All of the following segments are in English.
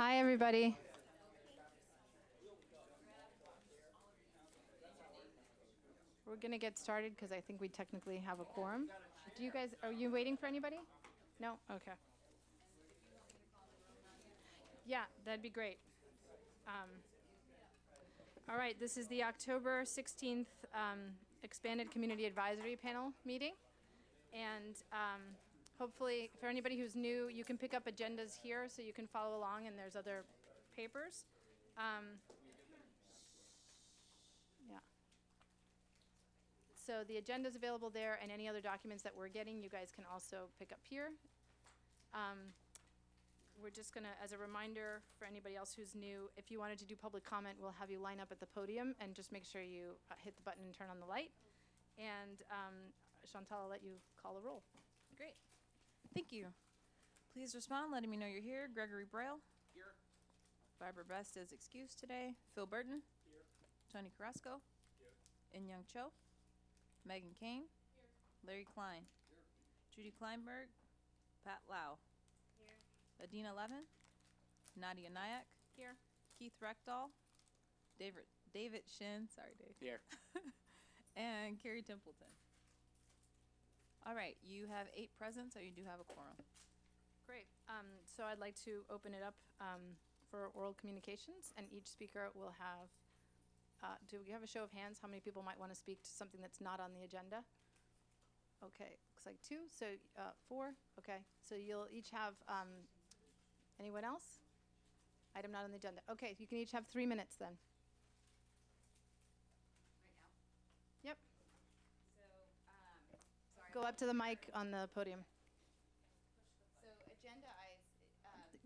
Hi, everybody. We're going to get started because I think we technically have a quorum. Do you guys, are you waiting for anybody? No? Okay. Yeah, that'd be great. All right, this is the October 16th Expanded Community Advisory Panel meeting. And hopefully, for anybody who's new, you can pick up agendas here so you can follow along, and there's other papers. Yeah. So the agenda is available there, and any other documents that we're getting, you guys can also pick up here. We're just going to, as a reminder for anybody else who's new, if you wanted to do public comment, we'll have you line up at the podium, and just make sure you hit the button and turn on the light. And Chantal, I'll let you call a roll. Great. Thank you. Please respond, letting me know you're here. Gregory Braille. Here. Barbara Best is excused today. Phil Burton. Here. Tony Carrasco. Here. In Young Cho. Megan Kane. Here. Larry Klein. Here. Judy Kleinberg. Pat Lau. Here. Adina Levin. Nadia Nyack. Here. Keith Reckdahl. David Shin. Sorry, Dave. Here. And Carrie Templeton. All right, you have 8 present, so you do have a quorum. Great. So I'd like to open it up for oral communications, and each speaker will have, do we have a show of hands? How many people might want to speak to something that's not on the agenda? Okay, looks like 2, so 4, okay. So you'll each have, anyone else? Item not on the agenda. Okay, you can each have 3 minutes then. Right now? Yep. So, sorry. Go up to the mic on the podium. So, agenda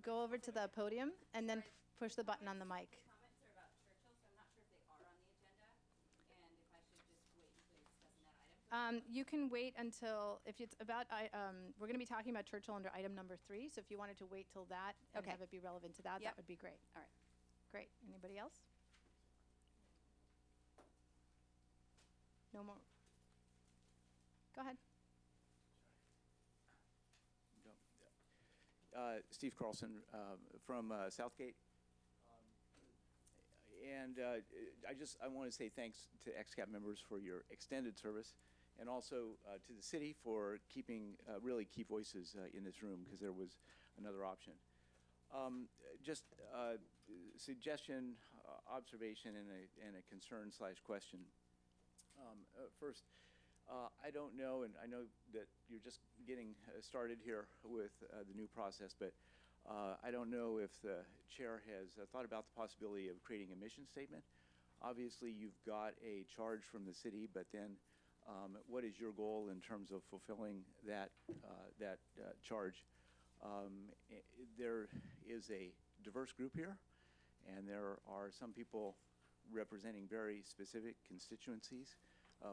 Go over to the podium and then push the button on the mic. comments are about Churchill, so I'm not sure if they are on the agenda, and if I should just wait until you're discussing that item. You can wait until, if it's about, we're going to be talking about Churchill under item number 3, so if you wanted to wait till that and Okay. have it be relevant to that, Yep. that would be great. All right. Great. Anybody else? No more? Go ahead. Steve Carlson from Southgate. I want to say thanks to XCAP members for your extended service, and also to the city for keeping really key voices in this room, because there was another option. Just a suggestion, observation, and a concern / question. First, I don't know, and I know that you're just getting started here with the new process, but I don't know if the chair has thought about the possibility of creating a mission statement. Obviously, you've got a charge from the city, but then what is your goal in terms of fulfilling that charge? There is a diverse group here, and there are some people representing very specific constituencies,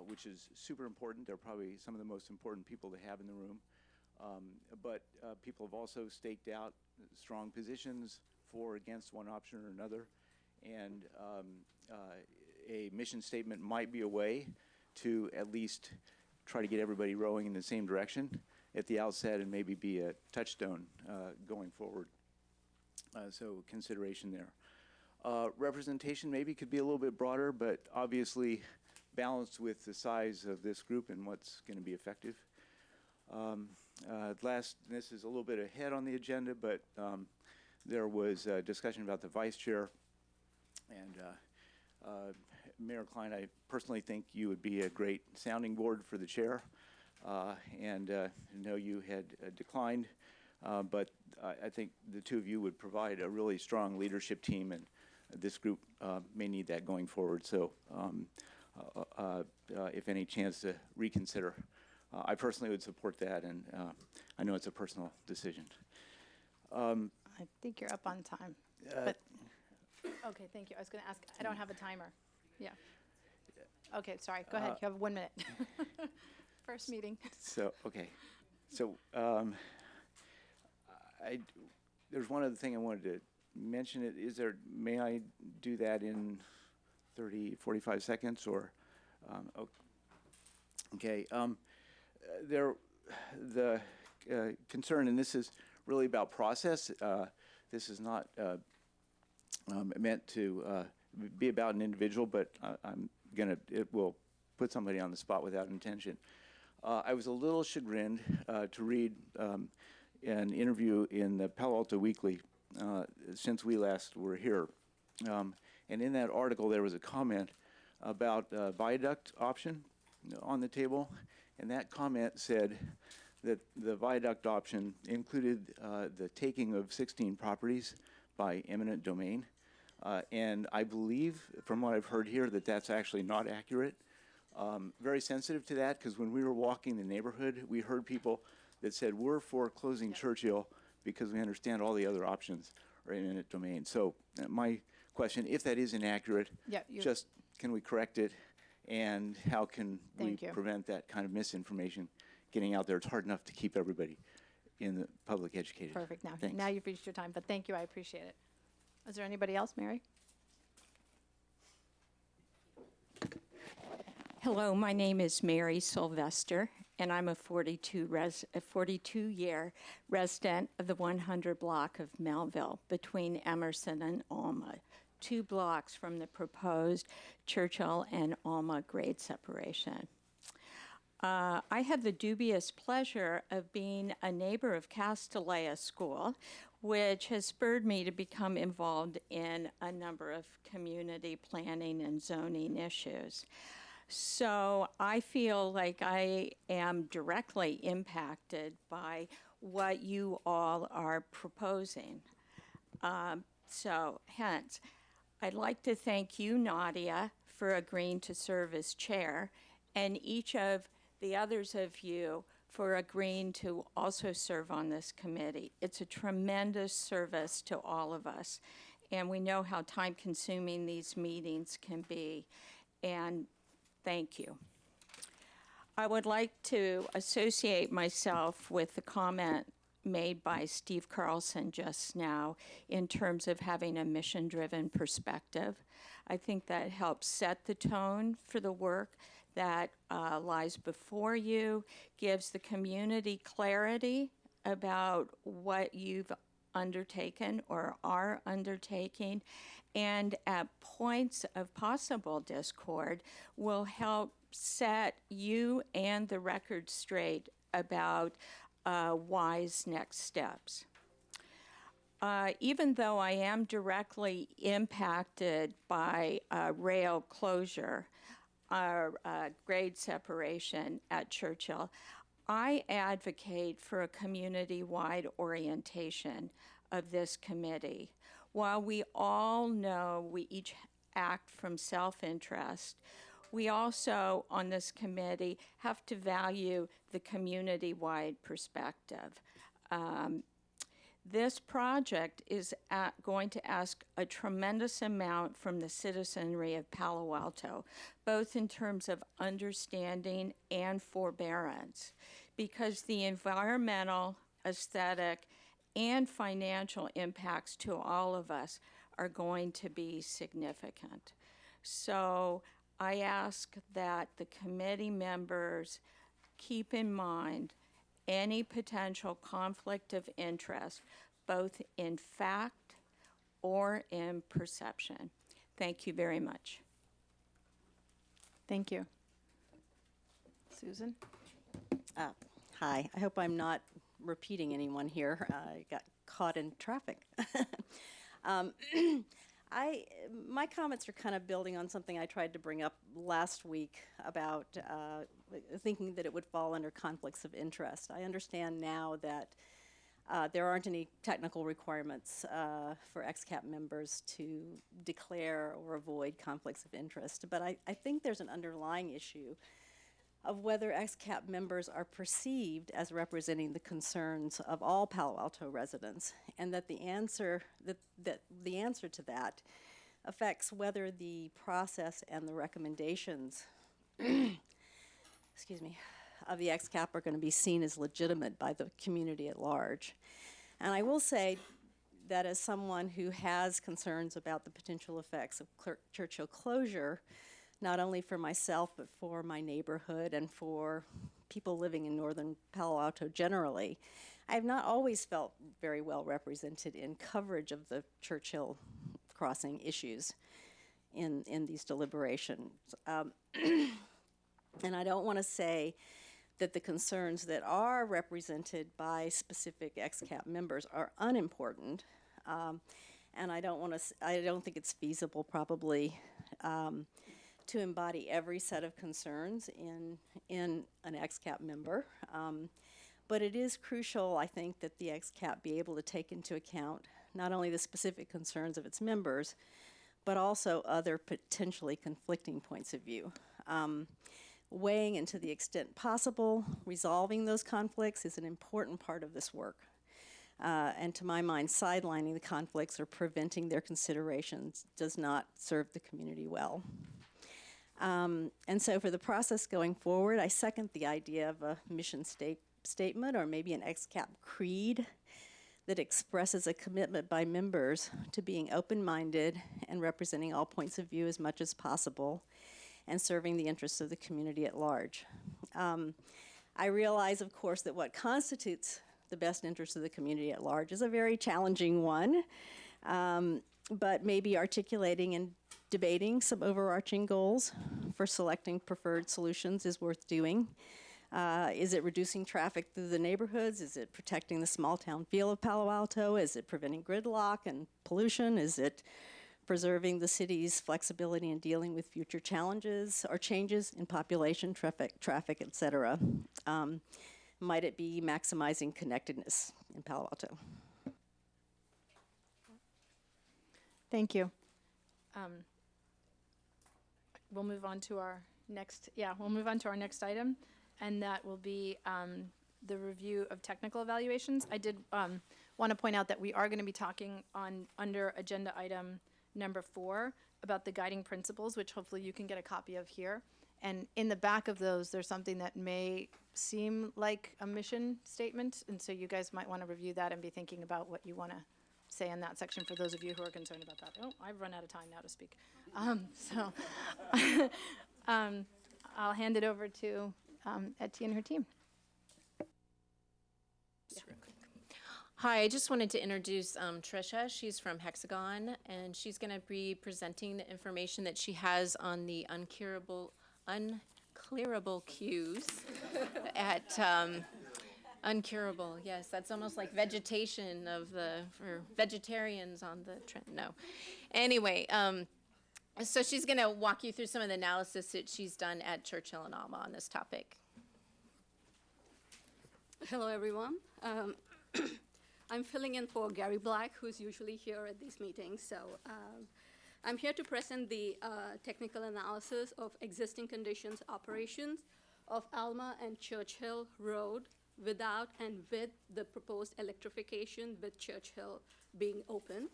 which is super important. They're probably some of the most important people to have in the room. But people have also staked out strong positions for or against one option or another. And a mission statement might be a way to at least try to get everybody rowing in the same direction at the outset, and maybe be a touchstone going forward. So consideration there. Representation maybe could be a little bit broader, but obviously balanced with the size of this group and what's going to be effective. This is a little bit ahead on the agenda, but there was a discussion about the vice chair. And Mayor Klein, I personally think you would be a great sounding board for the chair. And I know you had declined, but I think the two of you would provide a really strong leadership team, and this group may need that going forward. So if any chance to reconsider, I personally would support that, and I know it's a personal decision. I think you're up on time. But okay, thank you. I was going to ask, I don't have a timer. Yeah. Okay, sorry. Go ahead. You have 1 minute. First meeting. So, okay. So there's one other thing I wanted to mention. May I do that in 30, 45 seconds, or? Okay. The concern, and this is really about process. This is not meant to be about an individual, but it will put somebody on the spot without intention. I was a little chagrined to read an interview in the Palo Alto Weekly since we last were here. And in that article, there was a comment about viaduct option on the table. And that comment said that the viaduct option included the taking of 16 properties by eminent domain. And I believe, from what I've heard here, that that's actually not accurate. Very sensitive to that, because when we were walking the neighborhood, we heard people that said, we're for closing Churchill because we understand all the other options are eminent domain. So my question, if that is inaccurate, just can we correct it, and how can we prevent that kind of misinformation getting out there? It's hard enough to keep everybody in the public educated. Perfect. Thanks. Now you've reached your time, but thank you. I appreciate it. Is there anybody else, Mary? Hello, my name is Mary Sylvester, and I'm a 42-year resident of the 100 block of Melville between Emerson and Alma, 2 blocks from the proposed Churchill and Alma grade separation. I had the dubious pleasure of being a neighbor of Castellea School, which has spurred me to become involved in a number of community planning and zoning issues. So I feel like I am directly impacted by what you all are proposing. So hence, I'd like to thank you, Nadia, for agreeing to serve as chair, and each of the others of you for agreeing to also serve on this committee. It's a tremendous service to all of us, and we know how time-consuming these meetings can be, and thank you. I would like to associate myself with the comment made by Steve Carlson just now in terms of having a mission-driven perspective. I think that helps set the tone for the work that lies before you, gives the community clarity about what you've undertaken or are undertaking, and at points of possible discord will help set you and the record straight about wise next steps. Even though I am directly impacted by rail closure, grade separation at Churchill, I advocate for a community-wide orientation of this committee. While we all know we each act from self-interest, we also, on this committee, have to value the community-wide perspective. This project is going to ask a tremendous amount from the citizenry of Palo Alto, both in terms of understanding and forbearance, because the environmental, aesthetic, and financial impacts to all of us are going to be significant. So I ask that the committee members keep in mind any potential conflict of interest, both in fact or in perception. Thank you very much. Thank you. Susan? Hi, I hope I'm not repeating anyone here. I got caught in traffic. My comments are kind of building on something I tried to bring up last week about thinking that it would fall under conflicts of interest. I understand now that there aren't any technical requirements for XCAP members to declare or avoid conflicts of interest, but I think there's an underlying issue of whether XCAP members are perceived as representing the concerns of all Palo Alto residents, and that the answer to that affects whether the process and the recommendations excuse me, of the XCAP are going to be seen as legitimate by the community at large. And I will say that as someone who has concerns about the potential effects of Churchill closure, not only for myself, but for my neighborhood and for people living in northern Palo Alto generally, I have not always felt very well represented in coverage of the Churchill crossing issues in these deliberations. And I don't want to say that the concerns that are represented by specific XCAP members are unimportant. And I don't think it's feasible probably to embody every set of concerns in an XCAP member. But it is crucial, I think, that the XCAP be able to take into account not only the specific concerns of its members, but also other potentially conflicting points of view. Weighing into the extent possible, resolving those conflicts is an important part of this work. And to my mind, sidelining the conflicts or preventing their considerations does not serve the community well. And so for the process going forward, I second the idea of a mission statement or maybe an XCAP creed that expresses a commitment by members to being open-minded and representing all points of view as much as possible and serving the interests of the community at large. I realize, of course, that what constitutes the best interest of the community at large is a very challenging one, but maybe articulating and debating some overarching goals for selecting preferred solutions is worth doing. Is it reducing traffic through the neighborhoods? Is it protecting the small town feel of Palo Alto? Is it preventing gridlock and pollution? Is it preserving the city's flexibility in dealing with future challenges or changes in population, traffic, et cetera? Might it be maximizing connectedness in Palo Alto? Thank you. We'll move on to our next, item, and that will be the review of technical evaluations. I did want to point out that we are going to be talking under agenda item number 4 about the guiding principles, which hopefully you can get a copy of here. And in the back of those, there's something that may seem like a mission statement, and so you guys might want to review that and be thinking about what you want to say in that section for those of you who are concerned about that. Oh, I've run out of time now to speak. I'll hand it over to Etty and her team. Hi, I just wanted to introduce Trisha. She's from Hexagon, and she's going to be presenting the information that she has on the unclearable queues at uncurable. Yes, that's almost like vegetation for vegetarians on the trend. No, anyway. So she's going to walk you through some of the analysis that she's done at Churchill and Alma on this topic. Hello, everyone. I'm filling in for Gary Black, who's usually here at these meetings. So I'm here to present the technical analysis of existing conditions operations of Alma and Churchill Road without and with the proposed electrification with Churchill being open.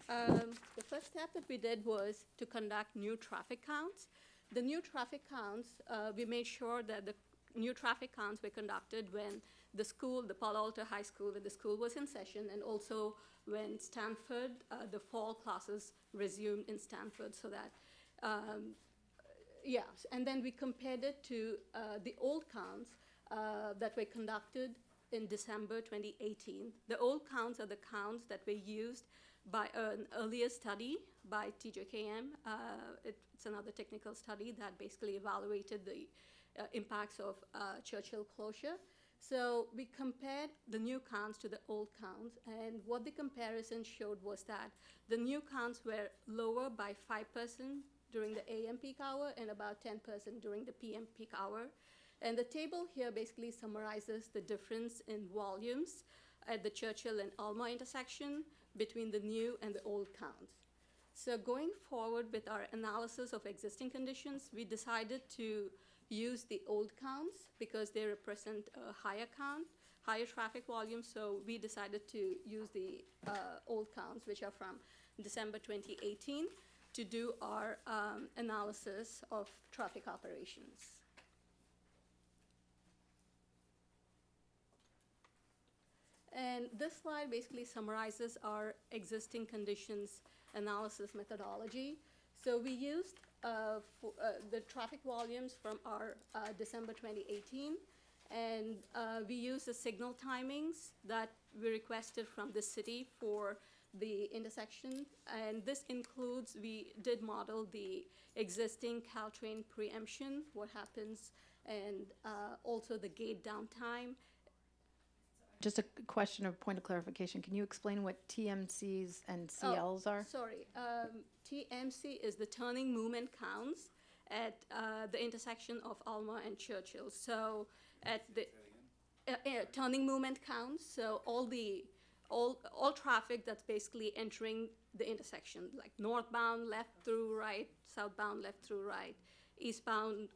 The first step that we did was to conduct new traffic counts. The new traffic counts, we made sure that the new traffic counts were conducted when the school, the Palo Alto High School, when the school was in session, and also when Stanford, the fall classes resumed in Stanford, so that, yes. And then we compared it to the old counts that were conducted in December 2018. The old counts are the counts that were used by an earlier study by TJKM. It's another technical study that basically evaluated the impacts of Churchill closure. So we compared the new counts to the old counts, and what the comparison showed was that the new counts were lower by 5% during the AM peak hour and about 10% during the PM peak hour. And the table here basically summarizes the difference in volumes at the Churchill and Alma intersection between the new and the old counts. So going forward with our analysis of existing conditions, we decided to use the old counts because they represent a higher count, higher traffic volume, so we decided to use the old counts, which are from December 2018, to do our analysis of traffic operations. And this slide basically summarizes our existing conditions analysis methodology. So we used the traffic volumes from our December 2018, and we used the signal timings that we requested from the city for the intersection, and this includes, we did model the existing Caltrain preemption, what happens, and also the gate downtime. Just a question of point of clarification. Can you explain what TMCs and CLs are? Sorry, TMC is the turning movement counts at the intersection of Alma and Churchill. So at the turning movement counts, so all traffic that's basically entering the intersection, like northbound left through right, southbound left through right, eastbound,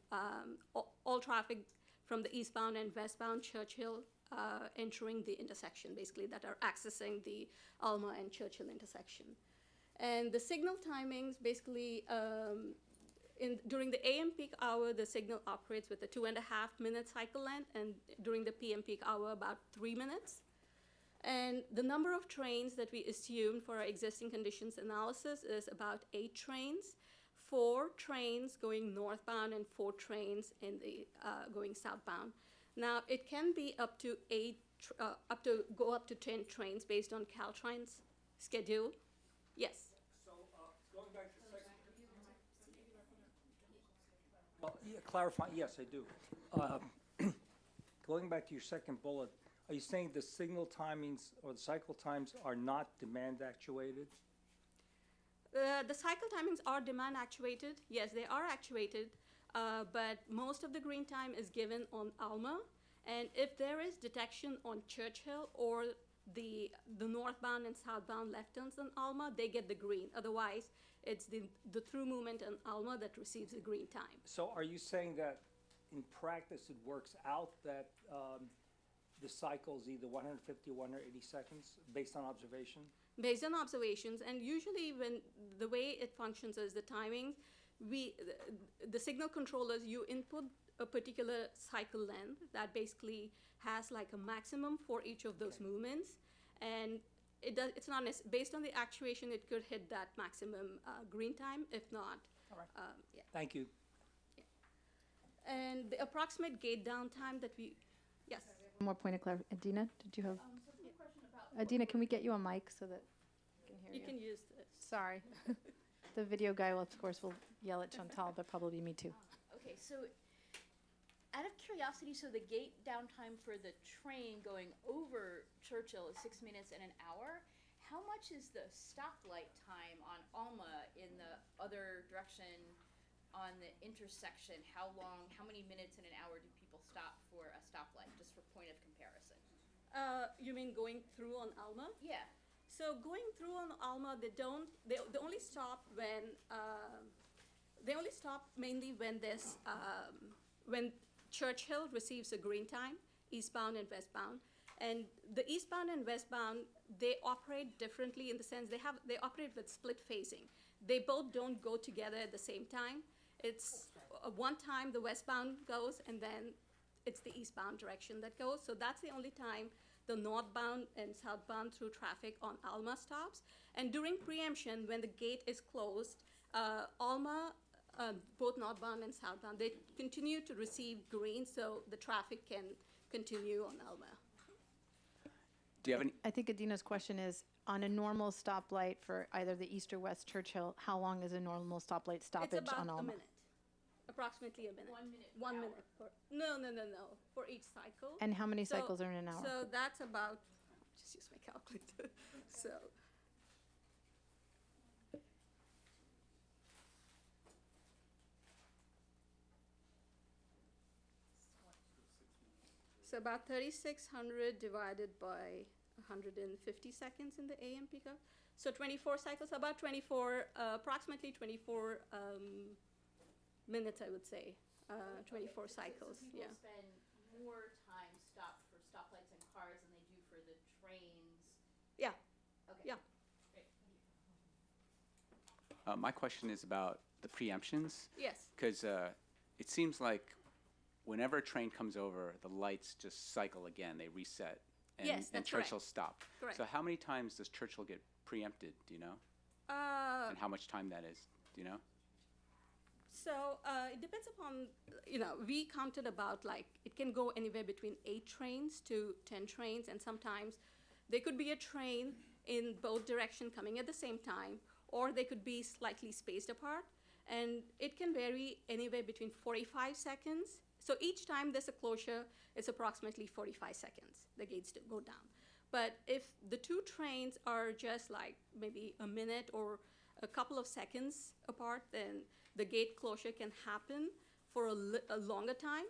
all traffic from the eastbound and westbound Churchill entering the intersection, basically, that are accessing the Alma and Churchill intersection. And the signal timings, basically, during the AM peak hour, the signal operates with a 2.5-minute cycle length, and during the PM peak hour, about 3 minutes. And the number of trains that we assumed for our existing conditions analysis is about 8 trains, 4 trains going northbound and 4 trains in the going southbound. Now, it can be up to go up to 10 trains based on Caltrain's schedule. Yes. So, going back to the second. Well, yeah, clarify, yes, I do. Going back to your second bullet, are you saying the signal timings or the cycle times are not demand actuated? The cycle timings are demand actuated. Yes, they are actuated, but most of the green time is given on Alma. And if there is detection on Churchill or the northbound and southbound left-turns on Alma, they get the green. Otherwise, it's the through movement on Alma that receives the green time. So are you saying that in practice it works out that the cycle is either 150 or 180 seconds based on observation? Based on observations, and usually when the way it functions is the timing, the signal controllers, you input a particular cycle length that basically has like a maximum for each of those movements, and it's not based on the actuation, it could hit that maximum green time. If not, all right. Yeah. Thank you. Yeah. And the approximate gate downtime that we, yes. One more point of clarification. Adina, did you have? Adina, can we get you a mic so that we can hear you? You can use this. Sorry. The video guy, will, of course, will yell at Chantal, but probably me too. Okay, so out of curiosity, so the gate downtime for the train going over Churchill is 6 minutes and an hour. How much is the stoplight time on Alma in the other direction on the intersection? How many minutes in an hour do people stop for a stoplight, just for point of comparison? You mean going through on Alma? Yeah. So going through on Alma, they only stop when they only stop mainly when this when Churchill receives a green time, eastbound and westbound. And the eastbound and westbound, they operate differently in the sense they operate with split phasing. They both don't go together at the same time. It's one time the westbound goes, and then it's the eastbound direction that goes. So that's the only time the northbound and southbound through traffic on Alma stops. And during preemption, when the gate is closed, Alma, both northbound and southbound, they continue to receive green, so the traffic can continue on Alma. Do you have any? I think Adina's question is, on a normal stoplight for either the east or west Churchill, how long is a normal stoplight stoppage It's about on Alma? a minute, approximately a minute. 1 minute. 1 minute. No, for each cycle. And how many So- cycles are in an hour? So that's about, just use my calculator. So, about 3,600 divided by 150 seconds in the AM peak hour. So 24 cycles, about 24, approximately 24 minutes, I would say. 24 cycles, So people yeah. spend more time stopped for stoplights and cars than they do for the trains. Yeah, Okay. yeah. Great. My question is about the preemptions, Yes. because it seems like whenever a train comes over, the lights just cycle again. They reset, and, Yes, and that's correct. Churchill stop. Correct. So how many times does Churchill get preempted? Do you know? And how much time that is? Do you know? So it depends upon, we counted about it can go anywhere between 8 trains to 10 trains, and sometimes there could be a train in both directions coming at the same time, or they could be slightly spaced apart. And it can vary anywhere between 45 seconds. So each time there's a closure, it's approximately 45 seconds, the gates to go down. But if the two trains are just like maybe a minute or a couple of seconds apart, then the gate closure can happen for a longer time.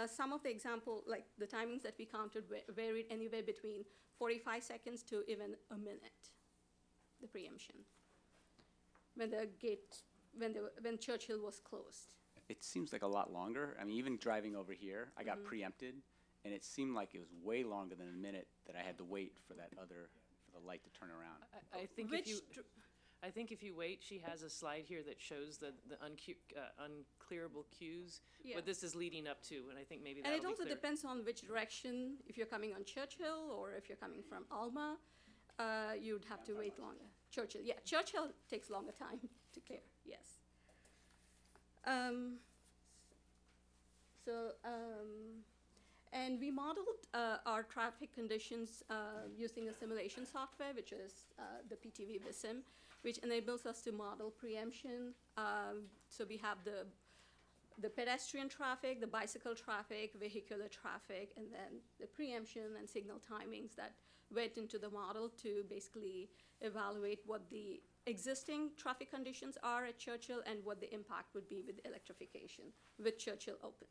Some of the example, like the timings that we counted varied anywhere between 45 seconds to even a minute, the preemption, when the gate, when Churchill was closed. It seems like a lot longer. I mean, even driving over here, I got preempted, and it seemed like it was way longer than a minute that I had to wait for the light to turn around. I think if you wait, she has a slide here that shows the unclearable cues, Yeah. what this is leading up to, and I think maybe And that'll it be also clear. depends on which direction, if you're coming on Churchill or if you're coming from Alma, you'd have to wait longer. Churchill, yeah, Churchill takes longer time to clear, yes. And we modeled our traffic conditions using a simulation software, which is the PTV VISIM, which enables us to model preemption. So we have the pedestrian traffic, the bicycle traffic, vehicular traffic, and then the preemption and signal timings that went into the model to basically evaluate what the existing traffic conditions are at Churchill and what the impact would be with electrification with Churchill open.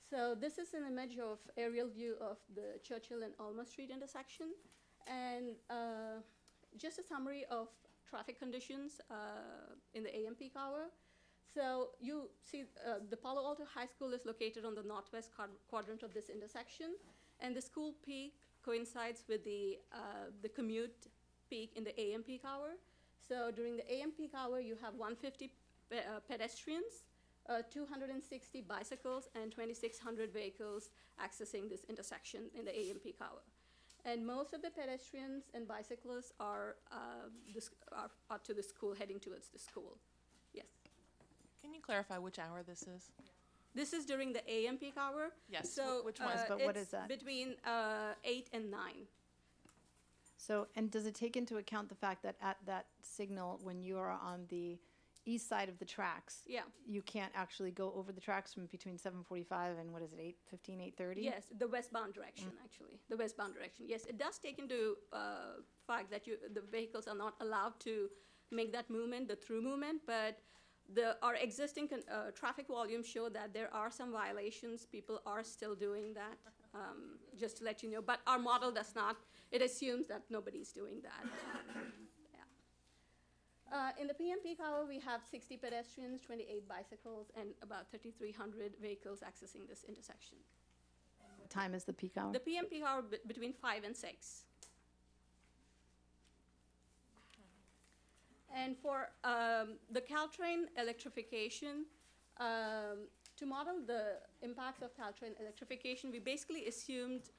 So this is an image of aerial view of the Churchill and Alma Street intersection. And just a summary of traffic conditions in the AM peak hour. So you see the Palo Alto High School is located on the northwest quadrant of this intersection. And the school peak coincides with the commute peak in the AM peak hour. So during the AM peak hour, you have 150 pedestrians, 260 bicycles, and 2,600 vehicles accessing this intersection in the AM peak hour. And most of the pedestrians and bicyclists are to the school, heading towards the school. Yes. Can you clarify which hour this is? This is during the AM peak hour. Yes, So which one? But what is that? Between 8 and 9. So, and does it take into account the fact that at that signal, when you are on the east side of the tracks, Yeah. you can't actually go over the tracks from between 7:45 and what is it, 8:15, 8:30? Yes, the westbound direction, actually. The westbound direction. Yes, it does take into fact that the vehicles are not allowed to make that movement, the through movement, but our existing traffic volumes show that there are some violations. People are still doing that, just to let you know. But our model does not. It assumes that nobody's doing that. In the PM peak hour, we have 60 pedestrians, 28 bicycles, and about 3,300 vehicles accessing this intersection. What time is the peak hour? The PM peak hour between 5 and 6. And for the Caltrain electrification, to model the impacts of Caltrain electrification, we basically assumed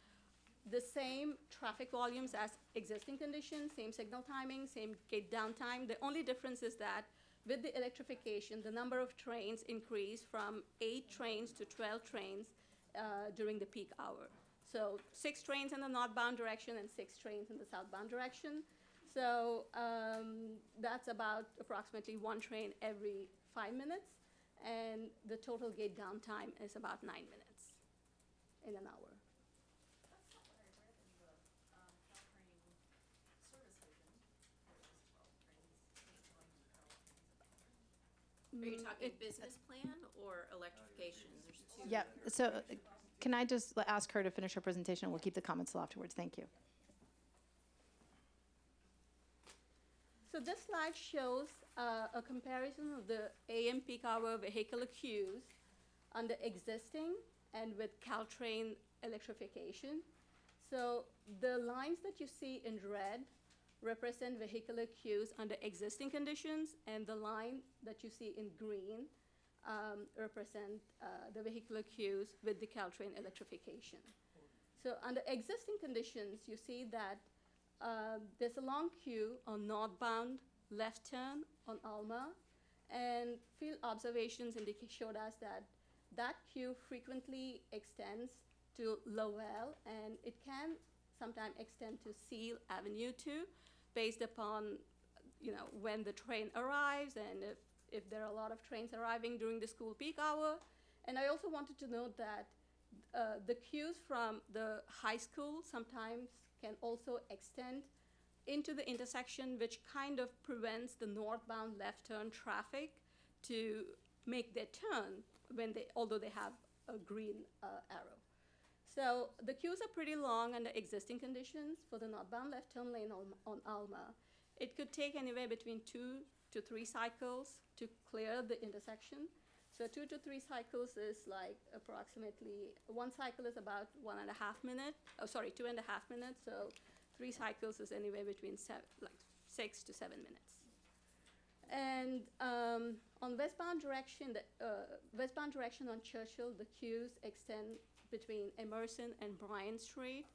the same traffic volumes as existing conditions, same signal timing, same gate downtime. The only difference is that with the electrification, the number of trains increased from 8 trains to 12 trains during the peak hour. So 6 trains in the northbound direction and 6 trains in the southbound direction. So that's about approximately 1 train every 5 minutes, and the total gate downtime is about 9 minutes in an hour. Are you talking business plan or electrification? There's two. Yeah, so can I just ask her to finish her presentation? We'll keep the comments till afterwards. Thank you. So this slide shows a comparison of the AM peak hour vehicular queues under existing and with Caltrain electrification. So the lines that you see in red represent vehicular queues under existing conditions, and the line that you see in green represent the vehicular queues with the Caltrain electrification. So under existing conditions, you see that there's a long queue on northbound left turn on Alma, and field observations showed us that that queue frequently extends to Lowell, and it can sometimes extend to Seal Avenue too, based upon, when the train arrives and if there are a lot of trains arriving during the school peak hour. And I also wanted to note that the queues from the high school sometimes can also extend into the intersection, which kind of prevents the northbound left turn traffic to make their turn although they have a green arrow. So the queues are pretty long under existing conditions for the northbound left turn lane on Alma. It could take anywhere between 2 to 3 cycles to clear the intersection. So 2 to 3 cycles is like approximately, one cycle is about 2.5 minutes. So 3 cycles is anywhere between 6 to 7 minutes. And on westbound direction, on Churchill, the queues extend between Emerson and Bryan Street.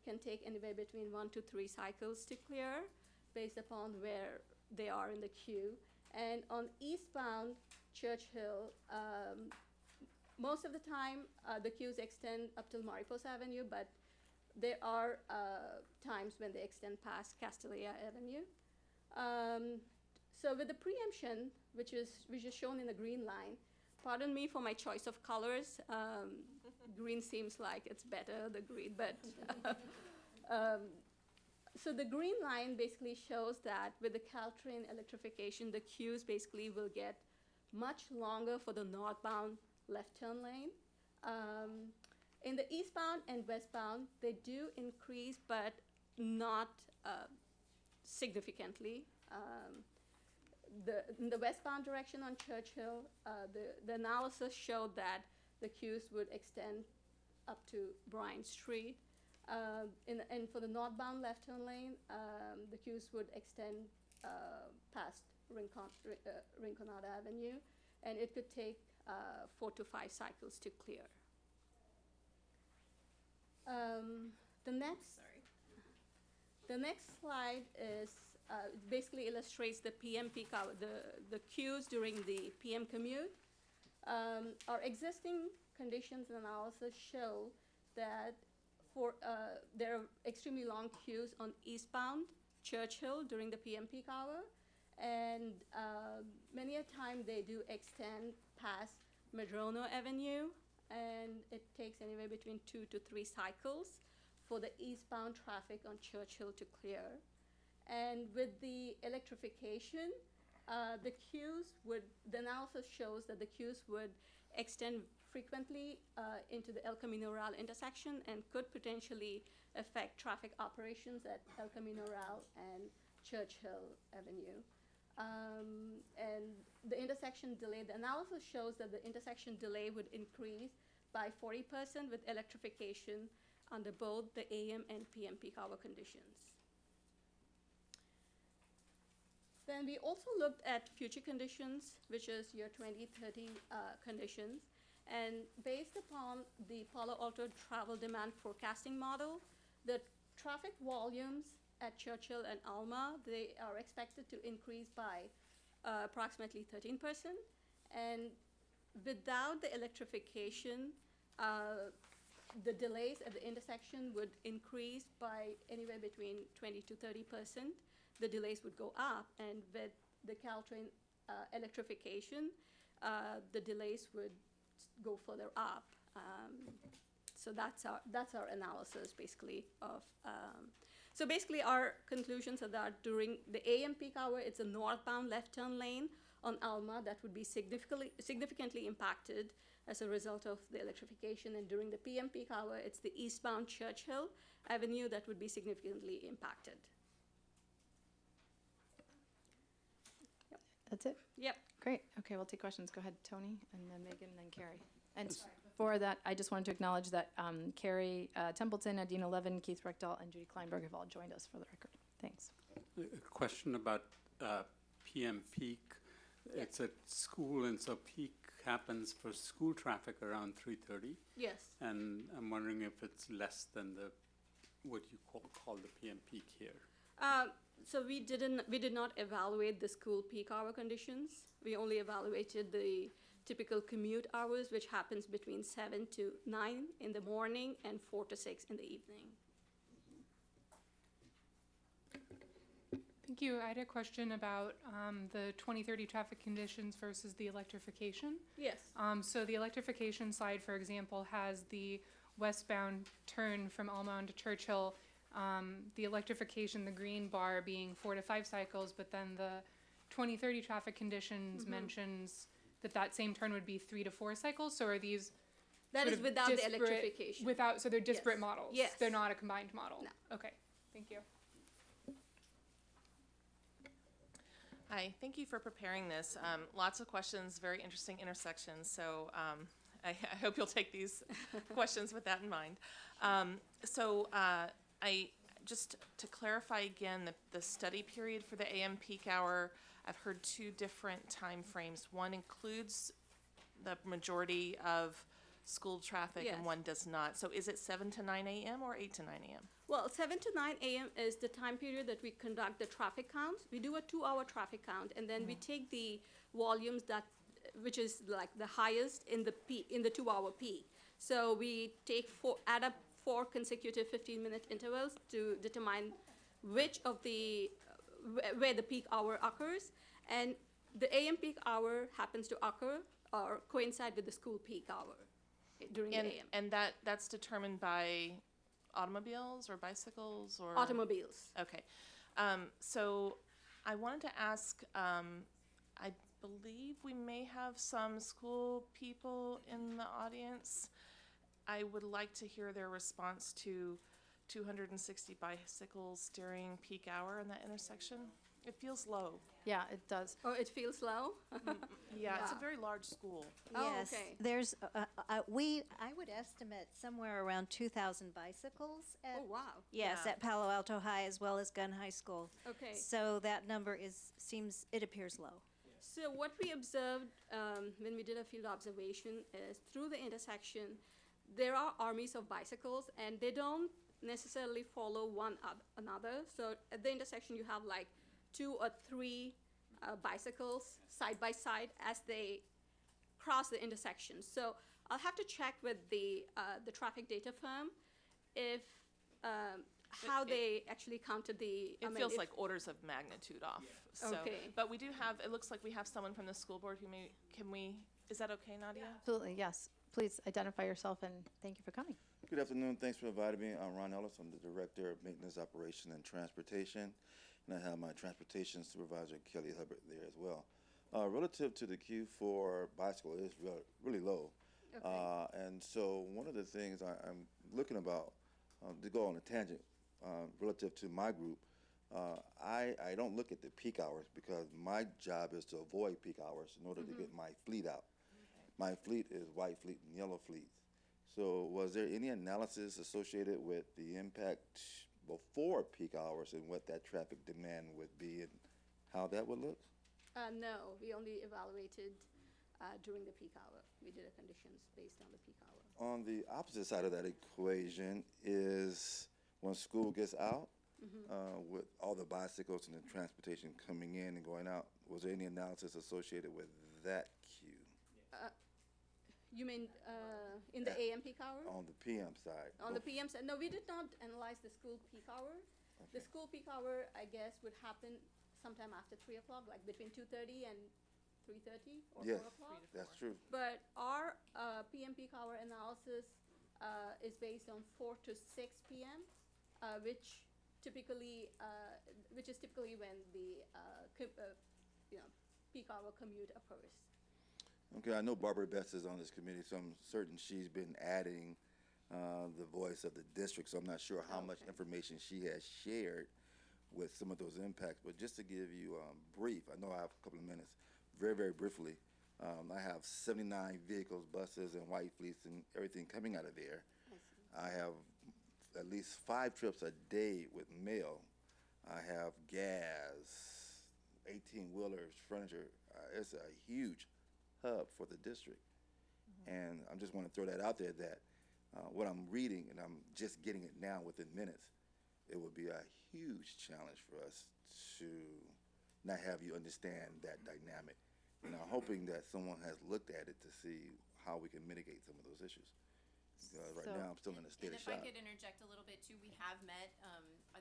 Can take anywhere between 1 to 3 cycles to clear based upon where they are in the queue. And on eastbound Churchill, most of the time the queues extend up till Mariposa Avenue, but there are times when they extend past Castelia Avenue. So with the preemption, which is shown in the green line, pardon me for my choice of colors. Green seems like it's better, the green, but so the green line basically shows that with the Caltrain electrification, the queues basically will get much longer for the northbound left turn lane. In the eastbound and westbound, they do increase, but not significantly. In the westbound direction on Churchill, the analysis showed that the queues would extend up to Bryan Street. And for the northbound left turn lane, the queues would extend past Rinconada Avenue, and it could take 4 to 5 cycles to clear. The next slide is basically illustrates the PM peak hour, the queues during the PM commute. Our existing conditions analysis show that there are extremely long queues on eastbound Churchill during the PM peak hour, and many a time they do extend past Madrono Avenue, and it takes anywhere between 2 to 3 cycles for the eastbound traffic on Churchill to clear. And with the electrification, the analysis shows that the queues would extend frequently into the El Camino Real intersection and could potentially affect traffic operations at El Camino Real and Churchill Avenue. And the intersection delay, the analysis shows that the intersection delay would increase by 40% with electrification under both the AM and PM peak hour conditions. Then we also looked at future conditions, which is your 2030 conditions. And based upon the Palo Alto travel demand forecasting model, the traffic volumes at Churchill and Alma, they are expected to increase by approximately 13%. And without the electrification, the delays at the intersection would increase by anywhere between 20 to 30%. The delays would go up, and with the Caltrain electrification, the delays would go further up. So that's our analysis basically of. So basically our conclusions are that during the AM peak hour, it's a northbound left turn lane on Alma that would be significantly impacted as a result of the electrification, and during the PM peak hour, it's the eastbound Churchill Avenue that would be significantly impacted. That's it? Yep. Great. Okay, we'll take questions. Go ahead, Tony, and then Megan, and then Carrie. And for that, I just wanted to acknowledge that Carrie Templeton, Adina Levin, Keith Rechtel, and Judy Kleinberg have all joined us for the record. Thanks. A question about PM peak. Yes. It's at school, and so peak happens for school traffic around 3:30. Yes. And I'm wondering if it's less than what you call the PM peak here. So we did not evaluate the school peak hour conditions. We only evaluated the typical commute hours, which happens between 7 to 9 in the morning and 4 to 6 in the evening. Thank you. I had a question about the 2030 traffic conditions versus the electrification. Yes. So the electrification slide, for example, has the westbound turn from Alma onto Churchill, the electrification, the green bar being 4 to 5 cycles, but then the 2030 traffic conditions mentions that same turn would be 3 to 4 cycles. So are these That sort is of without the disparate- electrification. so they're disparate Yes. models. Yes. They're not a combined model. No. Okay. Thank you. Hi, thank you for preparing this. Lots of questions, very interesting intersections, so I hope you'll take these questions with that in mind. I just to clarify again, the study period for the AM peak hour, I've heard 2 different time frames. One includes the majority of school traffic and Yes. one does not. So is it 7 to 9 a.m. or 8 to 9 a.m.? Well, 7 to 9 a.m. is the time period that we conduct the traffic counts. We do a 2-hour traffic count, and then we take the volumes which is like the highest in the 2-hour peak. So we add up 4 consecutive 15-minute intervals to determine which of where the peak hour occurs, and the AM peak hour happens to occur or coincide with the school peak hour during the AM. And that's determined by automobiles or bicycles or? Automobiles. Okay. So I wanted to ask, I believe we may have some school people in the audience. I would like to hear their response to 260 bicycles during peak hour in that intersection. It feels low. Yeah, it does. Oh, it feels low? Yeah, it's a Wow. very large school. Oh, Yes, okay. there's, I would estimate somewhere around 2,000 bicycles at. Oh, wow. Yes, Yeah. at Palo Alto High as well as Gun High School. Okay. So that number it appears low. So what we observed when we did a field observation is through the intersection, there are armies of bicycles, and they don't necessarily follow one another. So at the intersection, you have like 2 or 3 bicycles side by side as they cross the intersection. So I'll have to check with the traffic data firm if how they actually counted the. It feels like orders of magnitude off. So, Okay. but we do have, it looks like we have someone from the school board who is that okay, Nadia? Absolutely, yes. Please identify yourself and thank you for coming. Good afternoon. Thanks for inviting me. I'm Ron Ellis. I'm the Director of Maintenance, Operation, and Transportation. And I have my Transportation Supervisor, Kelly Hubbard, there as well. Relative to the queue for bicycle, it is really low. Okay. And so one of the things I'm looking about, to go on a tangent, relative to my group, I don't look at the peak hours because my job is to avoid peak hours in order to get my fleet out. My fleet is white fleet and yellow fleets. So was there any analysis associated with the impact before peak hours and what that traffic demand would be and how that would look? No, we only evaluated during the peak hour. We did a conditions based on the peak hour. On the opposite side of that equation is when school gets out, with all the bicycles and the transportation coming in and going out, was there any analysis associated with that queue? You mean in the AM peak hour? On the PM side? On the PM side, no, we did not analyze the school peak hour. The school peak hour, I guess, would happen sometime after 3 o'clock, like between 2:30 and 3:30 or Yes, 4 o'clock. that's true. But our PM peak hour analysis is based on 4 to 6 p.m., which is typically when the peak hour commute occurs. Okay, I know Barbara Best is on this committee, so I'm certain she's been adding the voice of the district, so I'm not sure how much information she has shared with some of those impacts. But just to give you brief, I know I have a couple of minutes, very, very briefly, I have 79 vehicles, buses, and white fleets and everything coming out of there. I have at least 5 trips a day with mail. I have gas, 18-wheelers, furniture. It's a huge hub for the district. And I just want to throw that out there that what I'm reading, and I'm just getting it now within minutes, it would be a huge challenge for us to not have you understand that dynamic. And I'm hoping that someone has looked at it to see how we can mitigate some of those issues. Right So- now, I'm still in a state And of if I shock. could interject a little bit too, we have met,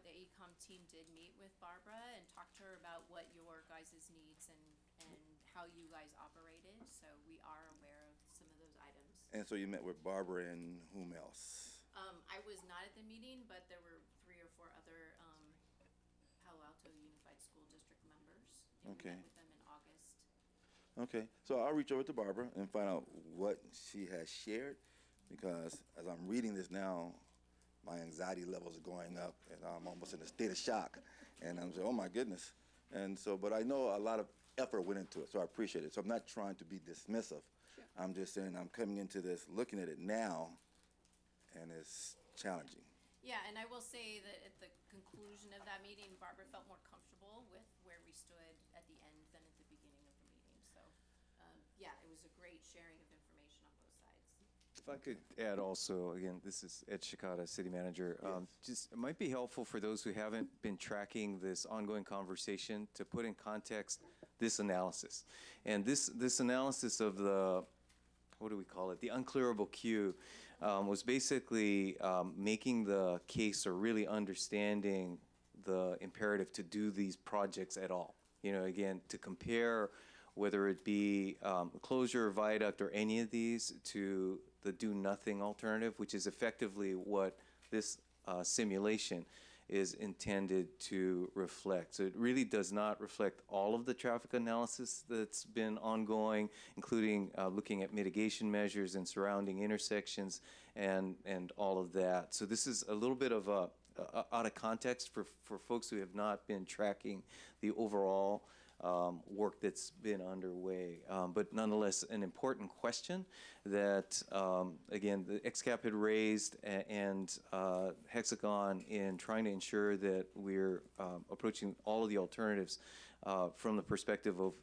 the AECOM team did meet with Barbara and talked to her about what your guys' needs and how you guys operated, so we are aware of some of those items. And so you met with Barbara and whom else? I was not at the meeting, but there were 3 or 4 other, Palo Alto Unified School District members. And Okay. we met with them in August. Okay, so I'll reach over to Barbara and find out what she has shared, because as I'm reading this now, my anxiety levels are going up, and I'm almost in a state of shock. And I'm saying, oh my goodness. And so, but I know a lot of effort went into it, so I appreciate it. So I'm not trying to be dismissive. Sure. I'm just saying I'm coming into this, looking at it now, and it's challenging. Yeah, and I will say that at the conclusion of that meeting, Barbara felt more comfortable with where we stood at the end than at the beginning of the meeting. So, yeah, it was a great sharing of information on both sides. If I could add also, again, this is Ed Shikata, City Manager. Just, it might be helpful for those who haven't been tracking this ongoing conversation to put in context this analysis. And this analysis of the, what do we call it, the unclearable queue, was basically making the case or really understanding the imperative to do these projects at all. You know, again, to compare whether it be closure, viaduct, or any of these to the do-nothing alternative, which is effectively what this simulation is intended to reflect. So it really does not reflect all of the traffic analysis that's been ongoing, including looking at mitigation measures and surrounding intersections and all of that. So this is a little bit of out of context for folks who have not been tracking the overall work that's been underway. But nonetheless, an important question that, again, the XCAP had raised and Hexagon in trying to ensure that we're approaching all of the alternatives from the perspective of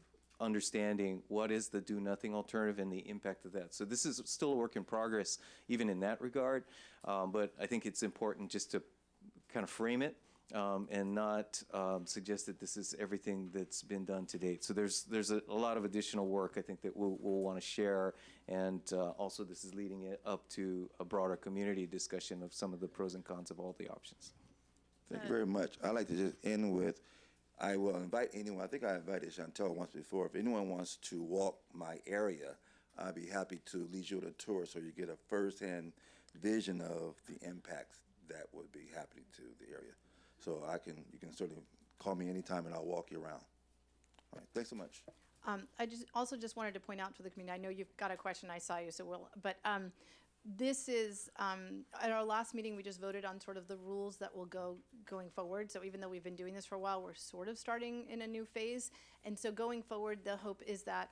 understanding what is the do-nothing alternative and the impact of that. So this is still a work in progress, even in that regard. But I think it's important just to kind of frame it and not suggest that this is everything that's been done to date. So there's a lot of additional work I think that we'll want to share, and also this is leading it up to a broader community discussion of some of the pros and cons of all the options. Thank you very much. I'd like to just end with, I will invite anyone, I think I invited Chantel once before, if anyone wants to walk my area, I'd be happy to lead you on a tour so you get a first-hand vision of the impacts that would be happening to the area. So you can certainly call me anytime and I'll walk you around. All right, thanks so much. I just wanted to point out to the community, I know you've got a question, I saw you, so but this is, at our last meeting, we just voted on sort of the rules that will going forward. So even though we've been doing this for a while, we're sort of starting in a new phase. And so going forward, the hope is that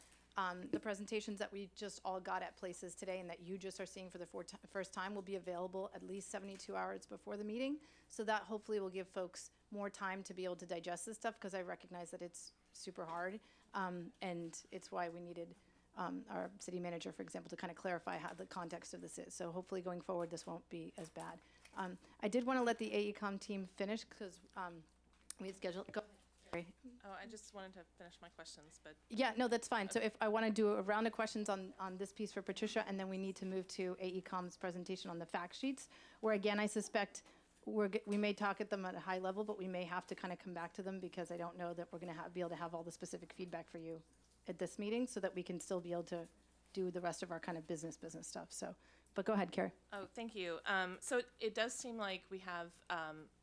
the presentations that we just all got at places today and that you just are seeing for the first time will be available at least 72 hours before the meeting. So that hopefully will give folks more time to be able to digest this stuff, because I recognize that it's super hard. And it's why we needed our city manager, for example, to kind of clarify how the context of this is. So hopefully going forward, this won't be as bad. I did want to let the AECOM team finish, because we had scheduled, go ahead. Sorry. Oh, I just wanted to finish my questions, but. Yeah, no, that's fine. So if I want to do a round of questions on this piece for Patricia, and then we need to move to AECOM's presentation on the fact sheets, where again, I suspect we may talk at them at a high level, but we may have to kind of come back to them, because I don't know that we're going to be able to have all the specific feedback for you at this meeting, so that we can still be able to do the rest of our kind of business stuff. So, but go ahead, Carrie. Oh, thank you. So it does seem like we have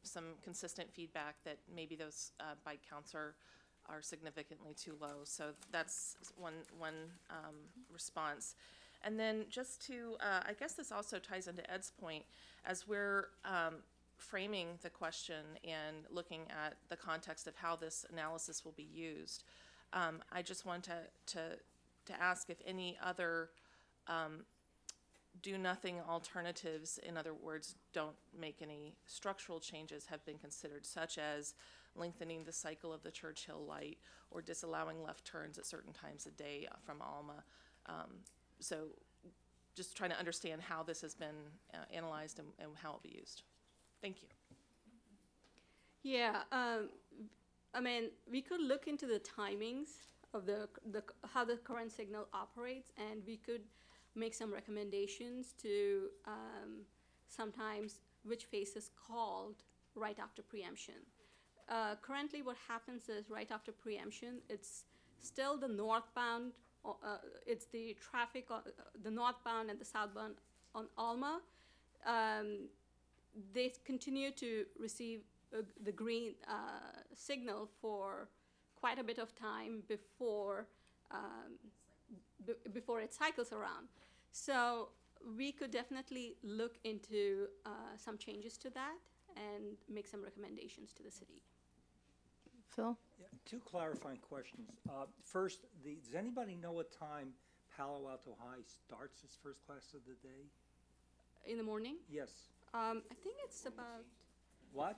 some consistent feedback that maybe those bike counts are significantly too low. So that's one response. And then just to, I guess this also ties into Ed's point, as we're framing the question and looking at the context of how this analysis will be used. I just want to ask if any other do-nothing alternatives, in other words, don't make any structural changes, have been considered, such as lengthening the cycle of the Churchill light or disallowing left turns at certain times of day from Alma. So just trying to understand how this has been analyzed and how it will be used. Thank you. Yeah, I mean, we could look into the timings of how the current signal operates, and we could make some recommendations to sometimes which phase is called right after preemption. Currently, what happens is right after preemption, it's still the northbound, it's the traffic, the northbound and the southbound on Alma. They continue to receive the green signal for quite a bit of time before before it cycles around. So we could definitely look into some changes to that and make some recommendations to the city. Phil? Yeah, two clarifying questions. First, does anybody know what time Palo Alto High starts its first class of the day? In the morning? Yes. I think it's about. What?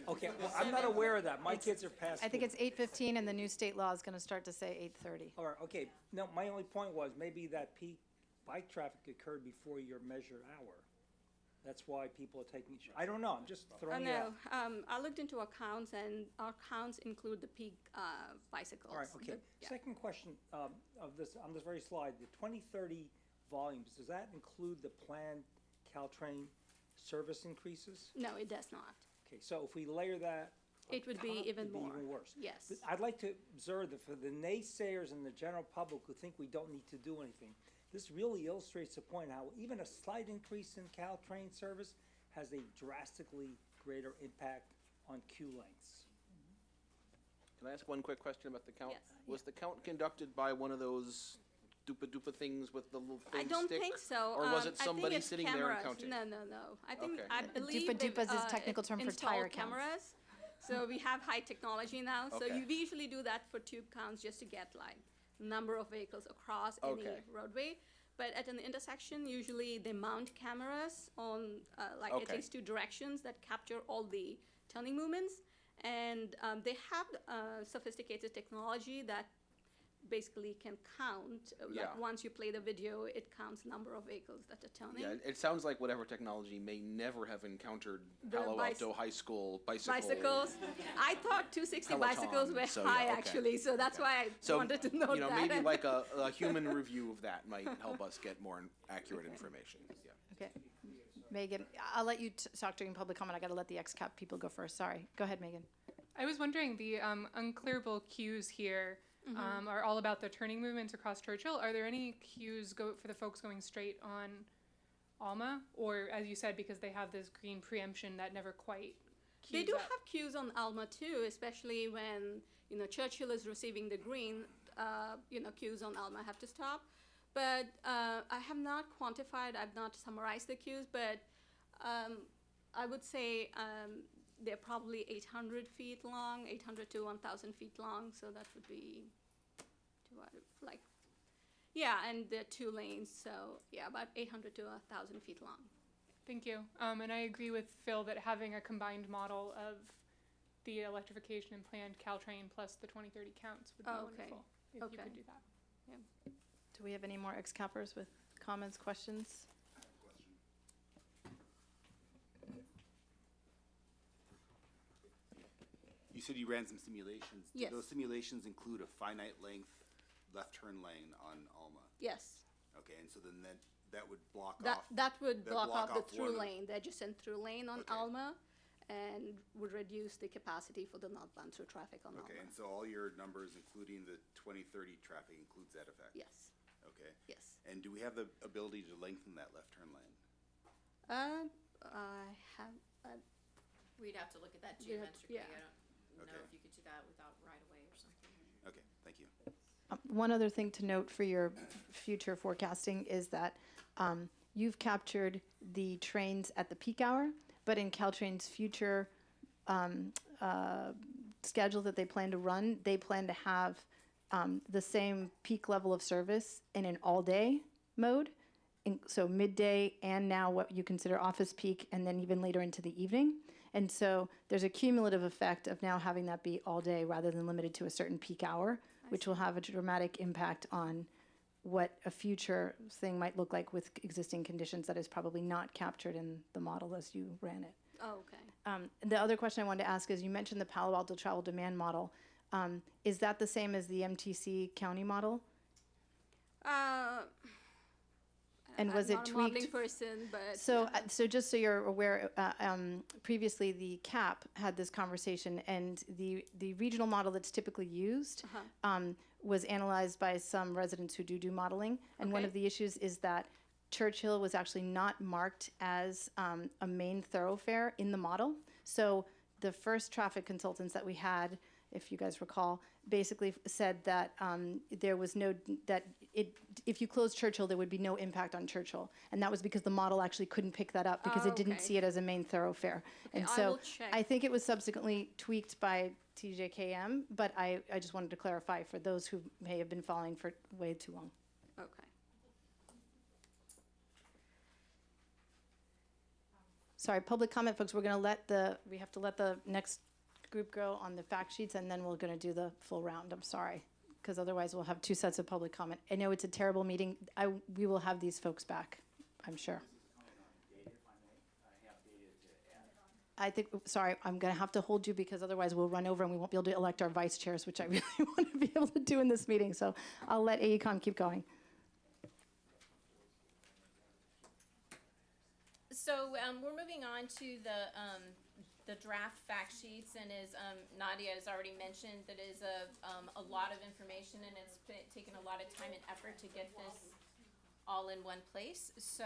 Okay, well, I'm not aware of that. My kids are past I think school. it's 8:15, and the new state law is going to start to say 8:30. All right, okay. No, my only point was maybe that peak bike traffic occurred before your measured hour. That's why people are taking, I don't know, I'm just throwing it out. No, I looked into our counts, and our counts include the peak bicycles. All right, okay. Yeah. Second question of this, on this very slide, the 2030 volumes, does that include the planned Caltrain service increases? No, it does not. Okay, so if we layer that. It would be even it'd be more. even worse. Yes. But I'd like to observe that for the naysayers and the general public who think we don't need to do anything, this really illustrates the point how even a slight increase in Caltrain service has a drastically greater impact on queue lengths. Can I ask one quick question about the count? Yes. Was the count conducted by one of those dupa things with the little thin I don't stick? think so. Or was I it think somebody it's sitting cameras. there and counting? No, no, no. I think Okay. I believe Dupas they've, is technical term for installed tire counts. cameras. So we have high technology now. So Okay. we usually do that for tube counts just to get like number of vehicles across any Okay. roadway. But at an intersection, usually they mount cameras on like at Okay. least two directions that capture all the turning movements. And they have sophisticated technology that basically can count. Yeah. Like once you play the video, it counts number of vehicles that are turning. Yeah, it sounds like whatever technology may never have encountered The Palo Alto High School bicycles. I thought 260 Peloton, bicycles were so high yeah, okay. actually, so that's why I So, wanted to know you know, that. maybe like a human review of that might help us get more accurate information. Yeah. Okay. Megan, I'll let you talk during public comment. I got to let the XCAP people go first. Sorry. Go ahead, Megan. I was wondering, the unclearable cues here are all about the turning movements across Churchill. Are there any cues for the folks going straight on Alma? Or, as you said, because they have this green preemption that never quite cues They do up? have cues on Alma too, especially when Churchill is receiving the green. Cues on Alma have to stop. But I have not quantified. I've not summarized the cues, but I would say they're probably 800 feet long, 800 to 1,000 feet long. So that would be and there are 2 lanes. So yeah, about 800 to 1,000 feet long. Thank you. And I agree with Phil that having a combined model of the electrification and planned Caltrain plus the 2030 counts would be wonderful if you could do that. Yeah. Do we have any more XCAPers with comments, questions? You said you ran some simulations. Yes. Do those simulations include a finite length left turn lane on Alma? Yes. Okay, and so then that would block That off. that would block off the one through of- lane, the adjacent through lane on Alma, and would reduce the capacity for the northbound through traffic on Okay, Alma. and so all your numbers, including the 2030 traffic, includes that effect? Yes. Okay. Yes. And do we have the ability to lengthen that left turn lane? I have. We'd have to look at that We'd have to- geometrically. yeah. I don't know if you could do that without right of way or something. Okay, thank you. One other thing to note for your future forecasting is that you've captured the trains at the peak hour, but in Caltrain's future schedule that they plan to run, they plan to have the same peak level of service in an all-day mode, so midday and now what you consider office peak, and then even later into the evening. And so there's a cumulative effect of now having that be all day rather than limited to a certain peak hour, which will have a dramatic impact on what a future thing might look like with existing conditions that is probably not captured in the model as you ran it. Oh, okay. The other question I wanted to ask is, you mentioned the Palo Alto travel demand model. Is that the same as the MTC county model? And I'm was it not a modeling tweaked? person, but So, yeah. so just so you're aware, previously the CAP had this conversation, and the regional model that's typically used was analyzed by some residents who do modeling. And one Okay. of the issues is that Churchill was actually not marked as a main thoroughfare in the model. So the first traffic consultants that we had, if you guys recall, basically said that there was no, that if you closed Churchill, there would be no impact on Churchill. And that was because the model actually couldn't pick that up because it didn't Okay. see it as a main thoroughfare. Okay, And I so will check. I think it was subsequently tweaked by TJKM, but I just wanted to clarify for those who may have been following for way too long. Okay. Sorry, public comment, folks, we have to let the next group go on the fact sheets, and then we're gonna do the full round, I'm sorry. Because otherwise we'll have two sets of public comment. I know it's a terrible meeting, we will have these folks back, I'm sure. I think, sorry, I'm gonna have to hold you because otherwise we'll run over and we won't be able to elect our vice chairs, which I really want to be able to do in this meeting, so I'll let AECom keep going. So we're moving on to the draft fact sheets, and as Nadia has already mentioned, that is a lot of information, and it's taken a lot of time and effort to get this all in one place. So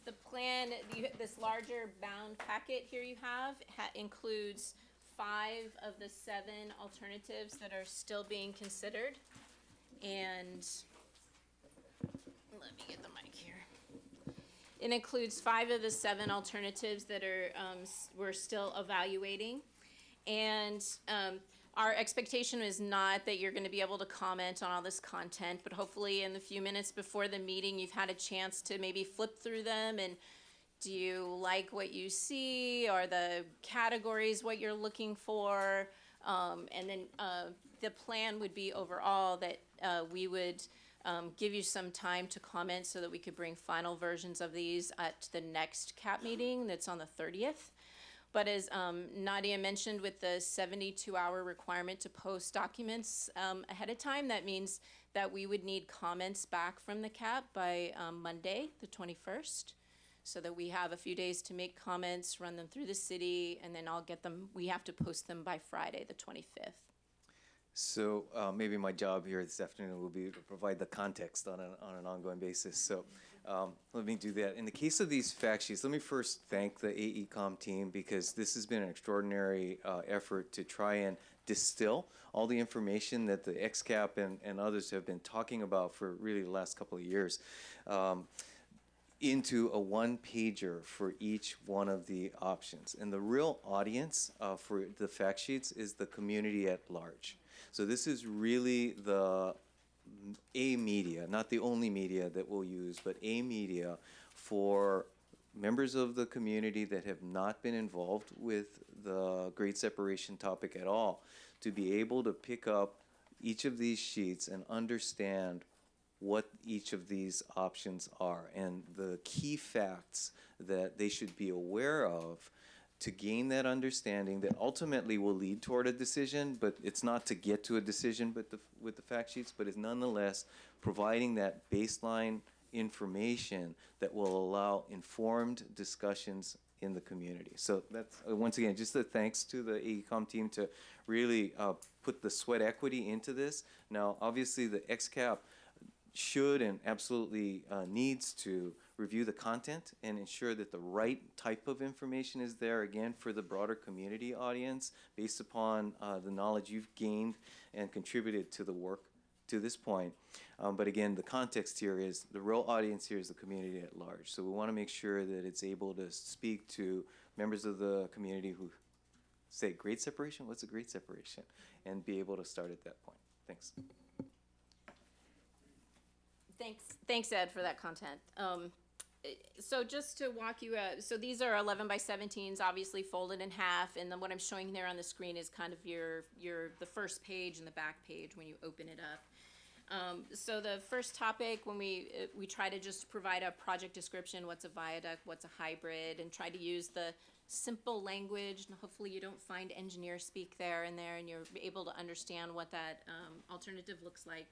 the plan, this larger bound packet here you have includes 5 of the 7 alternatives that are still being considered, and let me get the mic here. It includes 5 of the 7 alternatives that are we're still evaluating, and our expectation is not that you're going to be able to comment on all this content, but hopefully in the few minutes before the meeting you've had a chance to maybe flip through them, and do you like what you see? Are the categories what you're looking for? And then the plan would be overall that we would give you some time to comment so that we could bring final versions of these at the next CAP meeting that's on the 30th. But as Nadia mentioned, with the 72-hour requirement to post documents ahead of time, that means that we would need comments back from the CAP by Monday, the 21st, so that we have a few days to make comments, run them through the city, and then I'll get them, we have to post them by Friday, the 25th. So maybe my job here this afternoon will be to provide the context on an ongoing basis. So let me do that. In the case of these fact sheets, let me first thank the AECom team, because this has been an extraordinary effort to try and distill all the information that the XCAP and others have been talking about for really the last couple of years into a one-pager for each one of the options. And the real audience for the fact sheets is the community at large. So this is really a media, not the only media that we'll use, but a media for members of the community that have not been involved with the grade separation topic at all, to be able to pick up each of these sheets and understand what each of these options are and the key facts that they should be aware of to gain that understanding that ultimately will lead toward a decision, but it's not to get to a decision with the fact sheets, but is nonetheless providing that baseline information that will allow informed discussions in the community. So that's, once again, just a thanks to the AECom team to really put the sweat equity into this. Now, obviously, the XCAP should and absolutely needs to review the content and ensure that the right type of information is there, again, for the broader community audience based upon the knowledge you've gained and contributed to the work to this point. But again, the context here is, the real audience here is the community at large. So we want to make sure that it's able to speak to members of the community who say, grade separation? What's a grade separation? And be able to start at that point. Thanks. Thanks, Ed, for that content. So just to walk you so these are 11 by 17s, obviously folded in half, and then what I'm showing there on the screen is kind of the first page and the back page when you open it up. So the first topic, when we try to just provide a project description, what's a viaduct, what's a hybrid, and try to use the simple language, and hopefully you don't find engineer speak there and you're able to understand what that alternative looks like.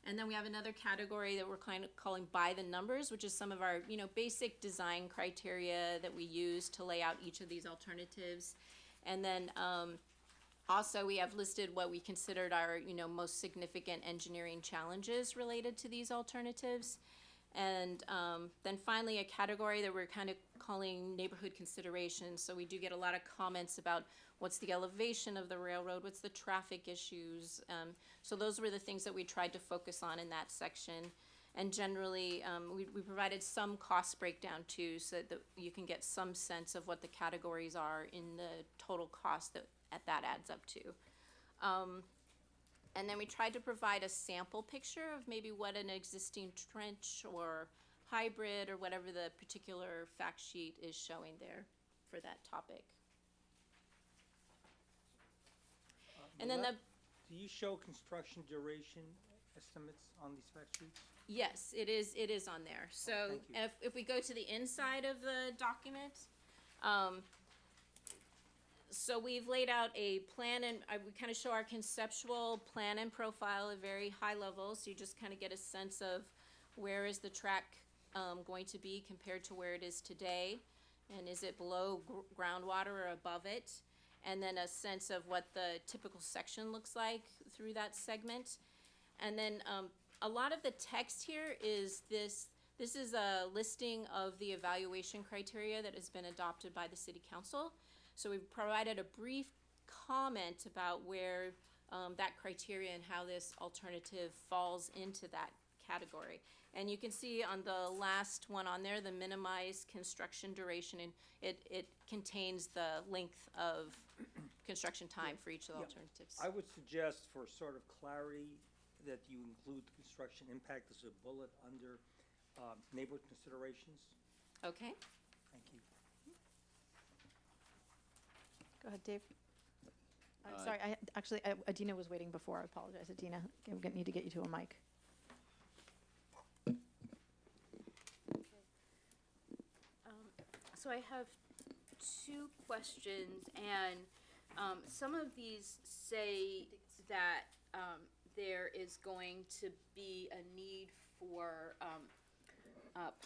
And then we have another category that we're kind of calling by the numbers, which is some of our, basic design criteria that we use to lay out each of these alternatives. And then also we have listed what we considered our, most significant engineering challenges related to these alternatives. And then finally, a category that we're kind of calling neighborhood considerations. So we do get a lot of comments about what's the elevation of the railroad, what's the traffic issues. So those were the things that we tried to focus on in that section. And generally, we provided some cost breakdown too, so that you can get some sense of what the categories are in the total cost that adds up to. And then we tried to provide a sample picture of maybe what an existing trench or hybrid or whatever the particular fact sheet is showing there for that topic. And then do you show construction duration estimates on these fact sheets? Yes, it is on there. So thank you. if we go to the inside of the document, so we've laid out a plan, and we kind of show our conceptual plan and profile at very high level, so you just kind of get a sense of where is the track going to be compared to where it is today, and is it below groundwater or above it, and then a sense of what the typical section looks like through that segment. And then a lot of the text here is this is a listing of the evaluation criteria that has been adopted by the City Council. So we've provided a brief comment about where that criteria and how this alternative falls into that category. And you can see on the last one on there, the minimized construction duration, and it contains the length of construction time for each of the alternatives. I would suggest, for sort of clarity, that you include the construction impact as a bullet under neighborhood considerations. Okay. Thank you. Go ahead, Dave. Sorry, Adina was waiting before. I apologize, Adina. I'm going to need to get you to a mic. So I have two questions, and some of these say that there is going to be a need for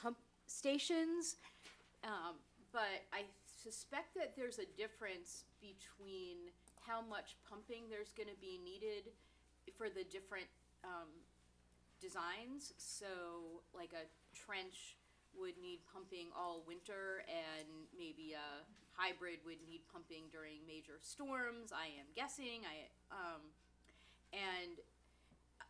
pump stations, but I suspect that there's a difference between how much pumping there's going to be needed for the different designs. So like a trench would need pumping all winter, and maybe a hybrid would need pumping during major storms, I am guessing. And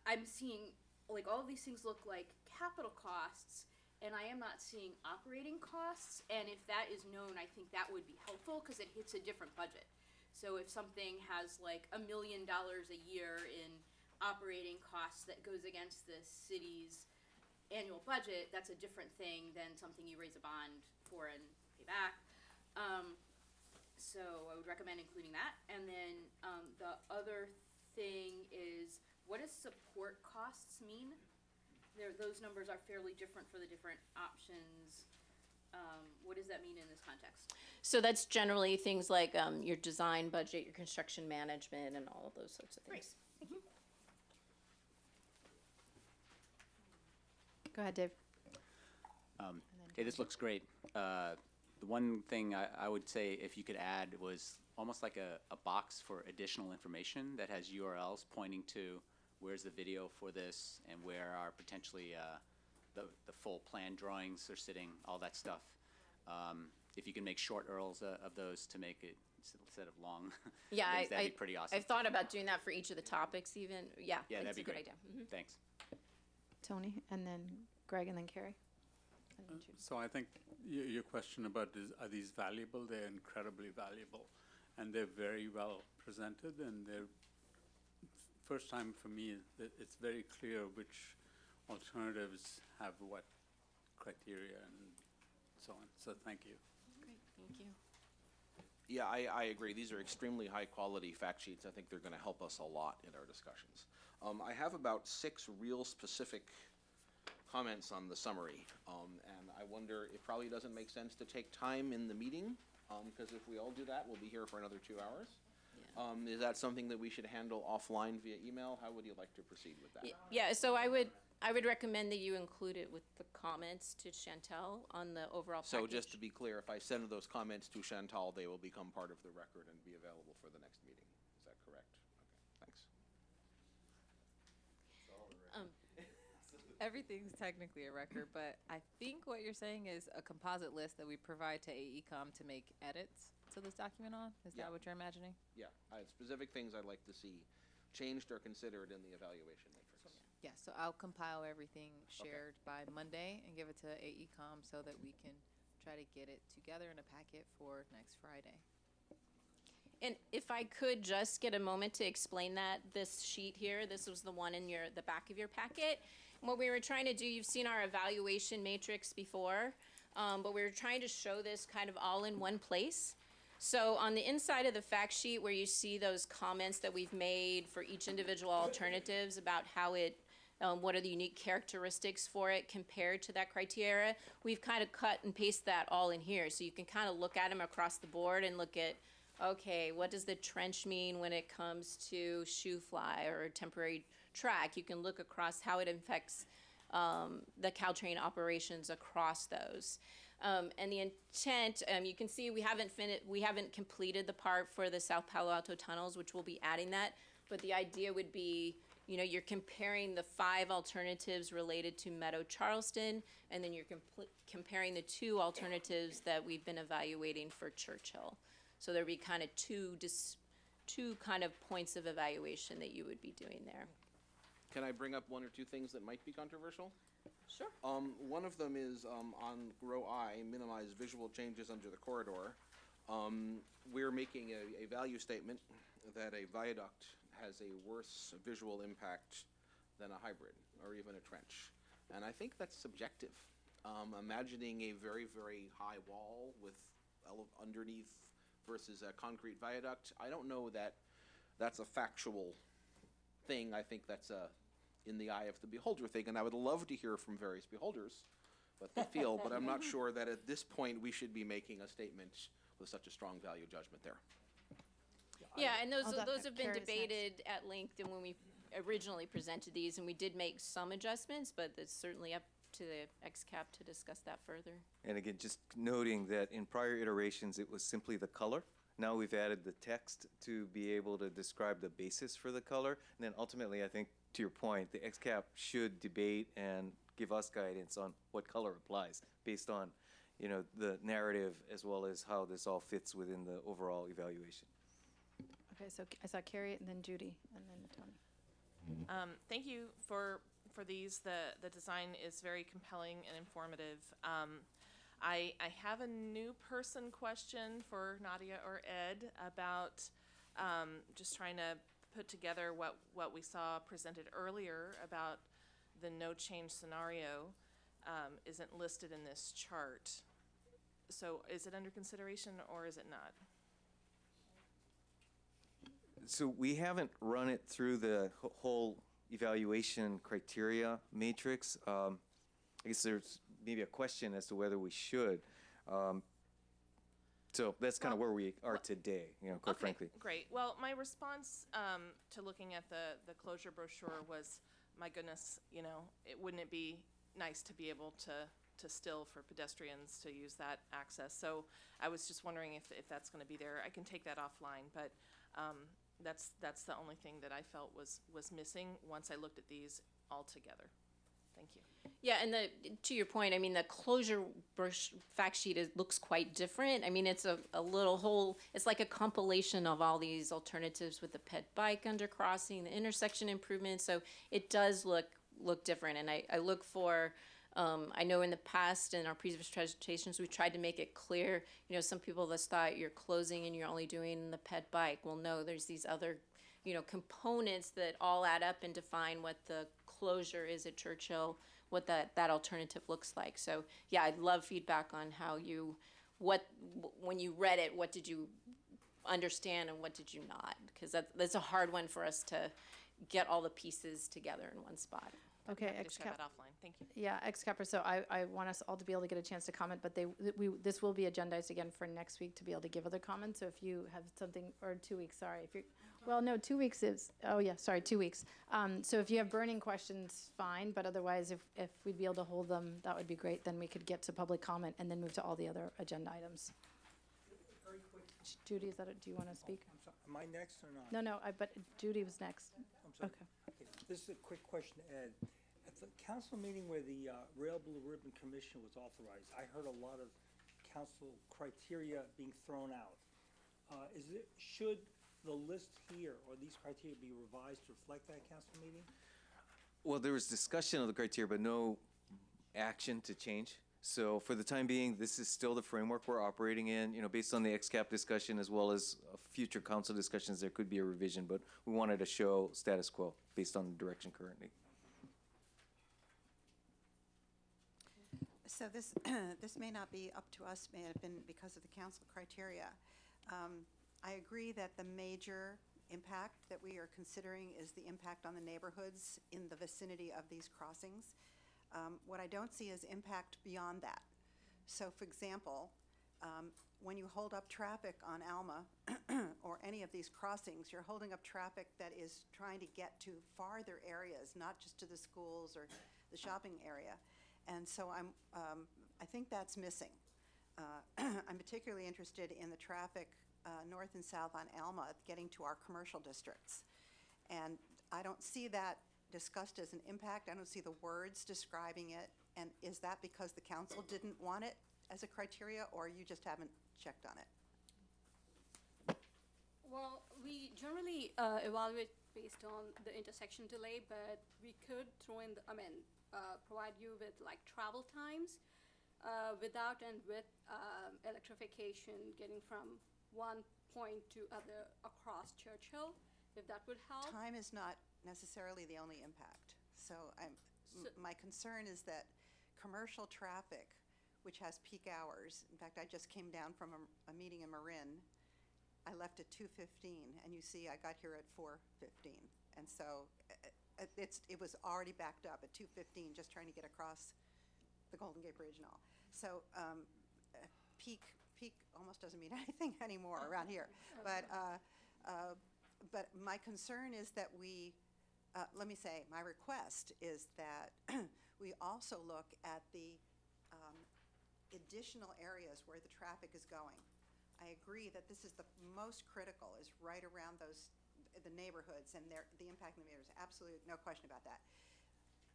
I'm seeing, like, all of these things look like capital costs, and I am not seeing operating costs. And if that is known, I think that would be helpful, because it hits a different budget. So if something has like $1 million a year in operating costs that goes against the city's annual budget, that's a different thing than something you raise a bond for and pay back. So I would recommend including that. And then the other thing is, what does support costs mean? Those numbers are fairly different for the different options. What does that mean in this context? So that's generally things like your design budget, your construction management, and all of those sorts of things. Thank you. Go ahead, Dave. Hey, this looks great. The one thing I would say, if you could add, was almost like a box for additional information that has URLs pointing to where's the video for this and where are potentially the full plan drawings are sitting, all that stuff. If you can make short URLs of those to make it instead of long, Yeah, that'd be pretty awesome. I've thought about doing that for each of the topics even. Yeah, Yeah, that'd that's be a good great. idea. Mhm. Thanks. Tony, and then Greg, and then Carrie. So I think your question about are these valuable? They're incredibly valuable, and they're very well presented, and they're first time for me that it's very clear which alternatives have what criteria and so on. So thank you. Great, thank you. Yeah, I agree. These are extremely high-quality fact sheets. I think they're going to help us a lot in our discussions. I have about 6 real specific comments on the summary, and I wonder, it probably doesn't make sense to take time in the meeting, because if we all do that, we'll be here for another 2 hours. Is that something that we should handle offline via email? How would you like to proceed with that? Yeah, so I would recommend that you include it with the comments to Chantel on the overall package. So just to be clear, if I send those comments to Chantal, they will become part of the record and be available for the next meeting. Is that correct? Okay, thanks. Everything's technically a record, but I think what you're saying is a composite list that we provide to AECom to make edits to this document on? Is that what you're imagining? Yeah, specific things I'd like to see changed or considered in the evaluation matrix. Yeah, so I'll compile everything shared by Monday and give it to AECom so that we can try to get it together in a packet for next Friday. And if I could just get a moment to explain that, this sheet here, this was the one in the back of your packet. What we were trying to do, you've seen our evaluation matrix before, but we were trying to show this kind of all in one place. So on the inside of the fact sheet where you see those comments that we've made for each individual alternatives about how it, what are the unique characteristics for it compared to that criteria, we've kind of cut and pasted that all in here. So you can kind of look at them across the board and look at, okay, what does the trench mean when it comes to shoe fly or temporary track? You can look across how it affects the Caltrain operations across those. And the intent, you can see we haven't completed the part for the South Palo Alto tunnels, which we'll be adding that. But the idea would be, you know, you're comparing the 5 alternatives related to Meadow Charleston, and then you're comparing the 2 alternatives that we've been evaluating for Churchill. So there'd be kind of two kind of points of evaluation that you would be doing there. Can I bring up 1 or 2 things that might be controversial? Sure. One of them is on row I, minimize visual changes under the corridor. We're making a value statement that a viaduct has a worse visual impact than a hybrid or even a trench. And I think that's subjective. Imagining a very, very high wall with underneath versus a concrete viaduct, I don't know that that's a factual thing. I think that's a in the eye of the beholder thing, and I would love to hear from various beholders what they feel, but I'm not sure that at this point we should be making a statement with such a strong value judgment there. Yeah, and those have been debated at length and when we originally presented these, and we did make some adjustments, but it's certainly up to the XCAP to discuss that further. And again, just noting that in prior iterations, it was simply the color. Now we've added the text to be able to describe the basis for the color. And then ultimately, I think, to your point, the XCAP should debate and give us guidance on what color applies based on, you know, the narrative as well as how this all fits within the overall evaluation. Okay, so I saw Carrie and then Judy and then Tony. Thank you for these. The design is very compelling and informative. I have a new person question for Nadia or Ed about just trying to put together what we saw presented earlier about the no change scenario isn't listed in this chart. So is it under consideration or is it not? So we haven't run it through the whole evaluation criteria matrix. I guess there's maybe a question as to whether we should. So that's kind of where we are today, you know, quite frankly. Great. Well, my response to looking at the closure brochure was, my goodness, you know, wouldn't it be nice to be able to still for pedestrians to use that access? So I was just wondering if that's going to be there. I can take that offline, but that's the only thing that I felt was missing once I looked at these all together. Thank you. Yeah, and to your point, I mean, the closure fact sheet looks quite different. I mean, it's a little whole, it's like a compilation of all these alternatives with the ped bike undercrossing, the intersection improvements. So it does look different. And I look for, I know in the past, in our previous presentations, we tried to make it clear, you know, some people just thought you're closing and you're only doing the ped bike. Well, no, there's these other, you know, components that all add up and define what the closure is at Churchill, what that alternative looks like. So yeah, I'd love feedback on how when you read it, what did you understand and what did you not? Because that's a hard one for us to get all the pieces together in one spot. Okay, Happy to share ex-cap. that offline. Thank you. Yeah, ex-capper, so I want us all to be able to get a chance to comment, but this will be agendized again for next week to be able to give other comments, so if you have something, or 2 weeks, sorry, if you're, well, no, 2 weeks is, oh yeah, sorry, 2 weeks. So if you have burning questions, fine, but otherwise, if we'd be able to hold them, that would be great, then we could get to public comment and then move to all the other agenda items. Very quick. Judy, is that it? Do you want to speak? I'm sorry, am I next or not? No, but Judy was next. I'm sorry. Okay. Okay, this is a quick question to Ed. At the council meeting where the Rail Blue Ribbon Commission was authorized, I heard a lot of council criteria being thrown out. Should the list here or these criteria be revised to reflect that council meeting? Well, there was discussion of the criteria, but no action to change. So for the time being, this is still the framework we're operating in. You know, based on the ex-cap discussion as well as future council discussions, there could be a revision, but we wanted to show status quo based on the direction currently. So this, this may not be up to us, may have been because of the council criteria. I agree that the major impact that we are considering is the impact on the neighborhoods in the vicinity of these crossings. What I don't see is impact beyond that. So for example, when you hold up traffic on Alma or any of these crossings, you're holding up traffic that is trying to get to farther areas, not just to the schools or the shopping area. And so I think that's missing. I'm particularly interested in the traffic north and south on Alma getting to our commercial districts. And I don't see that discussed as an impact. I don't see the words describing it. And is that because the council didn't want it as a criteria, or you just haven't checked on it? Well, we generally evaluate based on the intersection delay, but we could throw in, provide you with like travel times without and with electrification getting from one point to other across Churchill, if that would help. Time is not necessarily the only impact. So my concern is that commercial traffic, which has peak hours, in fact, I just came down from a meeting in Marin. I left at 2:15, and you see I got here at 4:15. And so it was already backed up at 2:15 just trying to get across the Golden Gate Bridge and all. So peak almost doesn't mean anything anymore around here. But my concern is that let me say, my request is that we also look at the additional areas where the traffic is going. I agree that this is the most critical, is right around the neighborhoods and the impact on the neighborhoods. Absolutely, no question about that.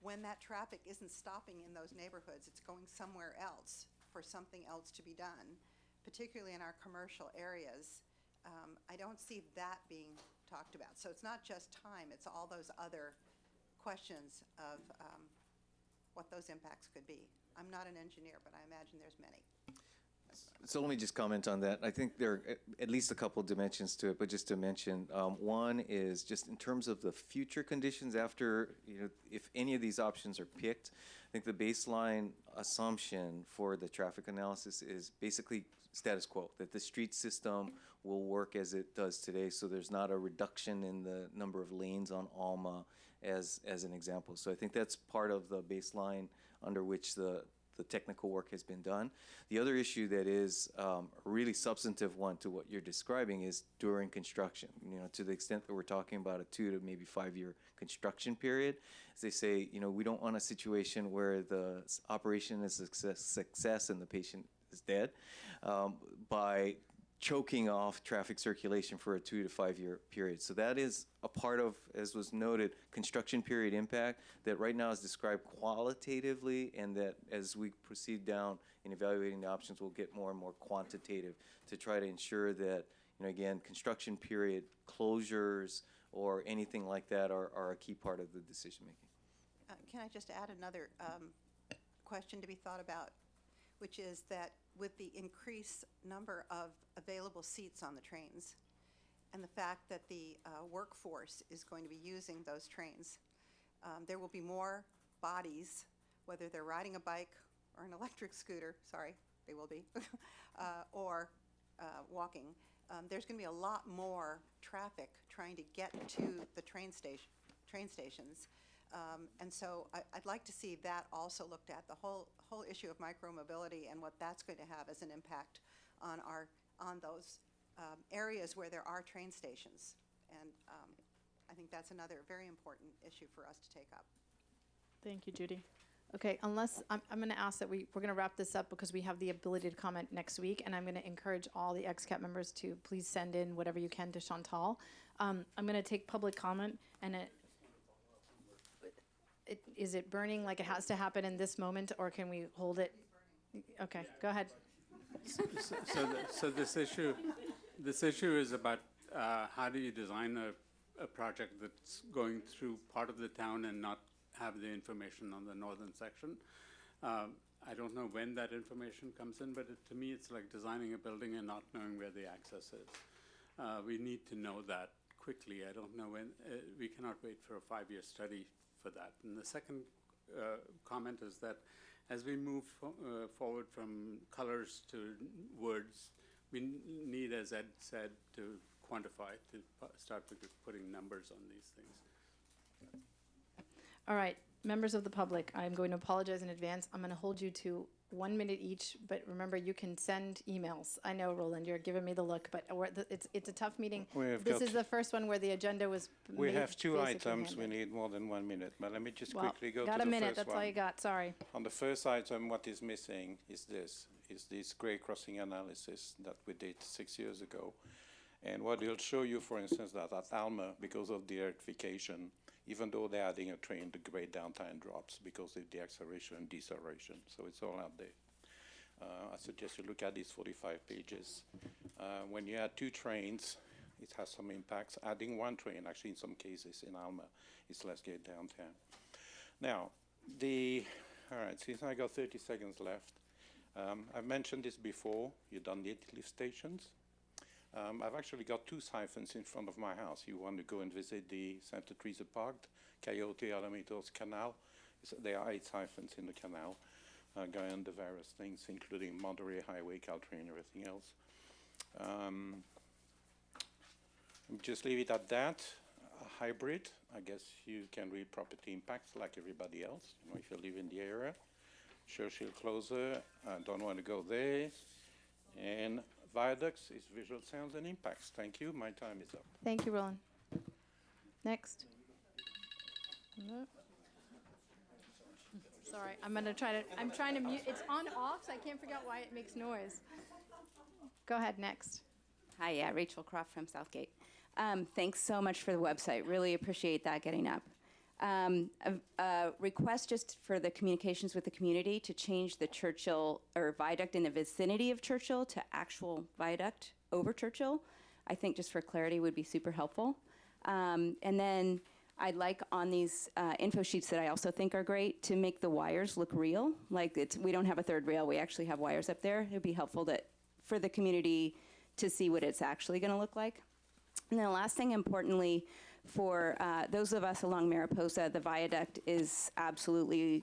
When that traffic isn't stopping in those neighborhoods, it's going somewhere else for something else to be done, particularly in our commercial areas. I don't see that being talked about. So it's not just time, it's all those other questions of what those impacts could be. I'm not an engineer, but I imagine there's many. So let me just comment on that. I think there are at least a couple dimensions to it, but just to mention, one is just in terms of the future conditions after, if any of these options are picked, I think the baseline assumption for the traffic analysis is basically status quo, that the street system will work as it does today, so there's not a reduction in the number of lanes on Alma as an example. So I think that's part of the baseline under which the technical work has been done. The other issue that is a really substantive one to what you're describing is during construction. To the extent that we're talking about a 2 to maybe 5 year construction period, as they say, we don't want a situation where the operation is a success and the patient is dead by choking off traffic circulation for a 2 to 5 year period. So that is a part of, as was noted, construction period impact that right now is described qualitatively, and that as we proceed down in evaluating the options, we'll get more and more quantitative to try to ensure that, again, construction period closures or anything like that are a key part of the decision making. Can I just add another question to be thought about, which is that with the increased number of available seats on the trains and the fact that the workforce is going to be using those trains, there will be more bodies, whether they're riding a bike or an electric scooter, sorry, they will be, or walking. There's going to be a lot more traffic trying to get to the train stations. And so I'd like to see that also looked at, the whole issue of micromobility and what that's going to have as an impact on those areas where there are train stations. And I think that's another very important issue for us to take up. Thank you, Judy. Okay, unless, I'm going to ask that we're going to wrap this up because we have the ability to comment next week, and I'm going to encourage all the XCAP members to please send in whatever you can to Chantal. I'm going to take public comment, and is it burning like it has to happen in this moment, or can we hold it? Okay, go ahead. So this issue is about how do you design a project that's going through part of the town and not have the information on the northern section. I don't know when that information comes in, but to me it's like designing a building and not knowing where the access is. We need to know that quickly. I don't know when, we cannot wait for a 5-year study for that. And the second comment is that as we move forward from colors to words, we need, as Ed said, to quantify, to start putting numbers on these things. All right, members of the public, I'm going to apologize in advance. I'm going to hold you to 1 minute each, but remember, you can send emails. I know, Roland, you're giving me the look, but it's a tough meeting. This is the first one where the agenda was We have two basically items. handed. We need more than 1 minute, but let me just Well, quickly go to got the a minute, first that's one. all you got, sorry. On the first item, what is missing is this grade crossing analysis that we did 6 years ago. And what it'll show you, for instance, that at Alma, because of the electrification, even though they're adding a train, the grade downtime drops because of the acceleration and deceleration. So it's all out there. I suggest you look at these 45 pages. When you add 2 trains, it has some impacts. Adding 1 train, actually in some cases in Alma, is less grade downtime. Now, all right, since I got 30 seconds left, I've mentioned this before, you don't need lift stations. I've actually got 2 siphons in front of my house. You want to go and visit the Santa Teresa Park, Coyote, Alamitos Canal. There are 8 siphons in the canal going on the various things, including Monterey Highway, Caltrain, everything else. Just leave it at that. A hybrid, I guess you can read property impacts like everybody else, you know, if you live in the area. Churchill closer, I don't want to go there. And viaducts is visual sounds and impacts. Thank you, my time is up. Thank you, Roland. Next. No. Sorry, I'm trying to mute, it's on off, so I can't figure out why it makes noise. Go ahead, next. Hi, yeah, Rachel Croft from Southgate. Thanks so much for the website. Really appreciate that getting up. A request just for the communications with the community to change the Churchill or viaduct in the vicinity of Churchill to actual viaduct over Churchill. I think just for clarity would be super helpful. And then I'd like on these info sheets that I also think are great to make the wires look real. Like we don't have a third rail, we actually have wires up there. It would be helpful for the community to see what it's actually going to look like. And then the last thing, importantly, for those of us along Mariposa, the viaduct is absolutely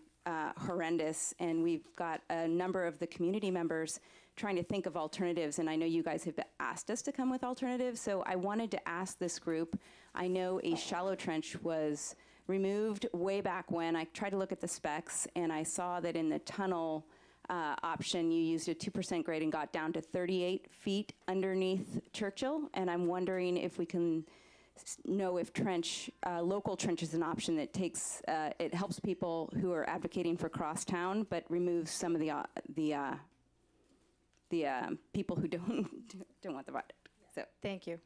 horrendous, and we've got a number of the community members trying to think of alternatives, and I know you guys have asked us to come with alternatives, so I wanted to ask this group. I know a shallow trench was removed way back when. I tried to look at the specs, and I saw that in the tunnel option, you used a 2% grade and got down to 38 feet underneath Churchill, and I'm wondering if we can know if local trench is an option that takes, it helps people who are advocating for crosstown, but removes some of the people who don't want the viaduct. So thank you.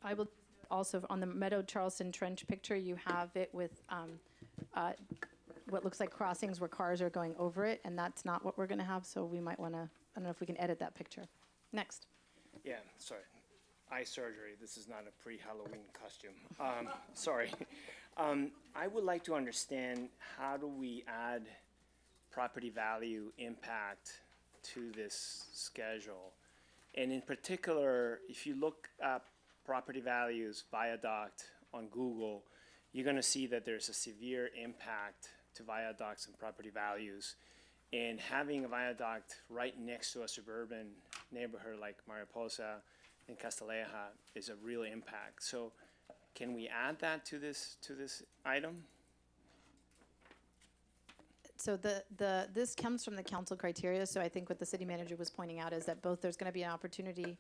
I will also, on the Meadow Charleston Trench picture, you have it with what looks like crossings where cars are going over it, and that's not what we're going to have, so we might want to, I don't know if we can edit that picture. Next. Yeah, sorry. Eye surgery. This is not a pre-Halloween costume. Sorry. I would like to understand, how do we add property value impact to this schedule? And in particular, if you look up property values viaduct on Google, you're going to see that there's a severe impact to viaducts and property values. And having a viaduct right next to a suburban neighborhood like Mariposa and Castilleja is a real impact. So can we add that to this item? So this comes from the council criteria, so I think what the city manager was pointing out is that both there's gonna be an opportunity.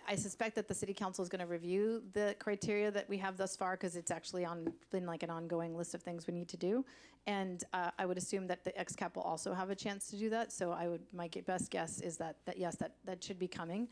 I suspect that the city council is gonna review the criteria that we have thus far, because it's actually been like an ongoing list of things we need to do. And I would assume that the XCAP will also have a chance to do that, so my best guess is that yes, that should be coming.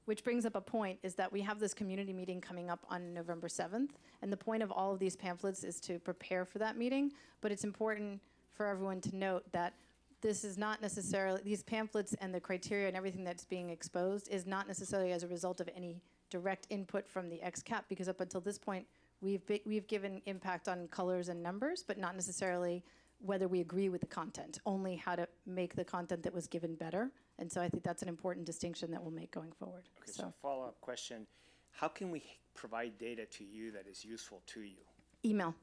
Which brings up a point, is that we have this community meeting coming up on November 7th, and the point of all of these pamphlets is to prepare for that meeting, but it's important for everyone to note that this is not necessarily, these pamphlets and the criteria and everything that's being exposed is not necessarily as a result of any direct input from the XCAP, because up until this point, we've given impact on colors and numbers, but not necessarily whether we agree with the content, only how to make the content that was given better. And so I think that's an important distinction that we'll make going forward. Okay, so follow-up question, how can we provide data to you that is useful to you? Email.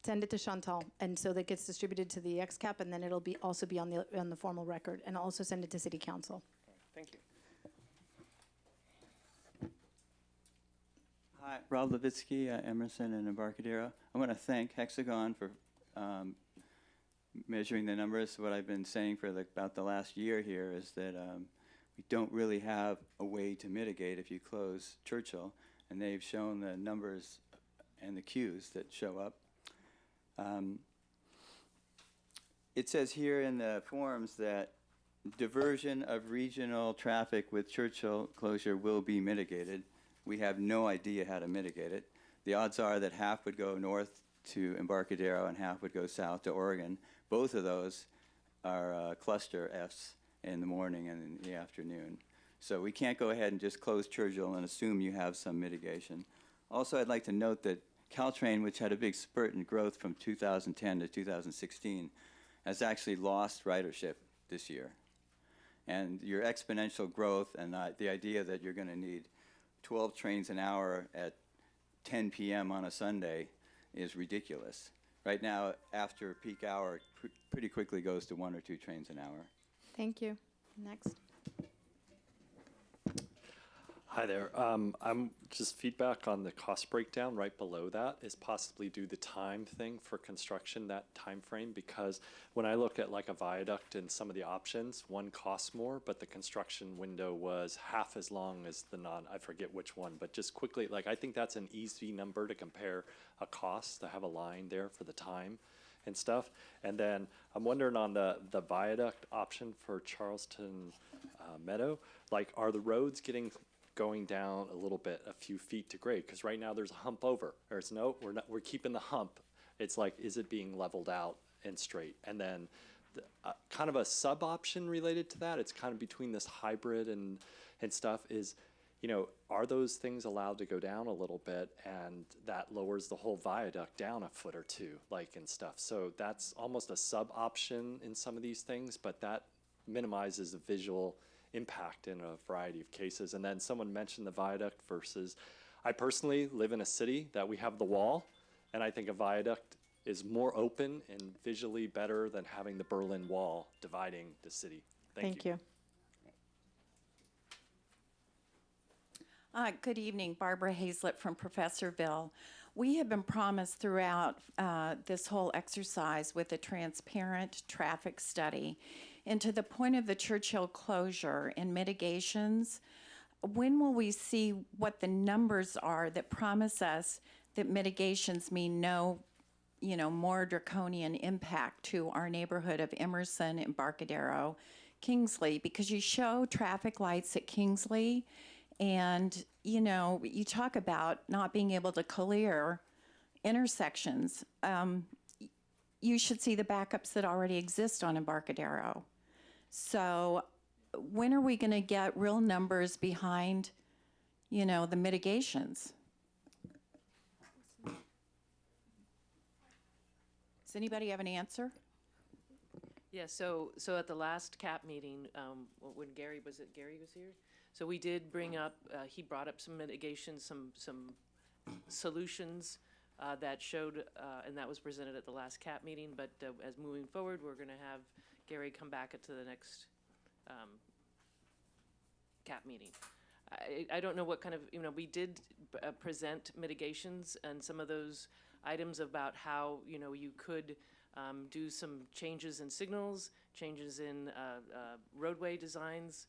Send it to Chantal, and so that gets distributed to the XCAP, and then it'll also be on the formal record, and also send it to City Council. Thank you. Hi, Rob Levitsky, Emerson and Embarcadero. I want to thank Hexagon for measuring the numbers. What I've been saying for about the last year here is that we don't really have a way to mitigate if you close Churchill, and they've shown the numbers and the queues that show up. It says here in the forms that diversion of regional traffic with Churchill closure will be mitigated. We have no idea how to mitigate it. The odds are that half would go north to Embarcadero and half would go south to Oregon. Both of those are cluster Fs in the morning and in the afternoon. So we can't go ahead and just close Churchill and assume you have some mitigation. Also, I'd like to note that Caltrain, which had a big spurt in growth from 2010 to 2016, has actually lost ridership this year. And your exponential growth and the idea that you're going to need 12 trains an hour at 10 p.m. on a Sunday is ridiculous. Right now, after peak hour, it pretty quickly goes to 1 or 2 trains an hour. Thank you. Next. Hi there. I'm just feedback on the cost breakdown right below that is possibly do the time thing for construction, that time frame, because when I look at like a viaduct and some of the options, one costs more, but the construction window was half as long as the I forget which one, but just quickly, like I think that's an easy number to compare a cost, to have a line there for the time and stuff. And then I'm wondering on the viaduct option for Charleston Meadow, like are the roads going down a little bit, a few feet to grade? Because right now there's a hump over. There's no, we're keeping the hump. It's like, is it being leveled out and straight? And then kind of a sub option related to that, it's kind of between this hybrid and stuff is, you know, are those things allowed to go down a little bit, and that lowers the whole viaduct down a foot or two, like, and stuff. So that's almost a sub option in some of these things, but that minimizes the visual impact in a variety of cases. And then someone mentioned the viaduct versus, I personally live in a city that we have the wall, and I think a viaduct is more open and visually better than having the Berlin Wall dividing the city. Thank you. Good evening, Barbara Hazlett from Professorville. We have been promised throughout this whole exercise with a transparent traffic study. And to the point of the Churchill closure and mitigations, when will we see what the numbers are that promise us that mitigations mean no, you know, more draconian impact to our neighborhood of Emerson, Embarcadero, Kingsley? Because you show traffic lights at Kingsley, and, you know, you talk about not being able to clear intersections. You should see the backups that already exist on Embarcadero. So when are we going to get real numbers behind, you know, the mitigations? Does anybody have an answer? Yeah, so at the last CAP meeting, when Gary was here? So we did bring up, he brought up some mitigation, some solutions that showed, and that was presented at the last CAP meeting, but as moving forward, we're gonna have Gary come back to the next CAP meeting. I don't know what kind of, we did present mitigations and some of those items about how, you could do some changes in signals, changes in roadway designs.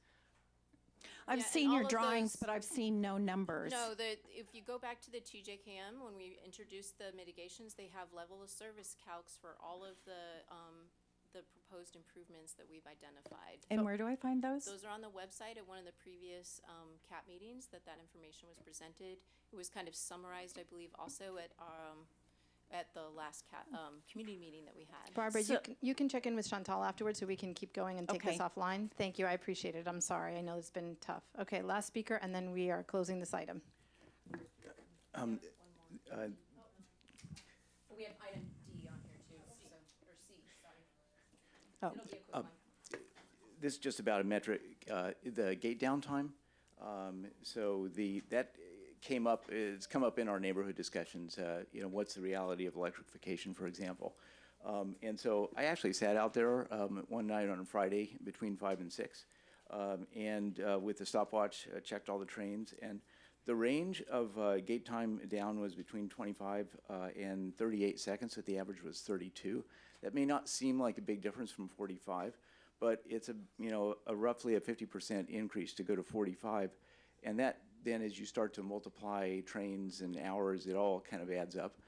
I've Yeah, and seen your all of drawings, those- but I've seen no numbers. No, if you go back to the TJKM, when we introduced the mitigations, they have level of service calcs for all of the proposed improvements that we've identified. And where do I find those? Those are on the website at one of the previous CAP meetings that information was presented. It was kind of summarized, I believe, also at the last community meeting that we had. Barbara, you can check in with Chantal afterwards so we can keep going and take this Okay. offline. Thank you, I appreciate it. I'm sorry, I know it's been tough. Okay, last speaker, and then we are closing this item. We have item D on here too, or C, sorry. Oh. It'll be a quick one. This is just about a metric, the gate downtime. So that came up, it's come up in our neighborhood discussions, what's the reality of electrification, for example. And so I actually sat out there one night on a Friday between 5 and 6, and with the stopwatch, checked all the trains, and the range of gate time down was between 25 and 38 seconds, but the average was 32. That may not seem like a big difference from 45, but it's a roughly a 50% increase to go to 45, and that then as you start to multiply trains and hours, it all kind of adds up.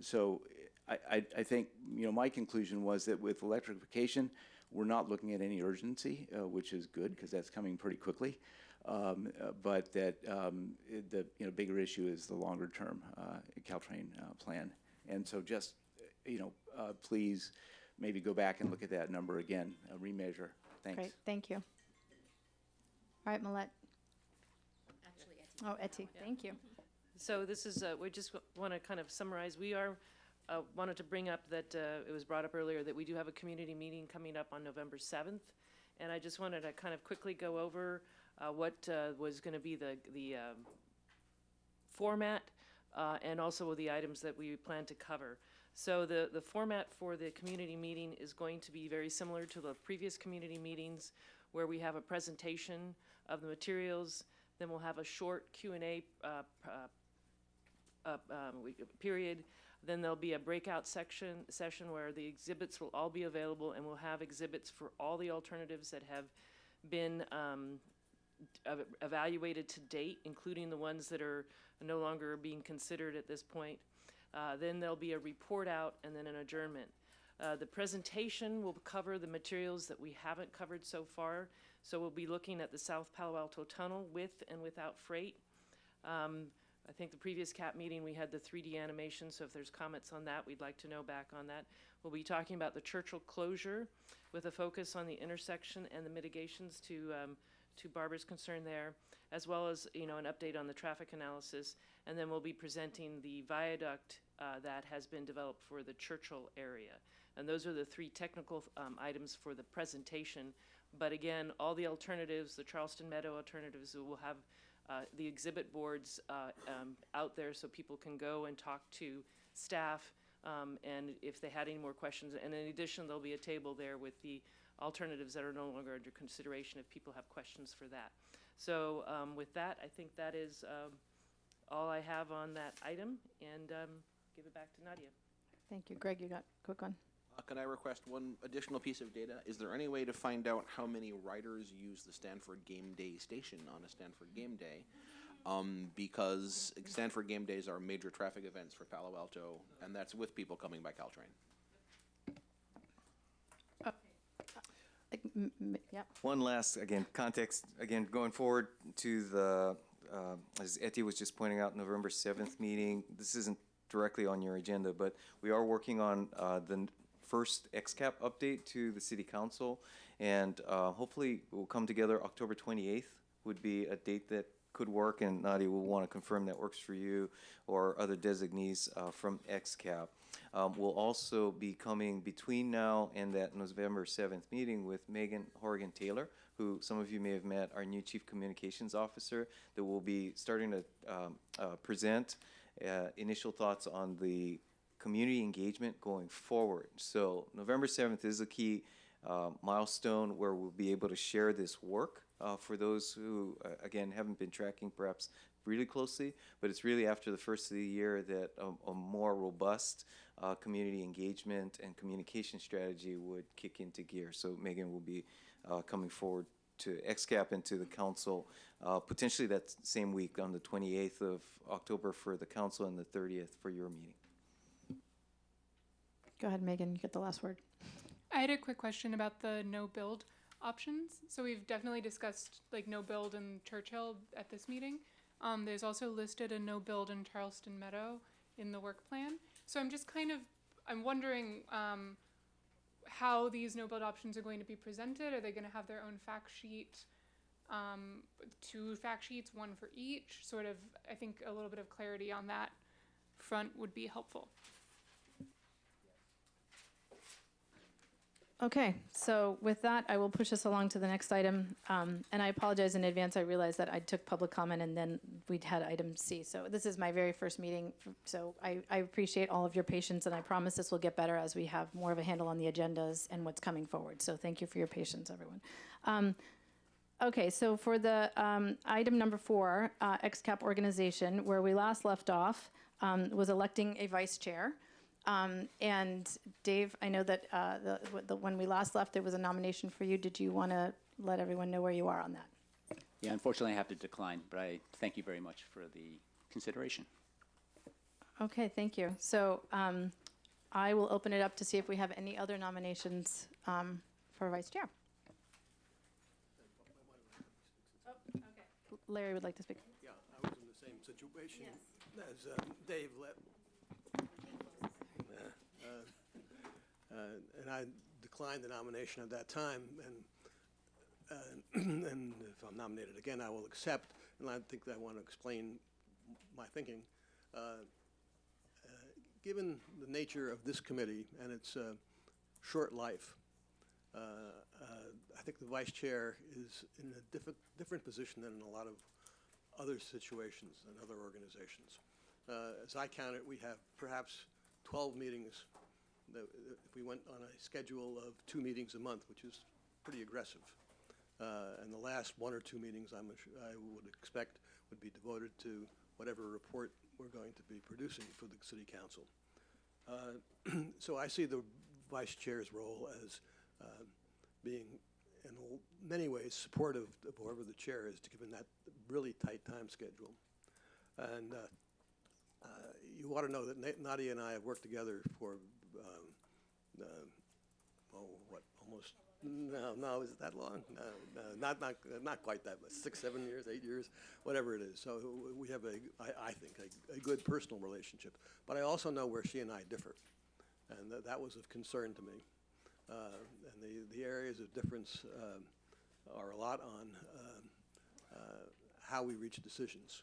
So I think my conclusion was that with electrification, we're not looking at any urgency, which is good because that's coming pretty quickly. But that the bigger issue is the longer term Caltrain plan. And so just please maybe go back and look at that number again, remeasure. Thanks. Great, thank you. All right, Millette. Actually, Oh, Etty, thank you. So this is, we just want to kind of summarize. We are, wanted to bring up that it was brought up earlier that we do have a community meeting coming up on November 7th. And I just wanted to kind of quickly go over what was going to be the format and also the items that we plan to cover. So the format for the community meeting is going to be very similar to the previous community meetings where we have a presentation of the materials, then we'll have a short Q&A period, then there'll be a breakout session where the exhibits will all be available, and we'll have exhibits for all the alternatives that have been evaluated to date, including the ones that are no longer being considered at this point. Then there'll be a report out and then an adjournment. The presentation will cover the materials that we haven't covered so far. So we'll be looking at the South Palo Alto Tunnel with and without freight. I think the previous CAP meeting, we had the 3D animation, so if there's comments on that, we'd like to know back on that. We'll be talking about the Churchill closure with a focus on the intersection and the mitigations to Barbara's concern there, as well as an update on the traffic analysis. And then we'll be presenting the viaduct that has been developed for the Churchill area. And those are the three technical items for the presentation. But again, all the alternatives, the Charleston Meadow alternatives, we'll have the exhibit boards out there so people can go and talk to staff and if they had any more questions. And in addition, there'll be a table there with the alternatives that are no longer under consideration if people have questions for that. So with that, I think that is all I have on that item, and give it back to Nadia. Thank you. Greg, you got a quick one? Can I request one additional piece of data? Is there any way to find out how many riders use the Stanford Game Day station on a Stanford Game Day? Because Stanford Game Days are major traffic events for Palo Alto, and that's with people coming by Caltrain. Yep. One last, again, context, again, going forward to the, as Etty was just pointing out, November 7th meeting. This isn't directly on your agenda, but we are working on the first XCAP update to the City Council, and hopefully we'll come together. October 28th would be a date that could work, and Nadia will want to confirm that works for you or other designees from XCAP. We'll also be coming between now and that November 7th meeting with Megan Horgan-Taylor, who some of you may have met, our new Chief Communications Officer, that will be starting to present initial thoughts on the community engagement going forward. So November 7th is a key milestone where we'll be able to share this work for those who, again, haven't been tracking perhaps really closely, but it's really after the first of the year that a more robust community engagement and communication strategy would kick into gear. So Megan will be coming forward to XCAP and to the council, potentially that same week on the 28th of October for the council and the 30th for your meeting. Go ahead, Megan, you get the last word. I had a quick question about the no build options. So we've definitely discussed like no build in Churchill at this meeting. There's also listed a no build in Charleston Meadow in the work plan. So I'm wondering how these no build options are going to be presented. Are they going to have their own fact sheet? 2 fact sheets, 1 for each? Sort of, I think a little bit of clarity on that front would be helpful. Okay, so with that, I will push us along to the next item. And I apologize in advance. I realized that I took public comment and then we'd had item C. So this is my very first meeting. So I appreciate all of your patience, and I promise this will get better as we have more of a handle on the agendas and what's coming forward. So thank you for your patience, everyone. Okay, so for the item number 4, XCAP organization, where we last left off was electing a vice chair. And Dave, I know that when we last left, there was a nomination for you. Did you want to let everyone know where you are on that? Yeah, unfortunately, I have to decline, but I thank you very much for the consideration. Okay, thank you. So I will open it up to see if we have any other nominations for vice chair. Oh, okay. Larry would like to speak. Yeah, I was in the same situation as Dave left. And I declined the nomination at that time, and if I'm nominated again, I will accept, and I think I want to explain my thinking. Given the nature of this committee and its short life, I think the vice chair is in a different position than in a lot of other situations and other organizations. As I count it, we have perhaps 12 meetings. If we went on a schedule of 2 meetings a month, which is pretty aggressive, and the last 1 or 2 meetings I would expect would be devoted to whatever report we're going to be producing for the city council. So I see the vice chair's role as being in many ways supportive of whoever the chair is, given that really tight time schedule. And you ought to know that Nadia and I have worked together for almost, no, is it that long? No, not quite that much, 6, 7 years, 8 years, whatever it is. So we have I think, a good personal relationship. But I also know where she and I differ, and that was of concern to me. And the areas of difference are a lot on how we reach decisions.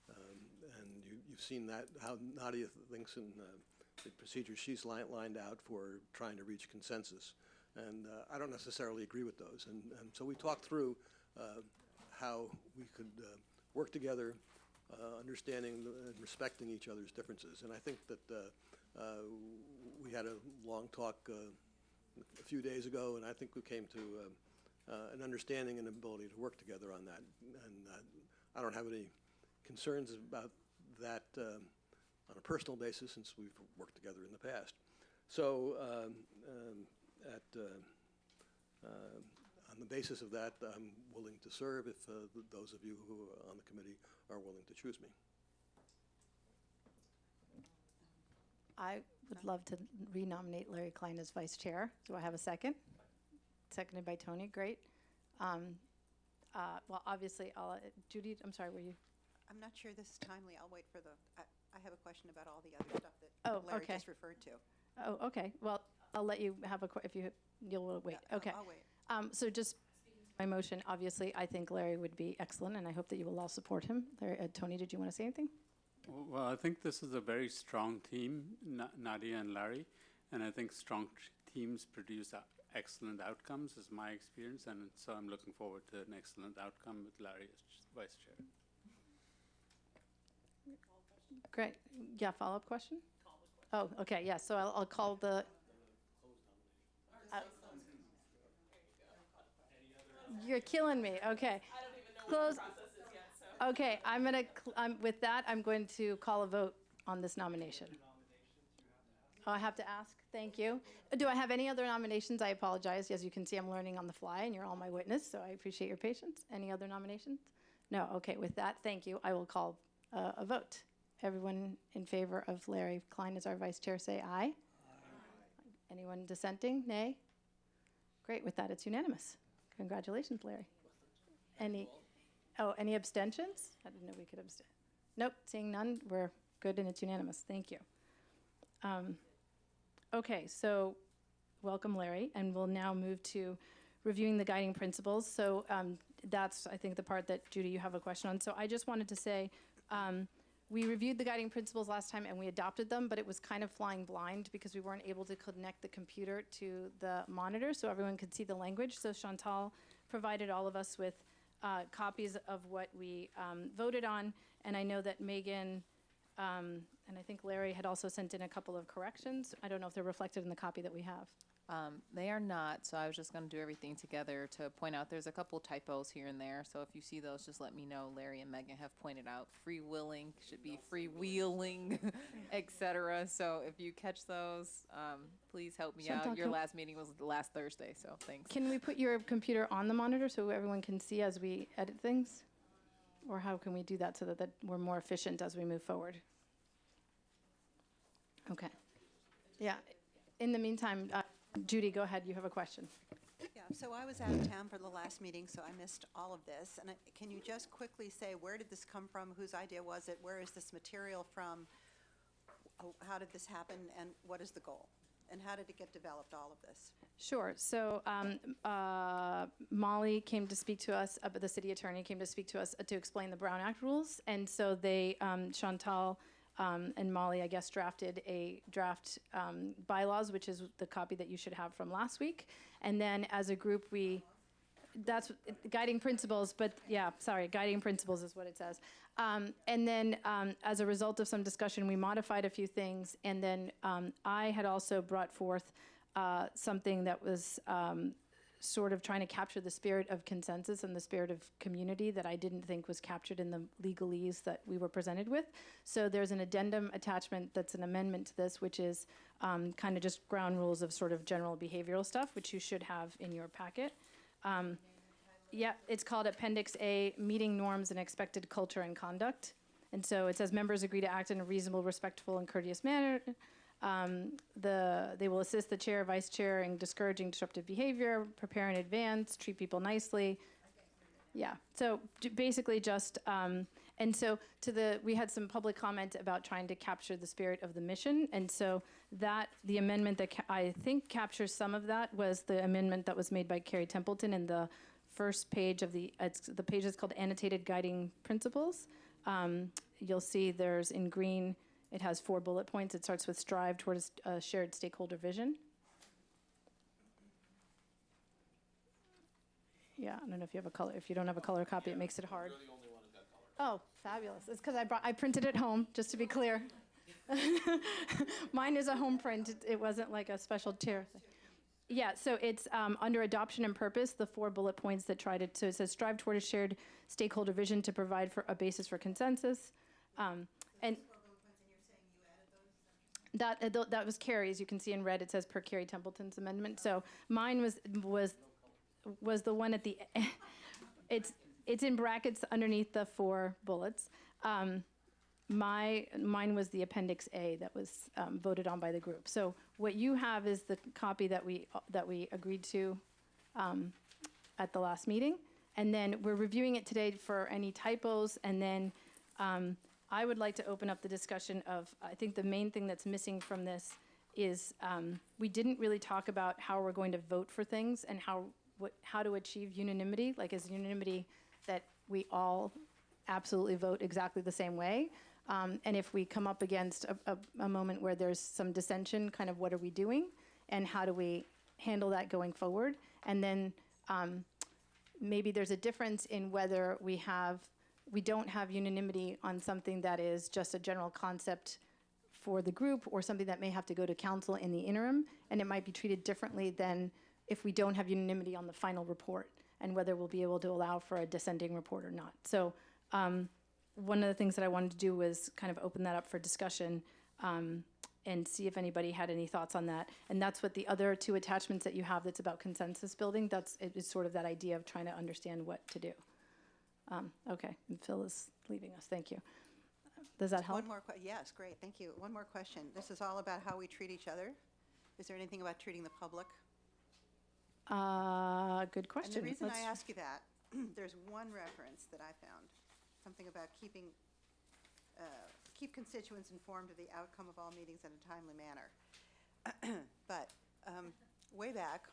And you've seen that, how Nadia thinks in the procedures she's lined out for trying to reach consensus. And I don't necessarily agree with those. And so we talked through how we could work together, understanding and respecting each other's differences. And I think that we had a long talk a few days ago, and I think we came to an understanding and ability to work together on that. And I don't have any concerns about that on a personal basis, since we've worked together in the past. So on the basis of that, I'm willing to serve if those of you who are on the committee are willing to choose me. I would love to renominate Larry Klein as vice chair. Do I have a second? Seconded by Tony. Great. Well, obviously, Judy, I'm sorry, were you? I'm not sure this is timely. I'll wait for I have a question about all the other stuff that Larry just referred to. Oh, okay. Well, I'll let you have you'll wait. Yeah, okay. I'll wait. So just my motion, obviously, I think Larry would be excellent, and I hope that you will all support him. Tony, did you want to say anything? Well, I think this is a very strong team, Nadia and Larry, and I think strong teams produce excellent outcomes, is my experience, and so I'm looking forward to an excellent outcome with Larry as vice chair. Great. Yeah, follow-up question? Oh, okay, yeah, so I'll call the... You're killing me. Okay. I don't even know Close. what the process is yet, so. Okay, with that, I'm going to call a vote on this nomination. Oh, I have to ask? Thank you. Do I have any other nominations? I apologize. As you can see, I'm learning on the fly, and you're all my witness, so I appreciate your patience. Any other nominations? No, okay, with that, thank you. I will call a vote. Everyone in favor of Larry Klein as our vice chair, say aye. Aye. Anyone dissenting? Nay? Great, with that, it's unanimous. Congratulations, Larry. Any abstentions? I didn't know we could abstain. Nope, seeing none, we're good and it's unanimous. Thank you. Okay, so welcome, Larry, and we'll now move to reviewing the guiding principles. So that's, I think, the part that, Judy, you have a question on. So I just wanted to say, we reviewed the guiding principles last time and we adopted them, but it was kind of flying blind because we weren't able to connect the computer to the monitor so everyone could see the language. So Chantal provided all of us with copies of what we voted on, and I know that Megan and I think Larry had also sent in a couple of corrections. I don't know if they're reflected in the copy that we have. They are not, so I was just going to do everything together to point out there's a couple typos here and there. So if you see those, just let me know. Larry and Megan have pointed out free willing should be freewheeling, etc. So if you catch those, please help me Chantal, out. Your last meeting was last Thursday, so thanks. Can we put your computer on the monitor so everyone can see as we edit things? Or how can we do that so that we're more efficient as we move forward? Okay. Yeah. In the meantime, Judy, go ahead. You have a question. Yeah, so I was out of town for the last meeting, so I missed all of this. And can you just quickly say, where did this come from? Whose idea was it? Where is this material from? How did this happen? And what is the goal? And how did it get developed, all of this? Sure. So Molly came to speak to us, the city attorney came to speak to us to explain the Brown Act rules. And so they, Chantal and Molly, I guess, drafted a draft bylaws, which is the copy that you should have from last week. And then as a group, that's guiding principles, but yeah, sorry, guiding principles is what it says. And then as a result of some discussion, we modified a few things. And then I had also brought forth something that was sort of trying to capture the spirit of consensus and the spirit of community that I didn't think was captured in the legalese that we were presented with. So there's an addendum attachment that's an amendment to this, which is kind of just ground rules of sort of general behavioral stuff, which you should have in your packet. Yeah, it's called Appendix A, Meeting Norms and Expected Culture and Conduct. And so it says members agree to act in a reasonable, respectful, and courteous manner. They will assist the chair, vice chair in discouraging disruptive behavior, prepare in advance, treat people nicely. Yeah, so basically just, and so we had some public comment about trying to capture the spirit of the mission. And so the amendment that I think captures some of that was the amendment that was made by Carrie Templeton in the first page of the page is called Annotated Guiding Principles. You'll see there's in green, it has 4 bullet points. It starts with strive towards a shared stakeholder vision. Yeah, I don't know if you have a color. If you don't have a color copy, it makes it hard. You're the only one who got color. Oh, fabulous. It's because I printed it home, just to be clear. Mine is a home print. It wasn't like a special chair thing. Yeah, so it's under adoption and purpose, the 4 bullet points that so it says strive toward a shared stakeholder vision to provide for a basis for consensus. And that was Carrie's. You can see in red, it says per Carrie Templeton's amendment. So mine was the one at the end. It's in brackets underneath the 4 bullets. Mine was the Appendix A that was voted on by the group. So what you have is the copy that we agreed to at the last meeting, and then we're reviewing it today for any typos. And then I would like to open up the discussion of, I think the main thing that's missing from this is we didn't really talk about how we're going to vote for things and how to achieve unanimity. Like, is unanimity that we all absolutely vote exactly the same way? And if we come up against a moment where there's some dissension, kind of what are we doing? And how do we handle that going forward? And then maybe there's a difference in whether we don't have unanimity on something that is just a general concept for the group or something that may have to go to council in the interim, and it might be treated differently than if we don't have unanimity on the final report. and whether we'll be able to allow for a dissenting report or not. So one of the things that I wanted to do was kind of open that up for discussion and see if anybody had any thoughts on that. And that's what the other two attachments that you have that's about consensus building, it's sort of that idea of trying to understand what to do. Okay, and Phil is leaving us, thank you. Does that help? One more yes, great, thank you. One more question. This is all about how we treat each other. Is there anything about treating the public? Good question. And the reason Let's- I ask you that, there's one reference that I found, something about keep constituents informed of the outcome of all meetings in a timely manner. But way back,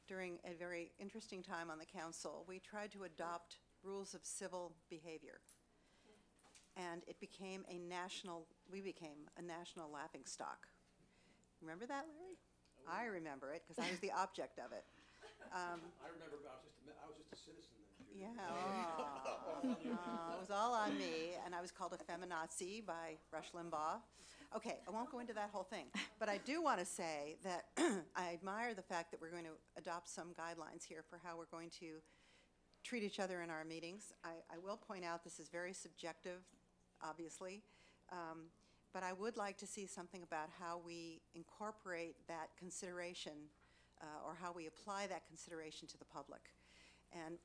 during a very interesting time on the council, we tried to adopt rules of civil behavior. And it became we became a national laughingstock. Remember that, Larry? I remember it, because I was the object of it. I remember, but I was just a citizen then, Judy. Yeah, it was all on me, and I was called a feminazi by Rush Limbaugh. Okay, I won't go into that whole thing, but I do want to say that I admire the fact that we're going to adopt some guidelines here for how we're going to treat each other in our meetings. I will point out this is very subjective, obviously, but I would like to see something about how we incorporate that consideration or how we apply that consideration to the public. And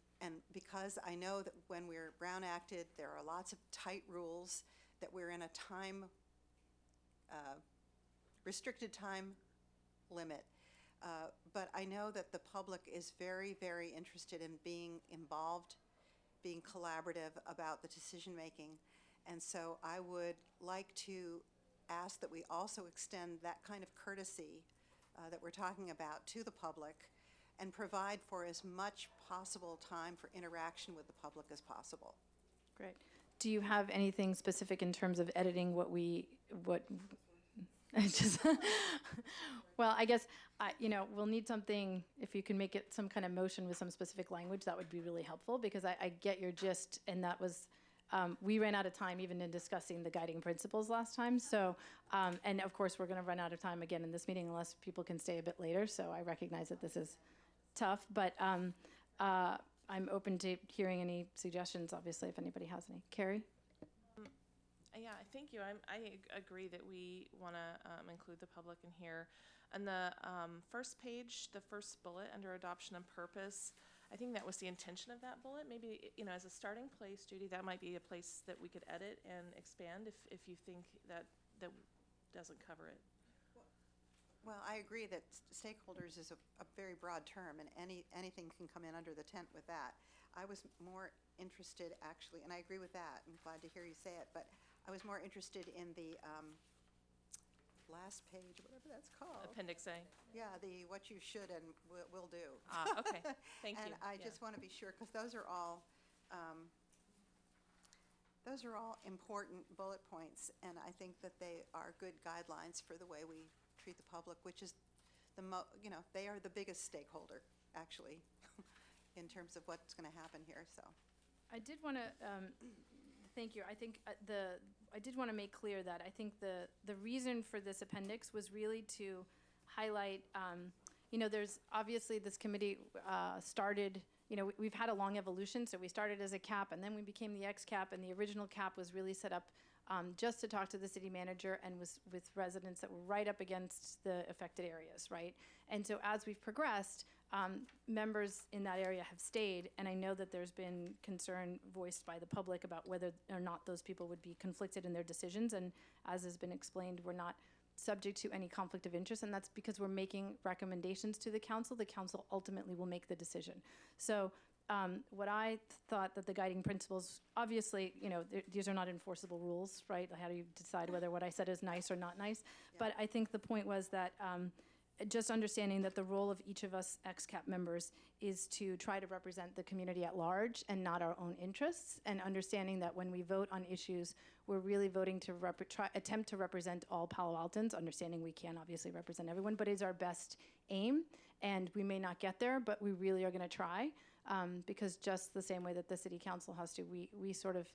because I know that when we're Brown Acted, there are lots of tight rules, that we're in a restricted time limit. But I know that the public is very, very interested in being involved, being collaborative about the decision making. And so I would like to ask that we also extend that kind of courtesy that we're talking about to the public and provide for as much possible time for interaction with the public as possible. Great. Do you have anything specific in terms of editing what just well, I guess, we'll need something, if you can make it some kind of motion with some specific language, that would be really helpful, because I get your gist, and that was, we ran out of time even in discussing the guiding principles last time, so, and of course, we're gonna run out of time again in this meeting unless people can stay a bit later, so I recognize that this is tough, but I'm open to hearing any suggestions, obviously, if anybody has any. Carrie? Yeah, thank you. I agree that we want to include the public in here. On the first page, the first bullet under adoption and purpose, I think that was the intention of that bullet. Maybe, as a starting place, Judy, that might be a place that we could edit and expand if you think that doesn't cover it. Well, I agree that stakeholders is a very broad term, and anything can come in under the tent with that. I was more interested, actually, and I agree with that. I'm glad to hear you say it, but I was more interested in the last page, whatever that's called. Appendix A. Yeah, the what you should and will do. Okay, thank you. And I just want to be sure, because those are all important bullet points, and I think that they are good guidelines for the way we treat the public, which is they are the biggest stakeholder, actually, in terms of what's going to happen here, so. I did want to, thank you. I think I did want to make clear that I think the reason for this appendix was really to highlight, there's obviously this committee started, we've had a long evolution, so we started as a CAP, and then we became the X-CAP, and the original CAP was really set up just to talk to the city manager and was with residents that were right up against the affected areas, right? And so as we've progressed, members in that area have stayed, and I know that there's been concern voiced by the public about whether or not those people would be conflicted in their decisions, and as has been explained, we're not subject to any conflict of interest, and that's because we're making recommendations to the council. The council ultimately will make the decision. So what I thought that the guiding principles, obviously, these are not enforceable rules, right? How do you decide whether what I said is nice or not nice? Yeah. But I think the point was that just understanding that the role of each of us ex-CAP members is to try to represent the community at large and not our own interests, and understanding that when we vote on issues, we're really voting to attempt to represent all Palo Altans, understanding we can't obviously represent everyone, but it's our best aim, and we may not get there, but we really are going to try, because just the same way that the city council has to, we sort of,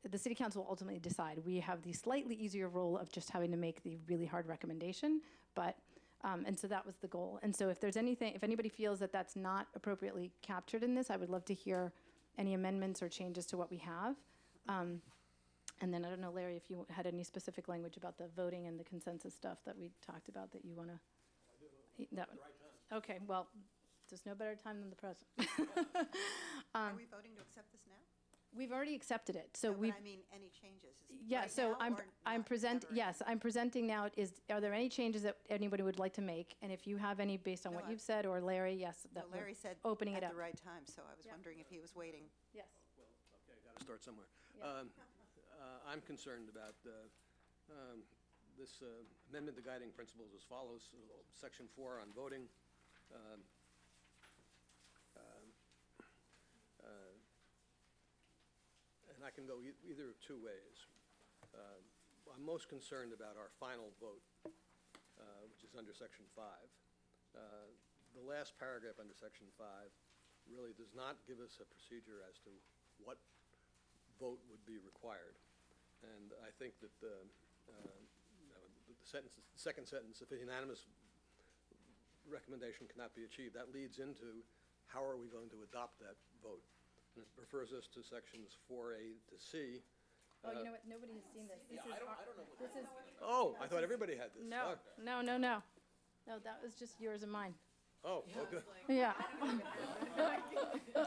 the city council will ultimately decide. We have the slightly easier role of just having to make the really hard recommendation, but And so that was the goal. And so if there's anything, if anybody feels that that's not appropriately captured in this, I would love to hear any amendments or changes to what we have. And then I don't know, Larry, if you had any specific language about the voting and the consensus stuff that we talked about that you want to. Okay, well, there's no better time than the present. Are we voting to accept this now? We've already accepted it, so No, we've. but I mean, any changes? Is it Yeah, right so now I'm or present. never? Yes, I'm presenting now. Are there any changes that anybody would like to make? And if you have any based on No, what you've said, or Larry, yes, No, that we're Larry said opening at it up. the right time, so I was wondering if he was waiting. Yes. Okay, got to start somewhere. I'm concerned about this amendment to guiding principles as follows. Section 4 on voting. And I can go either of two ways. I'm most concerned about our final vote, which is under Section 5. The last paragraph under Section 5 really does not give us a procedure as to what vote would be required. And I think that the second sentence, if a unanimous recommendation cannot be achieved, that leads into how are we going to adopt that vote? And it refers us to sections 4A to C. Oh, you know what? Nobody has seen this. I don't know what This is. Oh, I thought everybody had this. No, no, no, no. No, that was just yours and mine. Oh, okay. Yeah.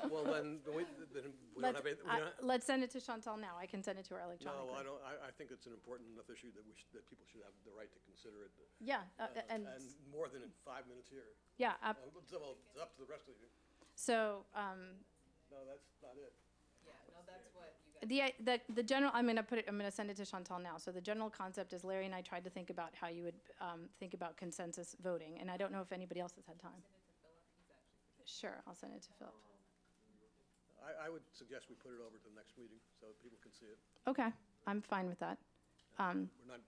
Well, then we don't have any. Let's send it to Chantal now. I can send it to her electronically. No, I don't. I think it's an important enough issue that that people should have the right to consider it. Yeah, and more than in 5 minutes here. Yeah. Well, it's up to the rest of you. So. No, that's not it. Yeah, no, that's what you guys. The general. I'm gonna send it to Chantal now. So the general concept is Larry and I tried to think about how you would think about consensus voting, and I don't know if anybody else has had time. Sure, I'll send it to Philip. I would suggest we put it over to the next meeting so that people can see it. Okay, I'm fine with that. We're not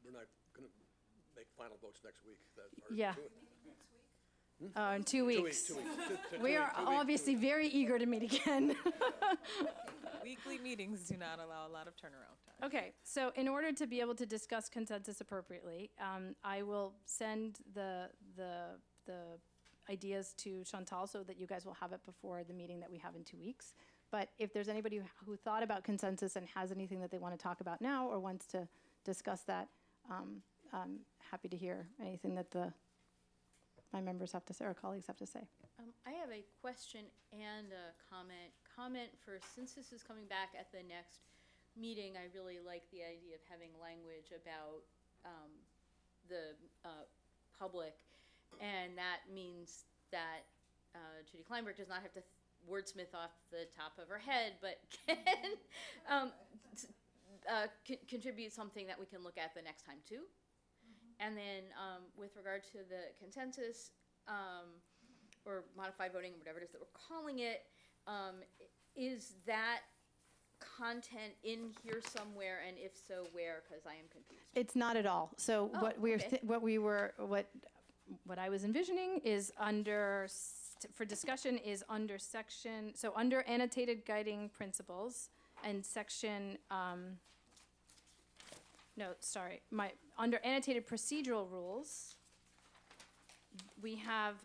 going to make final votes next week. Yeah. In 2 weeks. 2 weeks. We are obviously very eager to meet again. Weekly meetings do not allow a lot of turnaround time. Okay, so in order to be able to discuss consensus appropriately, I will send the ideas to Chantal so that you guys will have it before the meeting that we have in 2 weeks. But if there's anybody who thought about consensus and has anything that they want to talk about now or wants to discuss that, I'm happy to hear anything that my members have to say or colleagues have to say. I have a question and a comment. Comment for, since this is coming back at the next meeting, I really like the idea of having language about the public, and that means that Judy Kleinberg does not have to wordsmith off the top of her head, but can contribute something that we can look at the next time too. And then with regard to the consensus or modified voting, or whatever it is that we're calling it, is that content in here somewhere, and if so, where? Because I am confused. It's not at all. So Oh, what I was envisioning is for discussion is under section, so under annotated guiding principles and section, under annotated procedural rules, we have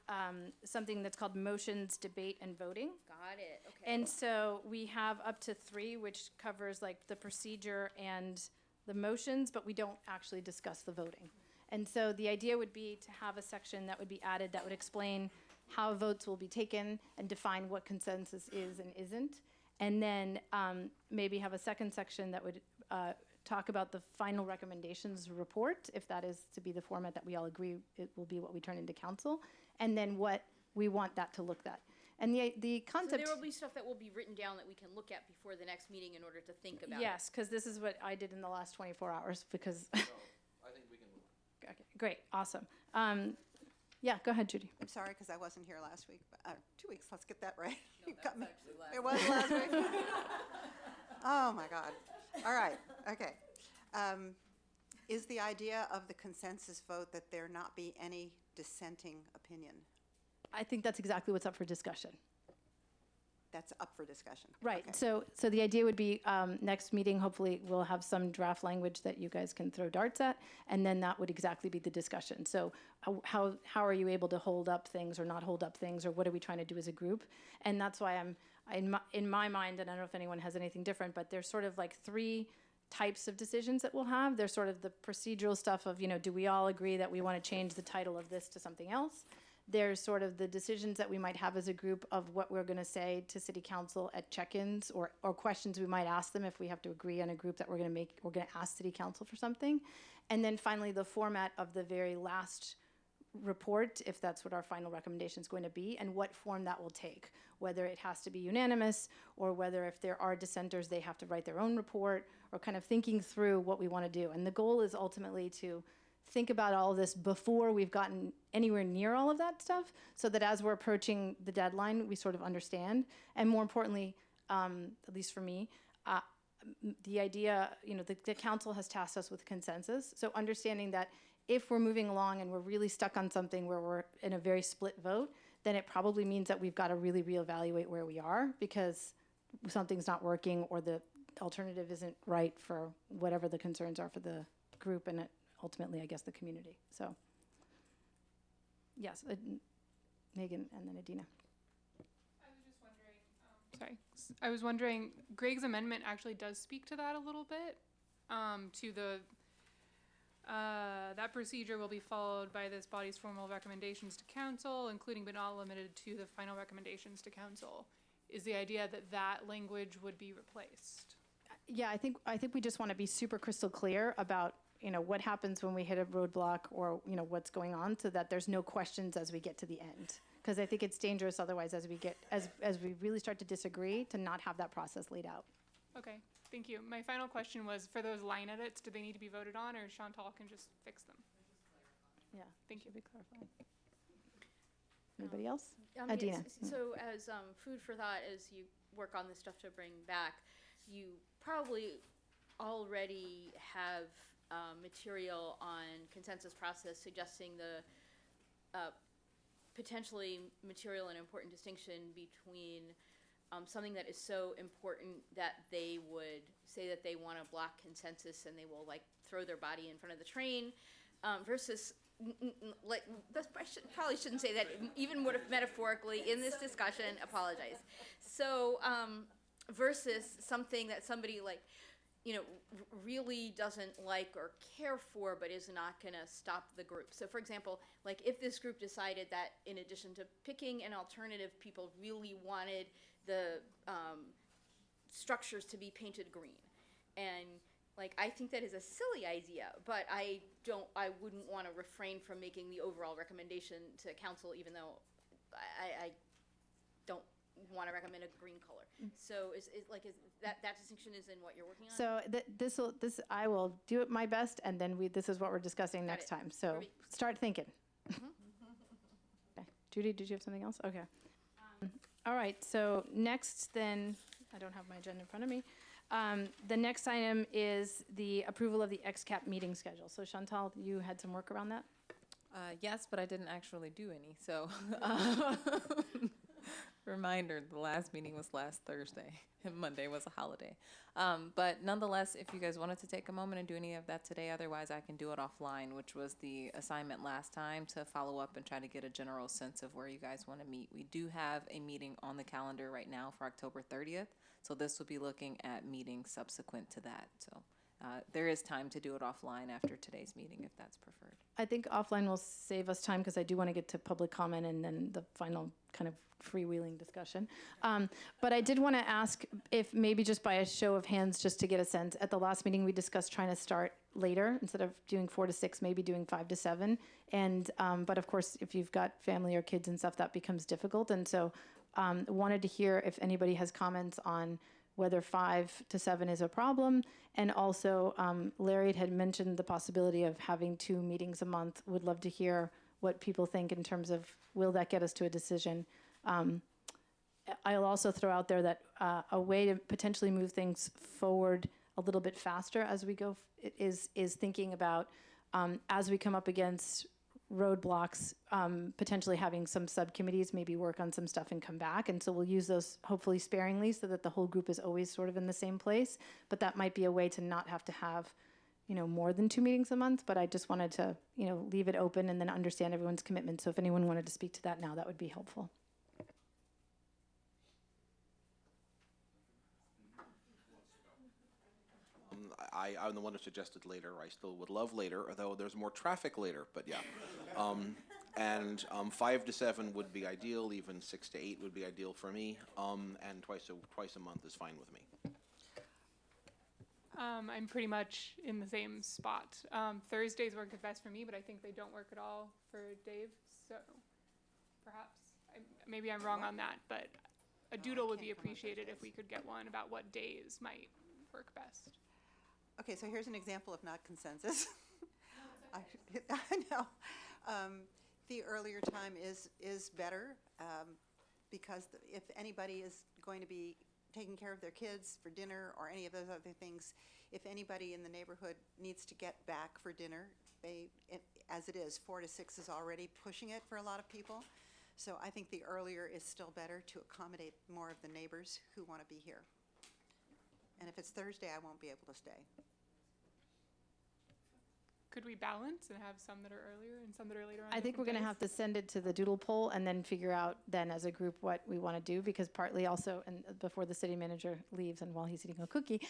something that's called motions, debate, and voting. Got it, okay. And so we have up to 3, which covers like the procedure and the motions, but we don't actually discuss the voting. And so the idea would be to have a section that would be added that would explain how votes will be taken and define what consensus is and isn't. And then maybe have a second section that would talk about the final recommendations report, if that is to be the format that we all agree it will be what we turn into council, and then what we want that to look at. And the concept. So there will be stuff that will be written down that we can look at before the next meeting in order to think about it. Yes, because this is what I did in the last 24 hours, because. I think we can move. Okay, great, awesome. Yeah, go ahead, Judy. I'm sorry, because I wasn't here last week, but 2 weeks, let's get that right. No, You got me. actually It was last week? Oh, my God. All right, okay. Is the idea of the consensus vote that there not be any dissenting opinion? I think that's exactly what's up for discussion. that's up for discussion. Right, Okay. so the idea would be, next meeting, hopefully, we'll have some draft language that you guys can throw darts at, and then that would exactly be the discussion. So how are you able to hold up things or not hold up things, or what are we trying to do as a group? And that's why in my mind, and I don't know if anyone has anything different, but there's sort of like three types of decisions that we'll have. There's sort of the procedural stuff of, do we all agree that we want to change the title of this to something else? There's sort of the decisions that we might have as a group of what we're going to say to city council at check-ins, or questions we might ask them if we have to agree on a group that we're going to ask city council for something. And then finally, the format of the very last report, if that's what our final recommendation is going to be, and what form that will take, whether it has to be unanimous, or whether if there are dissenters, they have to write their own report, or kind of thinking through what we want to do. And the goal is ultimately to think about all of this before we've gotten anywhere near all of that stuff, so that as we're approaching the deadline, we sort of understand. And more importantly, at least for me, the idea, the council has tasked us with consensus. So understanding that if we're moving along and we're really stuck on something where we're in a very split vote, then it probably means that we've got to really reevaluate where we are, because something's not working or the alternative isn't right for whatever the concerns are for the group and ultimately, I guess, the community. So, yes, Megan and then Adina. I was wondering, Greg's amendment actually does speak to that a little bit, to the, that procedure will be followed by this body's formal recommendations to council, including but not limited to the final recommendations to council. Is the idea that that language would be replaced? Yeah, I think we just want to be super crystal clear about, what happens when we hit a roadblock, or, what's going on, so that there's no questions as we get to the end. Because I think it's dangerous otherwise as we really start to disagree, to not have that process laid out. Okay, thank you. My final question was, for those line edits, do they need to be voted on, or Chantal can just fix them? Yeah, thank you. Should be clarified. Anybody else? Yes, Adina. so as food for thought, as you work on this stuff to bring back, you probably already have material on consensus process suggesting the potentially material and important distinction between something that is so important that they would say that they want to block consensus and they will throw their body in front of the train, versus probably shouldn't say that even metaphorically in this discussion. Apologize. So versus something that somebody really doesn't like or care for, but is not going to stop the group. So for example, if this group decided that in addition to picking an alternative, people really wanted the structures to be painted green. And I think that is a silly idea, but I wouldn't want to refrain from making the overall recommendation to council, even though I don't want to recommend a green color. So is that distinction is in what you're working on? So I will do it my best, and then this is what we're discussing next time. So start thinking. Okay. Judy, did you have something else? Okay. All right, so next then, I don't have my agenda in front of me. The next item is the approval of the XCAP meeting schedule. So Chantal, you had some work around that? Yes, but I didn't actually do any, so. Reminder, the last meeting was last Thursday, and Monday was a holiday. But nonetheless, if you guys wanted to take a moment and do any of that today, otherwise I can do it offline, which was the assignment last time, to follow up and try to get a general sense of where you guys want to meet. We do have a meeting on the calendar right now for October 30th, so this will be looking at meetings subsequent to that. So there is time to do it offline after today's meeting if that's preferred. I think offline will save us time, because I do want to get to public comment and then the final kind of freewheeling discussion. But I did want to ask if maybe just by a show of hands, just to get a sense, at the last meeting we discussed trying to start later, instead of doing 4 to 6, maybe doing 5 to 7. And but of course, if you've got family or kids and stuff, that becomes difficult. And so wanted to hear if anybody has comments on whether 5 to 7 is a problem. And also, Larry had mentioned the possibility of having 2 meetings a month. Would love to hear what people think in terms of, will that get us to a decision? I'll also throw out there that a way to potentially move things forward a little bit faster as we go is thinking about, as we come up against roadblocks, potentially having some subcommittees maybe work on some stuff and come back. And so we'll use those hopefully sparingly so that the whole group is always sort of in the same place. But that might be a way to not have to have, more than 2 meetings a month. But I just wanted to, leave it open and then understand everyone's commitment. So if anyone wanted to speak to that now, that would be helpful. I'm the one who suggested later. I still would love later, although there's more traffic later, but yeah. 5 to 7 would be ideal, even 6 to 8 would be ideal for me, and twice a month is fine with me. I'm pretty much in the same spot. Thursdays work best for me, but I think they don't work at all for Dave, so perhaps, maybe I'm wrong on that, but a doodle would be appreciated if we could get one about what days might work best. Okay, so here's an example of not consensus. I know. The earlier time is better because if anybody is going to be taking care of their kids for dinner or any of those other things, if anybody in the neighborhood needs to get back for dinner, as it is, 4 to 6 is already pushing it for a lot of people. So I think the earlier is still better to accommodate more of the neighbors who want to be here. And if it's Thursday, I won't be able to stay. Could we balance and have some that are earlier and some that are later on? I think we're going to have to send it to the doodle poll and then figure out then as a group what we want to do, because partly also, and before the city manager leaves and while he's eating a cookie,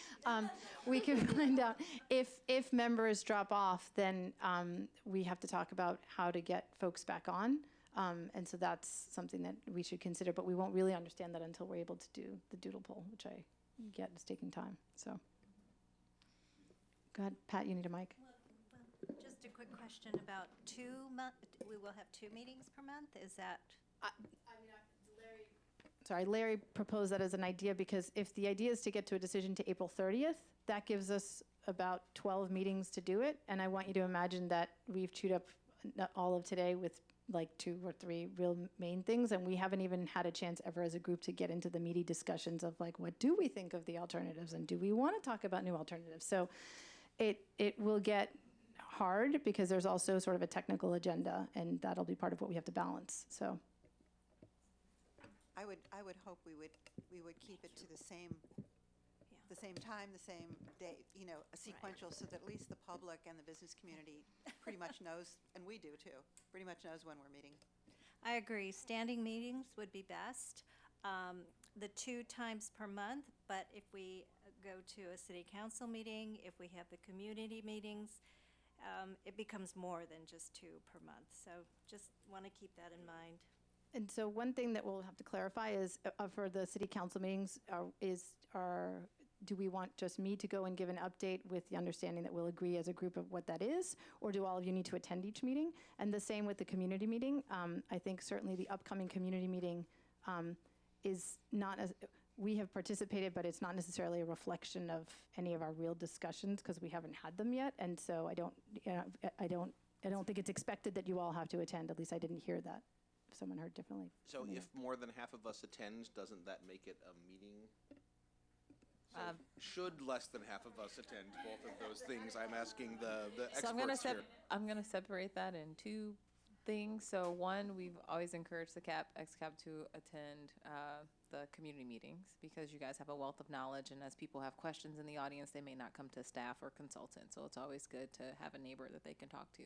we can find out if members drop off, then we have to talk about how to get folks back on. And so that's something that we should consider, but we won't really understand that until we're able to do the doodle poll, which I get is taking time. So go ahead, Pat, you need a mic. Just a quick question about we will have 2 meetings per month, is that? Larry proposed that as an idea because if the idea is to get to a decision to April 30th, that gives us about 12 meetings to do it. And I want you to imagine that we've chewed up all of today with like 2 or 3 real main things, and we haven't even had a chance ever as a group to get into the meaty discussions of like, what do we think of the alternatives and do we want to talk about new alternatives? So it will get hard because there's also sort of a technical agenda, and that'll be part of what we have to balance. So I would hope we would keep it to the same time, the same day, a sequential, so that at least the public and the business community pretty much knows, and we do too, pretty much knows when we're meeting. I agree. Standing meetings would be best. The 2 times per month, but if we go to a city council meeting, if we have the community meetings, it becomes more than just 2 per month. So just want to keep that in mind. And so one thing that we'll have to clarify is for the city council meetings do we want just me to go and give an update with the understanding that we'll agree as a group of what that is, or do all of you need to attend each meeting? And the same with the community meeting. I think certainly the upcoming community meeting is not as, we have participated, but it's not necessarily a reflection of any of our real discussions because we haven't had them yet. And so I don't think it's expected that you all have to attend. At least I didn't hear that. If someone heard differently. So if more than half of us attend, doesn't that make it a meeting? So should less than half of us attend both of those things? I'm asking the experts here. I'm gonna separate that in 2 things. So one, we've always encouraged the XCAP to attend the community meetings because you guys have a wealth of knowledge, and as people have questions in the audience, they may not come to staff or consultants. So it's always good to have a neighbor that they can talk to.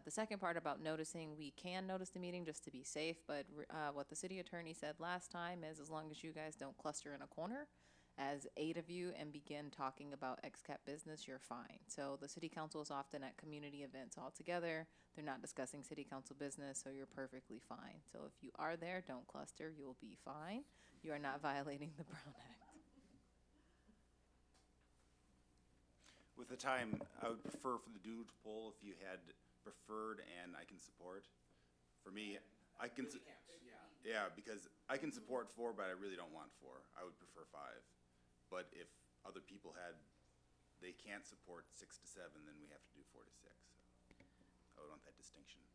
The second part about noticing, we can notice the meeting just to be safe, but what the city attorney said last time is as long as you guys don't cluster in a corner as 8 of you and begin talking about XCAP business, you're fine. So the city council is often at community events all together. They're not discussing city council business, so you're perfectly fine. So if you are there, don't cluster, you'll be fine. You are not violating the Brown Act. With the time, I would prefer for the doodle poll if you had preferred and I can support. For me, I can, yeah, because I can support 4, but I really don't want 4. I would prefer 5. But if other people they can't support 6 to 7, then we have to do 4 to 6. So I would want that distinction.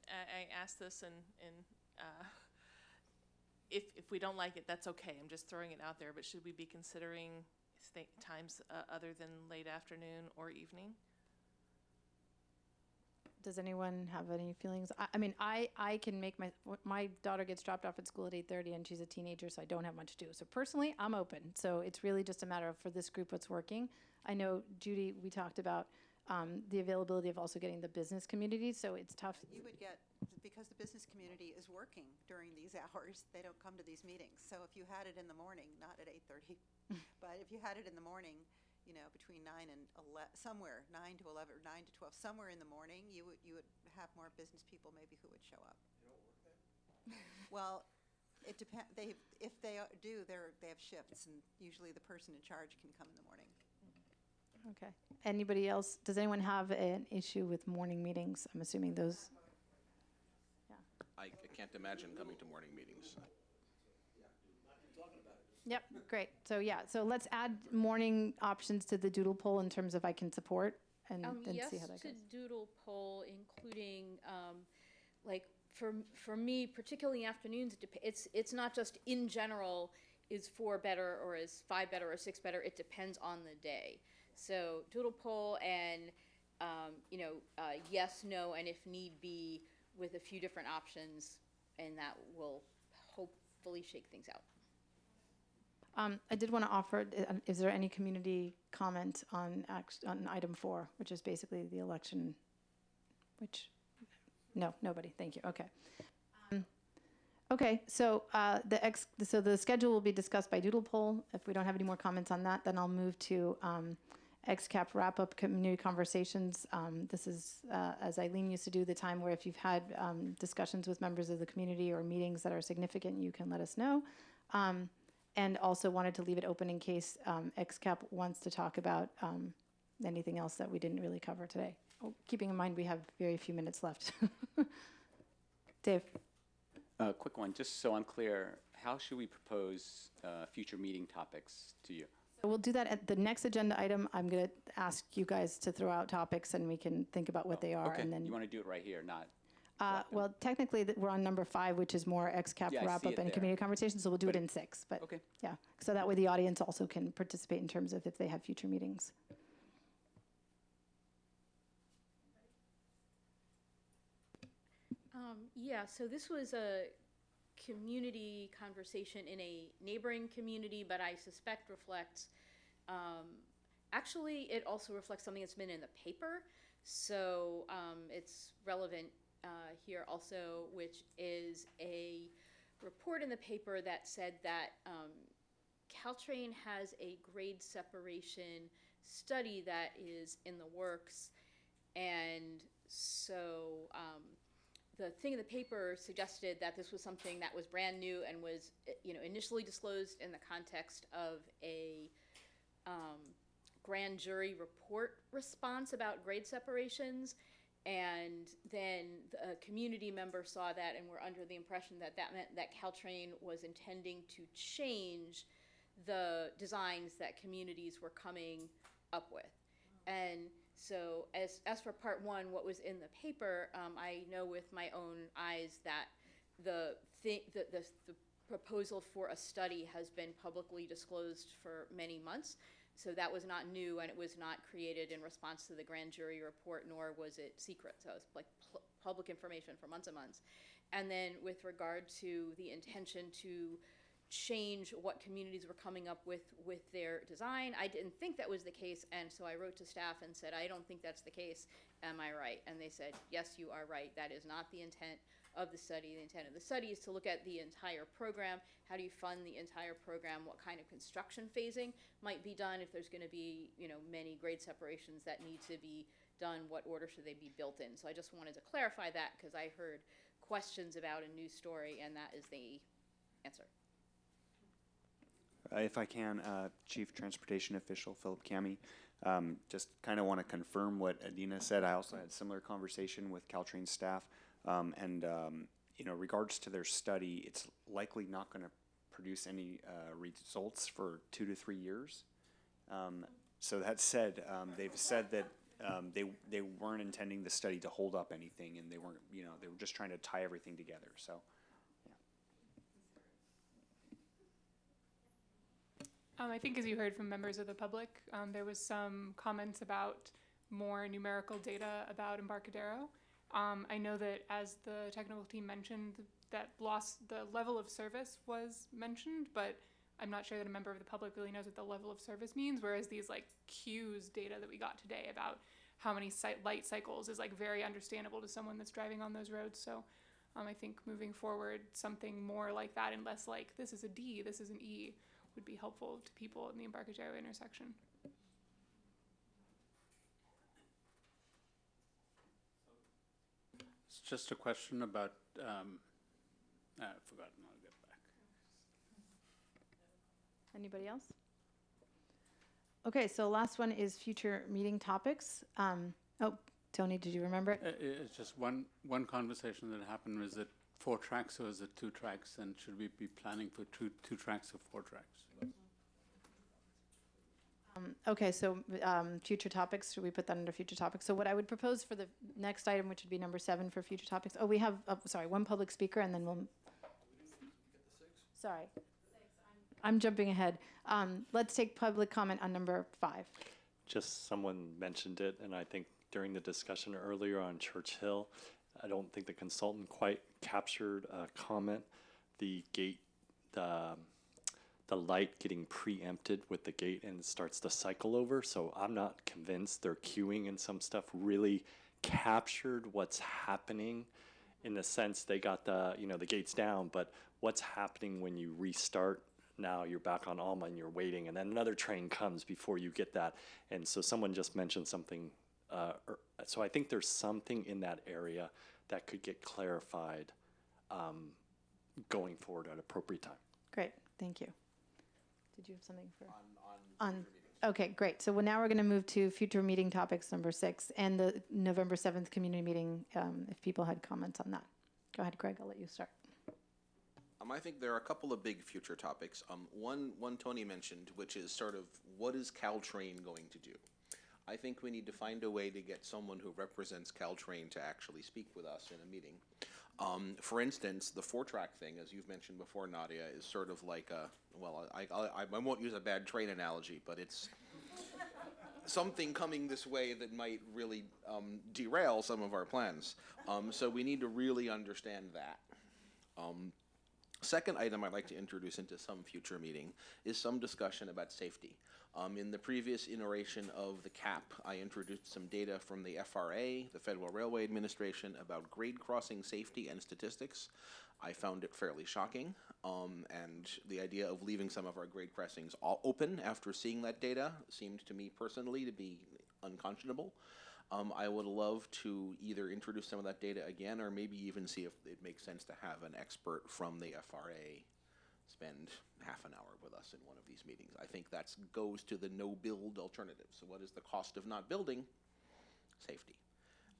I asked this and if we don't like it, that's okay. I'm just throwing it out there. But should we be considering times other than late afternoon or evening? Does anyone have any feelings? I mean, I can make my daughter gets dropped off at school at 8:30 and she's a teenager, so I don't have much to do. So personally, I'm open. So it's really just a matter of, for this group, what's working. I know, Judy, we talked about the availability of also getting the business community, so it's tough. You would get, because the business community is working during these hours, they don't come to these meetings. So if you had it in the morning, not at 8:30, but if you had it in the morning, you know, between 9 and 11, somewhere 9 to 11 or 9 to 12, somewhere in the morning, you would have more business people maybe who would show up. You don't work then? Well, it depends. If they do, they have shifts, and usually the person in charge can come in the morning. Okay. Anybody else? Does anyone have an issue with morning meetings? I'm assuming those. I can't imagine coming to morning meetings. Yep, great. So yeah, so let's add morning options to the doodle poll in terms of I can support, and then see how that goes. Yes to doodle poll, including like for me, particularly afternoons. It's not just in general is 4 better or is 5 better or 6 better. It depends on the day. So doodle poll and yes, no, and if need be, with a few different options, and that will hopefully shake things out. I did want to offer, is there any community comment on item 4, which is basically the election, which, no, nobody, thank you, okay. Okay, so so the schedule will be discussed by doodle poll. If we don't have any more comments on that, then I'll move to XCAP wrap-up community conversations. This is, as Eileen used to do, the time where if you've had discussions with members of the community or meetings that are significant, you can let us know. And also wanted to leave it open in case XCAP wants to talk about anything else that we didn't really cover today. Oh, keeping in mind we have very few minutes left. Dave. Quick one, just so I'm clear, how should we propose future meeting topics to you? So we'll do that at the next agenda item. I'm going to ask you guys to throw out topics and we can think about what they are. Okay, and then you want to do it right here, not... well, technically, we're on number 5, which is more XCAP Yeah, I see wrap-up it and there. community conversations, so we'll do it in 6. But Okay. yeah, so that way the audience also can participate in terms of if they have future meetings. Yeah, so this was a community conversation in a neighboring community, but I suspect reflects, actually, it also reflects something that's been in the paper. So it's relevant here also, which is a report in the paper that said that Caltrain has a grade separation study that is in the works. And so the thing in the paper suggested that this was something that was brand new and was initially disclosed in the context of a grand jury report response about grade separations, and then a community member saw that and were under the impression that that meant that Caltrain was intending to change the designs that communities were coming up with. And so as for part 1, what was in the paper, I know with my own eyes that the proposal for a study has been publicly disclosed for many months. So that was not new, and it was not created in response to the grand jury report, nor was it secret. So it was like public information for months and months. And then with regard to the intention to change what communities were coming up with their design, I didn't think that was the case, and so I wrote to staff and said, I don't think that's the case. Am I right? And they said, yes, you are right. That is not the intent of the study. The intent of the study is to look at the entire program. How do you fund the entire program? What kind of construction phasing might be done if there's going to be, many grade separations that need to be done? What order should they be built in? So I just wanted to clarify that because I heard questions about a news story, and that is the answer. If I can, Chief Transportation Official Philip Cami, just kind of want to confirm what Adina said. I also had a similar conversation with Caltrain staff, and regards to their study, it's likely not going to produce any results for 2 to 3 years. So that said, they've said that they weren't intending the study to hold up anything, and they weren't, they were just trying to tie everything together. So. I think as you heard from members of the public, there was some comments about more numerical data about Embarcadero. I know that as the technical team mentioned, that the level of service was mentioned, but I'm not sure that a member of the public really knows what the level of service means, whereas these like queues data that we got today about how many light cycles is like very understandable to someone that's driving on those roads. So I think moving forward, something more like that and less like this is a D, this is an E would be helpful to people in the Embarcadero intersection. It's just a question about, I've forgotten, I'll get back. Anybody else? Okay, so last one is future meeting topics. Oh, Tony, did you remember it? It's just one conversation that happened. Was it 4 tracks or is it 2 tracks? And should we be planning for two tracks or 4 tracks? Okay, so future topics, should we put that under future topics? So what I would propose for the next item, which would be number 7 for future topics. Oh, we have, sorry, 1 public speaker and then we'll. Sorry. I'm jumping ahead. Let's take public comment on number 5. Just someone mentioned it, and I think during the discussion earlier on Churchill, I don't think the consultant quite captured a comment. The gate, the light getting preempted with the gate and it starts to cycle over. So I'm not convinced their queuing and some stuff really captured what's happening in the sense they got the gates down, but what's happening when you restart. Now you're back on Alma and you're waiting, and then another train comes before you get that. And so someone just mentioned something. So I think there's something in that area that could get clarified going forward at appropriate time. Great, thank you. Did you have something for? On okay, great. So now we're going to move to future meeting topics number 6 and the November 7th community meeting, if people had comments on that. Go ahead, Greg, I'll let you start. I think there are a couple of big future topics. One Tony mentioned, which is sort of what is Caltrain going to do? I think we need to find a way to get someone who represents Caltrain to actually speak with us in a meeting. For instance, the 4-track thing, as you've mentioned before, Nadia, is sort of like I won't use a bad train analogy, but it's something coming this way that might really derail some of our plans. So we need to really understand that. Second item I'd like to introduce into some future meeting is some discussion about safety. In the previous iteration of the CAP, I introduced some data from the FRA, the Federal Railway Administration, about grade crossing safety and statistics. I found it fairly shocking, and the idea of leaving some of our grade crossings all open after seeing that data seemed to me personally to be unconscionable. I would love to either introduce some of that data again or maybe even see if it makes sense to have an expert from the FRA spend half an hour with us in one of these meetings. I think that goes to the no-build alternative. So what is the cost of not building? Safety.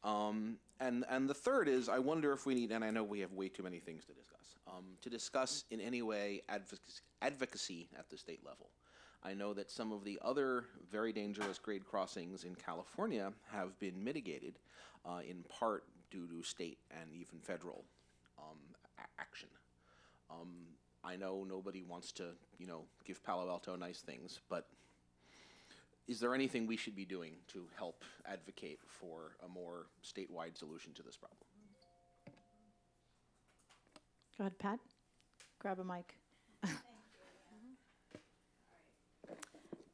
And the third is, I wonder if we need, and I know we have way too many things to discuss in any way advocacy at the state level. I know that some of the other very dangerous grade crossings in California have been mitigated in part due to state and even federal action. I know nobody wants to, give Palo Alto nice things, but is there anything we should be doing to help advocate for a more statewide solution to this problem? Go ahead, Pat. Grab a mic.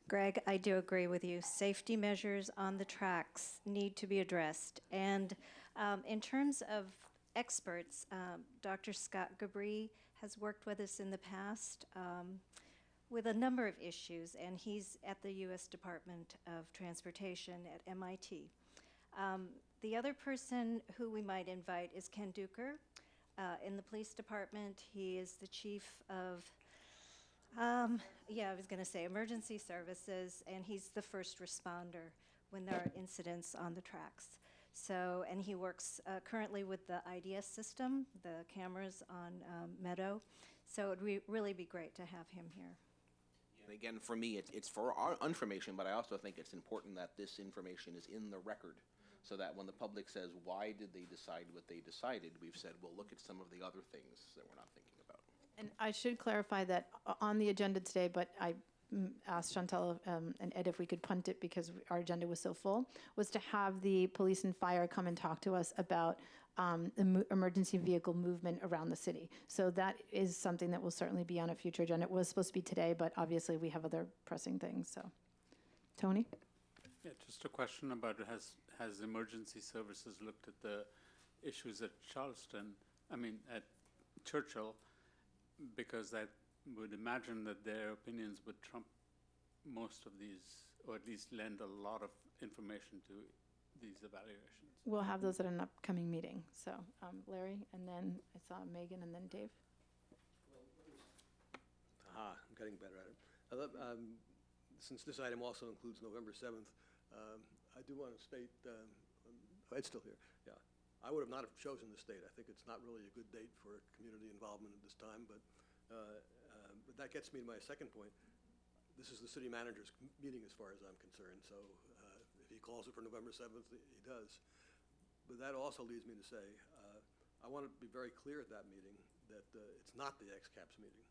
Greg, I do agree with you. Safety measures on the tracks need to be addressed. And in terms of experts, Dr. Scott Gabri has worked with us in the past with a number of issues, and he's at the U.S. Department of Transportation at MIT. The other person who we might invite is Ken Duker in the police department. He is the chief of I was going to say emergency services, and he's the first responder when there are incidents on the tracks. So, and he works currently with the IDS system, the cameras on Meadow. So it would really be great to have him here. And again, for me, it's for our information, but I also think it's important that this information is in the record so that when the public says, why did they decide what they decided, we've said, well, look at some of the other things that we're not thinking about. And I should clarify that on the agenda today, but I asked Chantal and Ed if we could punt it because our agenda was so full, was to have the police and fire come and talk to us about emergency vehicle movement around the city. So that is something that will certainly be on a future agenda. It was supposed to be today, but obviously we have other pressing things, so. Tony? Yeah, just a question about has emergency services looked at the issues at at Churchill, because I would imagine that their opinions would trump most of these, or at least lend a lot of information to these evaluations. We'll have those at an upcoming meeting. So Larry, and then I saw Megan, and then Dave. I'm getting better at it. Since this item also includes November 7th, I do want to state, it's still here, yeah. I would have not have chosen this date. I think it's not really a good date for community involvement at this time, but that gets me to my second point. This is the city manager's meeting as far as I'm concerned, so if he calls it for November 7th, he does. But that also leads me to say, I want to be very clear at that meeting that it's not the XCAPS meeting.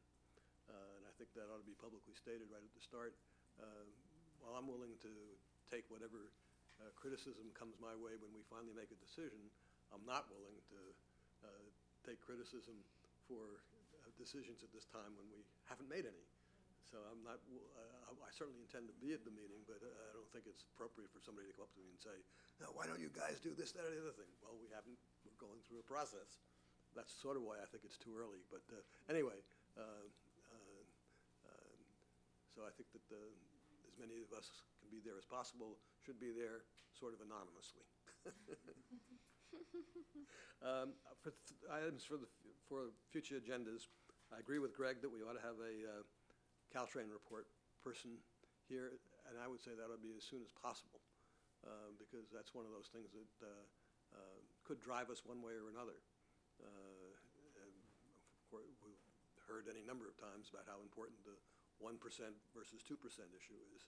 And I think that ought to be publicly stated right at the start. While I'm willing to take whatever criticism comes my way when we finally make a decision, I'm not willing to take criticism for decisions at this time when we haven't made any. So I'm not, I certainly intend to be at the meeting, but I don't think it's appropriate for somebody to come up to me and say, no, why don't you guys do this, that, or the other thing? Well, we haven't, we're going through a process. That's sort of why I think it's too early. But anyway, so I think that as many of us can be there as possible, should be there sort of anonymously. For items for future agendas, I agree with Greg that we ought to have a Caltrain report person here, and I would say that ought to be as soon as possible, because that's one of those things that could drive us one way or another. And of course, we've heard any number of times about how important the 1% versus 2% issue is.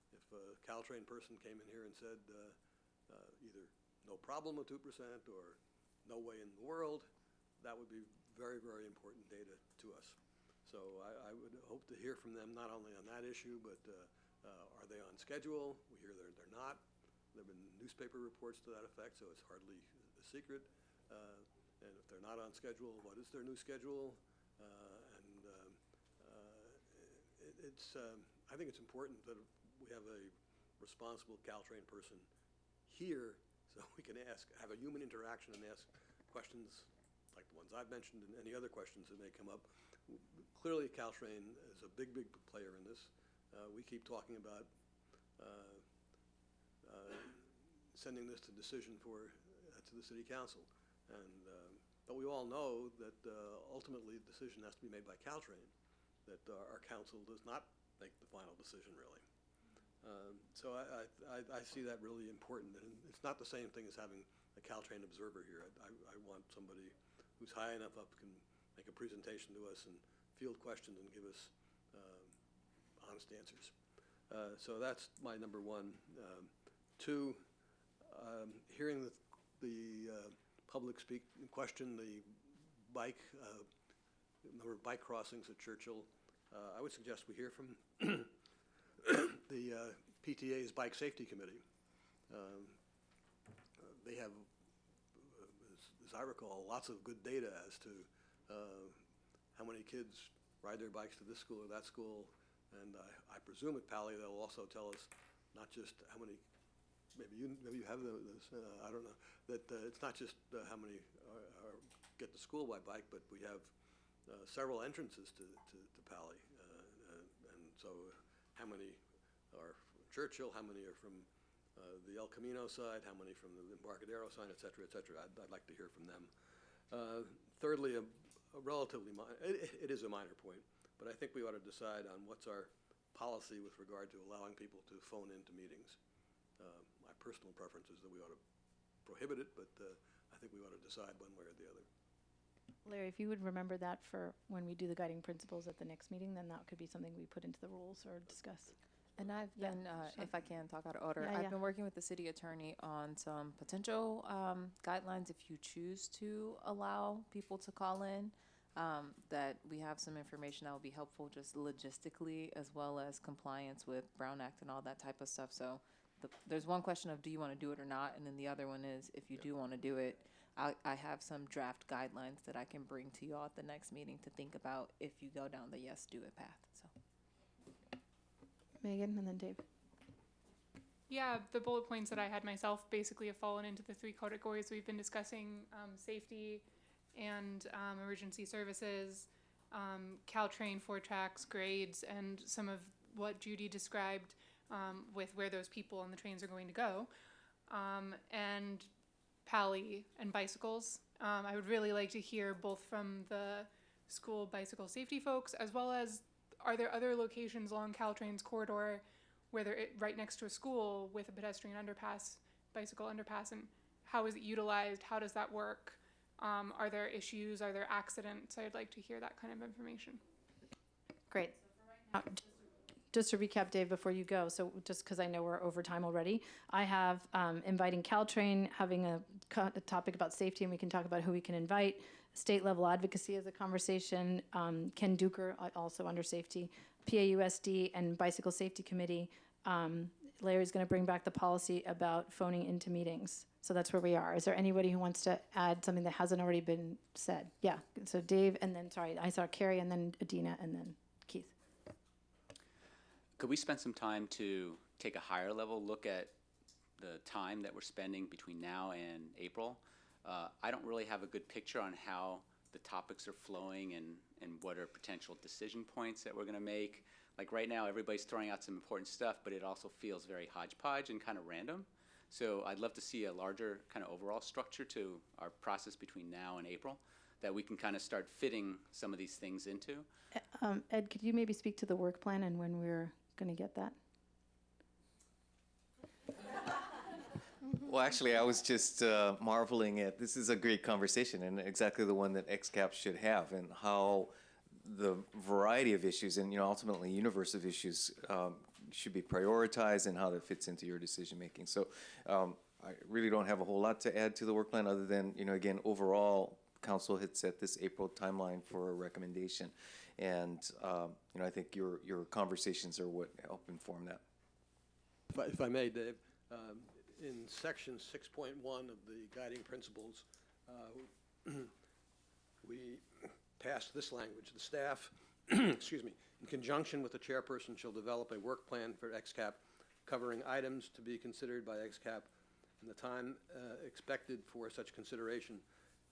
If a Caltrain person came in here and said either no problem with 2% or no way in the world, that would be very, very important data to us. So I would hope to hear from them not only on that issue, but are they on schedule? We hear they're not. There have been newspaper reports to that effect, so it's hardly a secret. And if they're not on schedule, what is their new schedule? I think it's important that we have a responsible Caltrain person here so we can have a human interaction and ask questions like the ones I've mentioned and any other questions that may come up. Clearly, Caltrain is a big, big player in this. We keep talking about sending this to decision to the city council. But we all know that ultimately the decision has to be made by Caltrain, that our council does not make the final decision, really. So I see that really important. And it's not the same thing as having a Caltrain observer here. I want somebody who's high enough up can make a presentation to us and field questions and give us honest answers. So that's my number one. Two, hearing the public question the number of bike crossings at Churchill. I would suggest we hear from the PTA's Bike Safety Committee. They have, as I recall, lots of good data as to how many kids ride their bikes to this school or that school. And I presume at Palo they'll also tell us not just how many, maybe you have this, I don't know, that it's not just how many get to school by bike, but we have several entrances to Palo. And so how many are from Churchill, how many are from the El Camino side, how many from the Embarcadero side, et cetera, et cetera. I'd like to hear from them. Thirdly, a relatively it is a minor point, but I think we ought to decide on what's our policy with regard to allowing people to phone into meetings. My personal preference is that we ought to prohibit it, but I think we ought to decide one way or the other. Larry, if you would remember that for when we do the guiding principles at the next meeting, then that could be something we put into the rules or discuss. And I've been, if I can talk out of order, Yeah, I've been working with the city attorney on some potential guidelines if you choose to allow people to call in. that we have some information that will be helpful just logistically as well as compliance with Brown Act and all that type of stuff. So there's one question of do you want to do it or not, and then the other one is if you do want to do it, I have some draft guidelines that I can bring to you all at the next meeting to think about if you go down the yes, do it path. So Megan and then Dave. Yeah, the bullet points that I had myself basically have fallen into the three categories we've been discussing: safety and emergency services, Caltrain 4 tracks, grades, and some of what Judy described with where those people on the trains are going to go, and Palo and bicycles. I would really like to hear both from the school bicycle safety folks as well as are there other locations along Caltrain's corridor where they're right next to a school with a pedestrian underpass, bicycle underpass, and how is it utilized? How does that work? Are there issues? Are there accidents? I'd like to hear that kind of information. Great. Just to recap, Dave, before you go, so just because I know we're over time already, I have inviting Caltrain, having a topic about safety, and we can talk about who we can invite. State level advocacy as a conversation. Ken Duker, also under safety. PAUSD and Bicycle Safety Committee. Larry's going to bring back the policy about phoning into meetings. So that's where we are. Is there anybody who wants to add something that hasn't already been said? Yeah. So Dave, and then, sorry, I saw Carrie, and then Adina, and then Keith. Could we spend some time to take a higher level look at the time that we're spending between now and April? I don't really have a good picture on how the topics are flowing and what are potential decision points that we're going to make. Like right now, everybody's throwing out some important stuff, but it also feels very hodgepodge and kind of random. So I'd love to see a larger kind of overall structure to our process between now and April that we can kind of start fitting some of these things into. Ed, could you maybe speak to the work plan and when we're going to get that? Well, actually, I was just marveling at, this is a great conversation and exactly the one that XCAP should have, and how the variety of issues and, ultimately universe of issues should be prioritized and how that fits into your decision making. So I really don't have a whole lot to add to the work plan other than, again, overall, council had set this April timeline for a recommendation. And, I think your conversations are what help inform that. If I may, Dave, in section 6.1 of the guiding principles, we passed this language. The staff, excuse me, in conjunction with the chairperson shall develop a work plan for XCAP covering items to be considered by XCAP and the time expected for such consideration.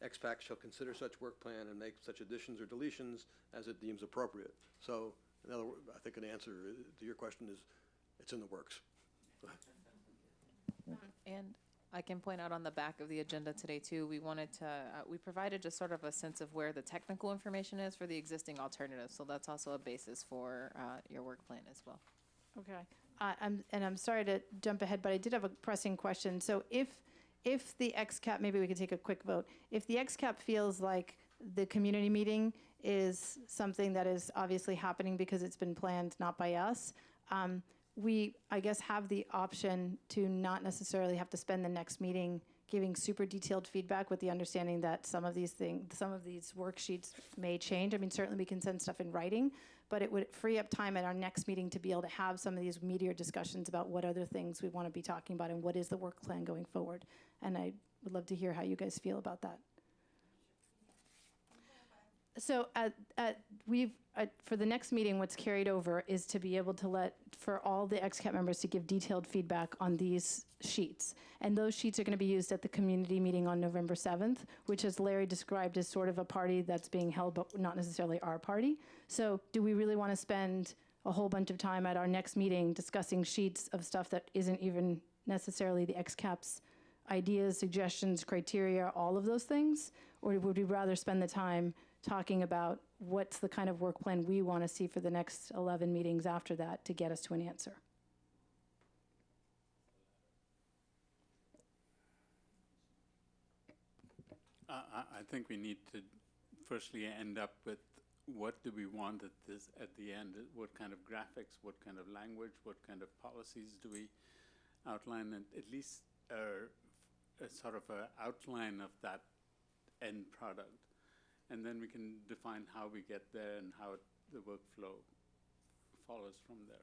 XPAC shall consider such work plan and make such additions or deletions as it deems appropriate. So, in other words, I think an answer to your question is it's in the works. And I can point out on the back of the agenda today too, we wanted to, we provided just sort of a sense of where the technical information is for the existing alternatives. So that's also a basis for your work plan as well. Okay. I'm sorry to jump ahead, but I did have a pressing question. So if the XCAP, maybe we could take a quick vote. If the XCAP feels like the community meeting is something that is obviously happening because it's been planned not by us, we, I guess, have the option to not necessarily have to spend the next meeting giving super detailed feedback with the understanding that some of these worksheets may change. I mean, certainly we can send stuff in writing, but it would free up time at our next meeting to be able to have some of these meatier discussions about what other things we want to be talking about and what is the work plan going forward. And I would love to hear how you guys feel about that. So for the next meeting, what's carried over is to be able to for all the XCAP members to give detailed feedback on these sheets. And those sheets are going to be used at the community meeting on November 7th, which, as Larry described, is sort of a party that's being held, but not necessarily our party. So do we really want to spend a whole bunch of time at our next meeting discussing sheets of stuff that isn't even necessarily the XCAP's ideas, suggestions, criteria, all of those things? Or would we rather spend the time talking about what's the kind of work plan we want to see for the next 11 meetings after that to get us to an answer? I think we need to firstly end up with what do we want at the end? What kind of graphics, what kind of language, what kind of policies do we outline, and at least a sort of an outline of that end product. and then we can define how we get there and how the workflow follows from there.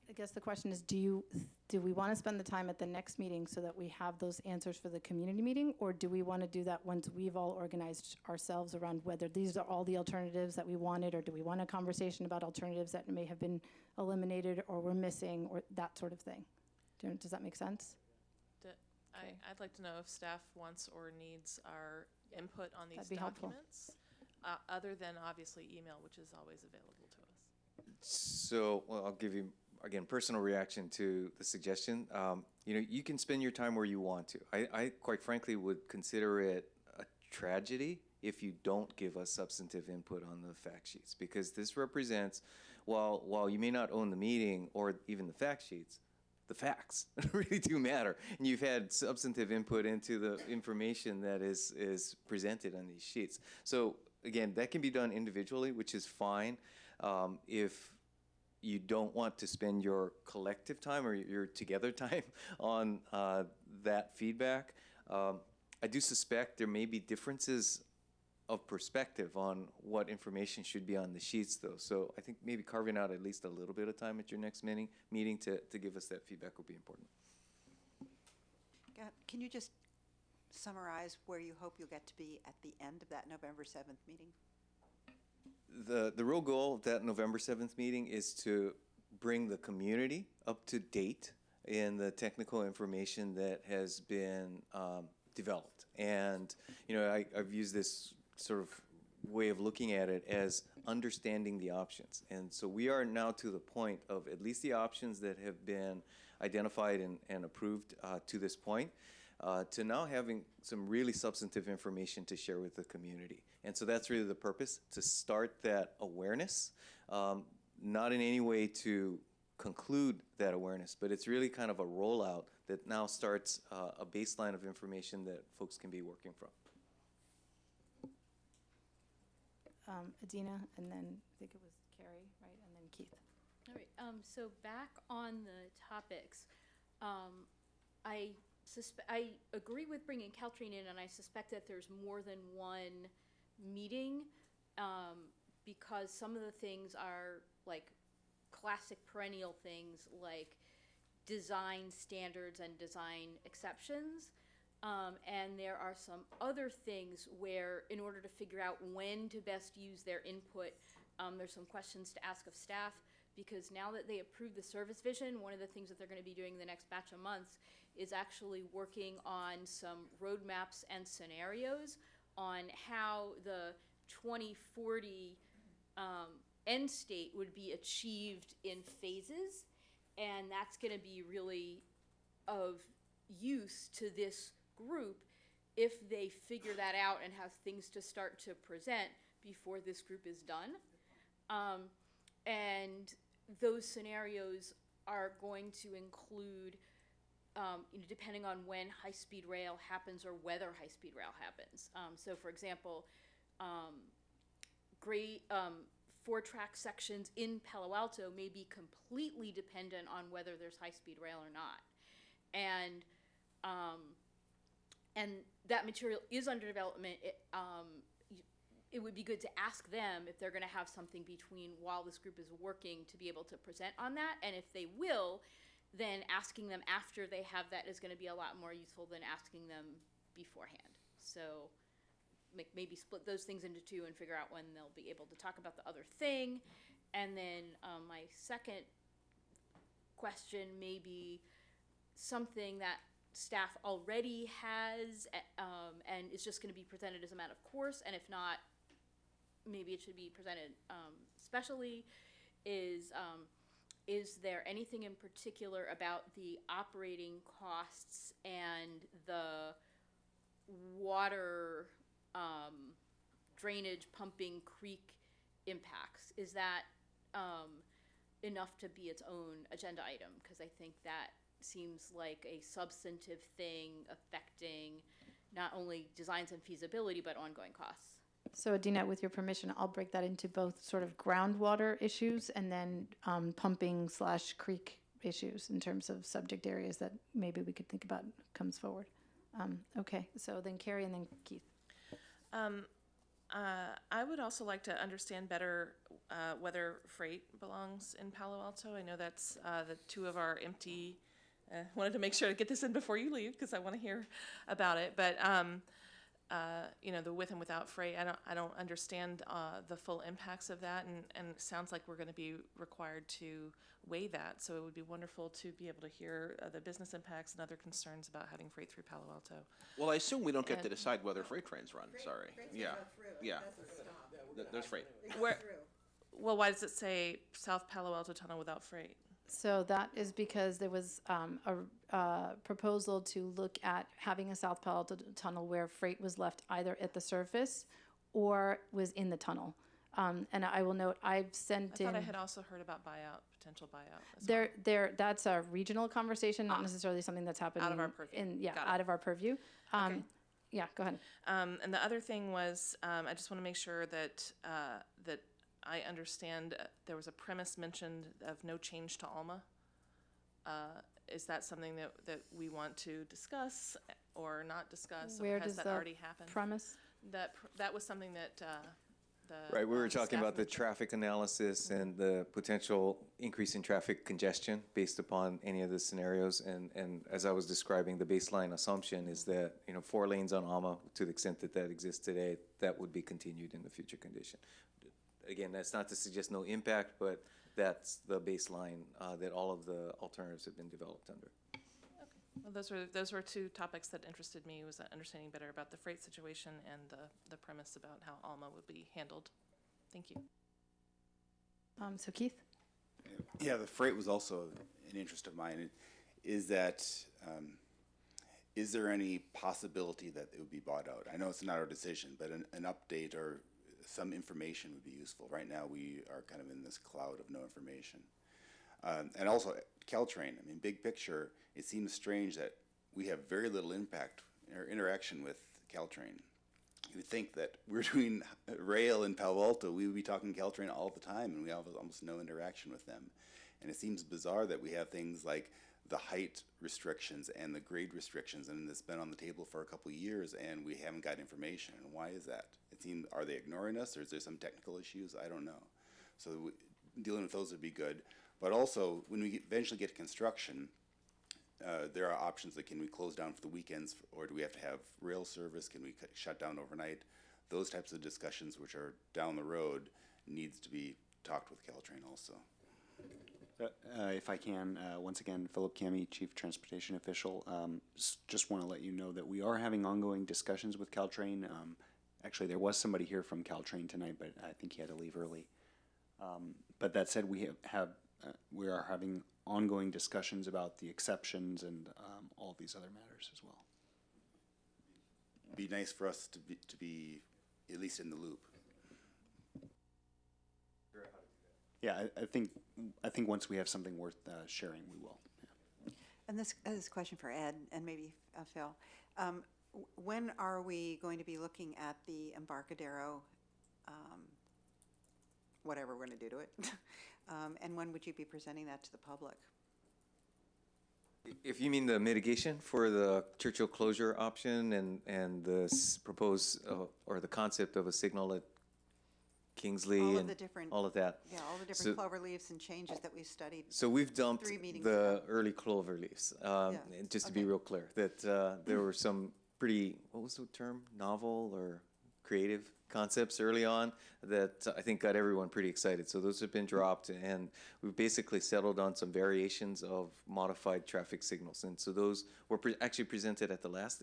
I guess the question is, do we want to spend the time at the next meeting so that we have those answers for the community meeting? Or do we want to do that once we've all organized ourselves around whether these are all the alternatives that we wanted, or do we want a conversation about alternatives that may have been eliminated or were missing, or that sort of thing? Does that make sense? I'd like to know if staff wants or needs our input on these That'd be helpful. documents, other than obviously email, which is always available to us. So, well, I'll give you, again, personal reaction to the suggestion. You can spend your time where you want to. I quite frankly would consider it a tragedy if you don't give us substantive input on the fact sheets, because this represents, while you may not own the meeting or even the fact sheets, the facts really do matter. And you've had substantive input into the information that is presented on these sheets. So again, that can be done individually, which is fine. If you don't want to spend your collective time or your together time on that feedback, I do suspect there may be differences of perspective on what information should be on the sheets, though. So I think maybe carving out at least a little bit of time at your next meeting to give us that feedback will be important. Can you just summarize where you hope you'll get to be at the end of that November 7th meeting? The real goal of that November 7th meeting is to bring the community up to date in the technical information that has been developed. And, I've used this sort of way of looking at it as understanding the options. And so we are now to the point of at least the options that have been identified and approved to this point, to now having some really substantive information to share with the community. And so that's really the purpose, to start that awareness, not in any way to conclude that awareness, but it's really kind of a rollout that now starts a baseline of information that folks can be working from. Adina, and then I think it was Carrie, right, and then Keith. All right, so back on the topics, I agree with bringing Caltrain in, and I suspect that there's more than one meeting, because some of the things are like classic perennial things like design standards and design exceptions. And there are some other things where, in order to figure out when to best use their input, there's some questions to ask of staff, because now that they approved the service vision, one of the things that they're going to be doing the next batch of months is actually working on some roadmaps and scenarios on how the 2040 end state would be achieved in phases. And that's going to be really of use to this group if they figure that out and have things to start to present before this group is done. And those scenarios are going to include, depending on when high-speed rail happens or whether high-speed rail happens. So for example, great 4-track sections in Palo Alto may be completely dependent on whether there's high-speed rail or not. And that material is under development. It would be good to ask them if they're going to have something between while this group is working to be able to present on that. And if they will, then asking them after they have that is going to be a lot more useful than asking them beforehand. So maybe split those things into two and figure out when they'll be able to talk about the other thing. And then my second question may be something that staff already has and is just going to be presented as a matter of course, and if not, maybe it should be presented specially, is there anything in particular about the operating costs and the water drainage, pumping, creek impacts? Is that enough to be its own agenda item? Because I think that seems like a substantive thing affecting not only designs and feasibility, but ongoing costs. So Adina, with your permission, I'll break that into both sort of groundwater issues and then pumping/creek issues in terms of subject areas that maybe we could think about comes forward. Okay, so then Carrie and then Keith. I would also like to understand better whether freight belongs in Palo Alto. I know that's the two of our empty. Wanted to make sure to get this in before you leave because I want to hear about it. But you know, the with and without freight, I don't understand the full impacts of that, and it sounds like we're going to be required to weigh that. So it would be wonderful to be able to hear the business impacts and other concerns about having freight through Palo Alto. Well, I assume we don't get to And- decide whether freight trains run, sorry. Yeah, yeah. There's freight. Where? Well, why does it say South Palo Alto Tunnel without freight? So that is because there was a proposal to look at having a South Palo Alto tunnel where freight was left either at the surface or was in the tunnel. And I will note, I've sent I in. thought I had also heard about potential buyout. As well. That's a regional conversation, not necessarily something that's happening Out of our purview. Got it. out of our purview. Okay. Yeah, go ahead. And the other thing was, I just want to make sure that that I understand there was a premise mentioned of no change to Alma. Is that something that we want to discuss or not discuss? Where or has does that the already happened? premise? That was something that the Right, we were talking staff about the mentioned. traffic analysis and the potential increase in traffic congestion based upon any of the scenarios. And as I was describing, the baseline assumption is that, 4 lanes on Alma, to the extent that that exists today, that would be continued in the future condition. Again, that's not to suggest no impact, but that's the baseline that all of the alternatives have been developed under. Well, those were two topics that interested me, was understanding better about the freight situation and the premise about how Alma would be handled. Thank you. So Keith? Yeah, the freight was also an interest of mine. Is that, is there any possibility that it would be bought out? I know it's not our decision, but an update or some information would be useful. Right now, we are kind of in this cloud of no information. And also, Caltrain, I mean, big picture, it seems strange that we have very little impact or interaction with Caltrain. You would think that we're doing rail in Palo Alto, we would be talking Caltrain all the time, and we have almost no interaction with them. And it seems bizarre that we have things like the height restrictions and the grade restrictions, and it's been on the table for a couple of years, and we haven't got information. And why is that? It seems, are they ignoring us, or is there some technical issues? I don't know. So dealing with those would be good. But also, when we eventually get to construction, there are options like, can we close down for the weekends, or do we have to have rail service? Can we shut down overnight? Those types of discussions, which are down the road, needs to be talked with Caltrain also. If I can, once again, Philip Cami, Chief Transportation Official. Just want to let you know that we are having ongoing discussions with Caltrain. Actually, there was somebody here from Caltrain tonight, but I think he had to leave early. But that said, we are having ongoing discussions about the exceptions and all these other matters as well. Be nice for us to be at least in the loop. Yeah, I think once we have something worth sharing, we will. Yeah. And this is a question for Ed and maybe Phil. When are we going to be looking at the Embarcadero, whatever we're going to do to it? And when would you be presenting that to the public? If you mean the mitigation for the Churchill closure option and the proposed or the concept of a signal at Kingsley All of and the different, all of that. Yeah, all the different clover leaves and changes that we studied. So we've dumped 3 meetings the ago. early clover leaves. And just to be Okay. real clear, that there were some pretty, what was the term, novel or creative concepts early on that I think got everyone pretty excited. So those have been dropped, and we've basically settled on some variations of modified traffic signals. And so those were actually presented at the last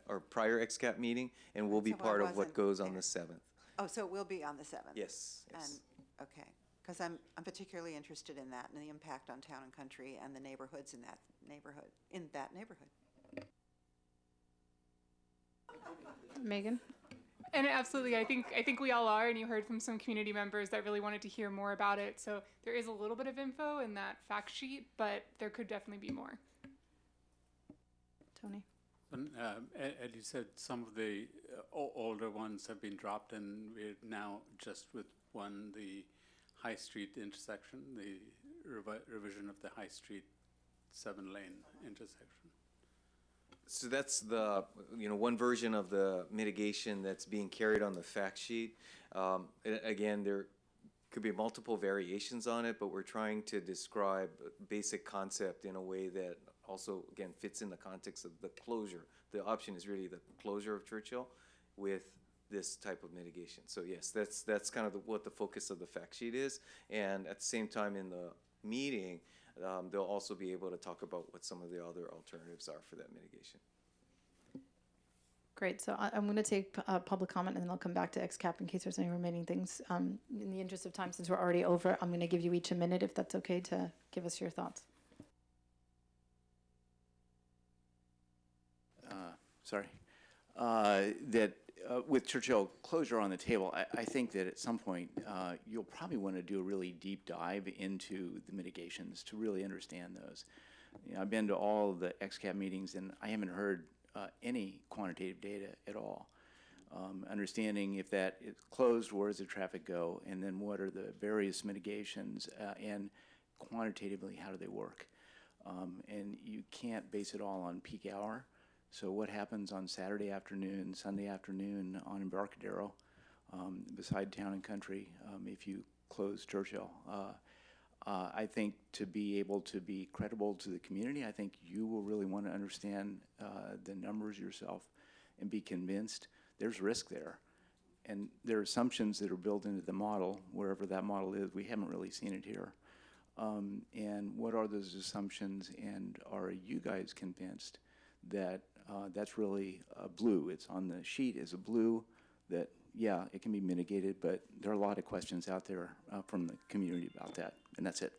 or prior XCAP meeting, and will be So I part of what wasn't goes on there. the 7th. Oh, so it will be on the 7th? Yes. And, okay, because I'm particularly interested in that and the impact on town and country and the neighborhoods in that neighborhood. Megan? And absolutely, I think we all are, and you heard from some community members that really wanted to hear more about it. So there is a little bit of info in that fact sheet, but there could definitely be more. Tony? And, Ed, you said some of the older ones have been dropped, and we're now just with one, the High Street intersection, the revision of the High Street 7-lane intersection. So that's the, one version of the mitigation that's being carried on the fact sheet. Again, there could be multiple variations on it, but we're trying to describe a basic concept in a way that also, again, fits in the context of the closure. The option is really the closure of Churchill with this type of mitigation. So yes, that's kind of what the focus of the fact sheet is. And at the same time in the meeting, they'll also be able to talk about what some of the other alternatives are for that mitigation. Great. So I'm going to take public comment, and then I'll come back to XCAP in case there's any remaining things. In the interest of time, since we're already over, I'm going to give you each a minute, if that's okay, to give us your thoughts. With Churchill closure on the table, I think that at some point you'll probably want to do a really deep dive into the mitigations to really understand those. I've been to all of the XCAP meetings, and I haven't heard any quantitative data at all. Understanding if that is closed, where does the traffic go, and then what are the various mitigations, and quantitatively, how do they work? And you can't base it all on peak hour. So what happens on Saturday afternoon, Sunday afternoon on Embarcadero, beside Town and Country, if you close Churchill? I think to be able to be credible to the community, I think you will really want to understand the numbers yourself and be convinced there's risk there. And there are assumptions that are built into the model, wherever that model is. We haven't really seen it here. And what are those assumptions, and are you guys convinced that that's really blue? It's on the sheet as a blue, that, yeah, it can be mitigated, but there are a lot of questions out there from the community about that, and that's it.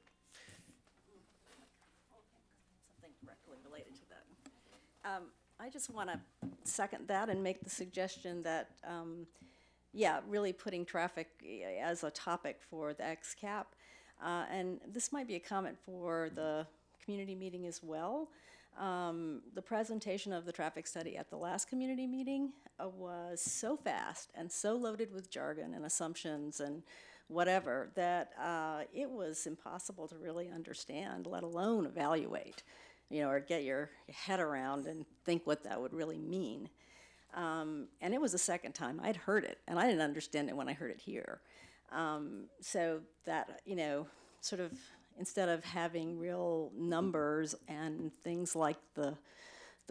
Something directly related to that. I just want to second that and make the suggestion that, yeah, really putting traffic as a topic for the XCAP. And this might be a comment for the community meeting as well. The presentation of the traffic study at the last community meeting was so fast and so loaded with jargon and assumptions and whatever that it was impossible to really understand, let alone evaluate, or get your head around and think what that would really mean. And it was the second time I'd heard it, and I didn't understand it when I heard it here. So that, sort of, instead of having real numbers and things like the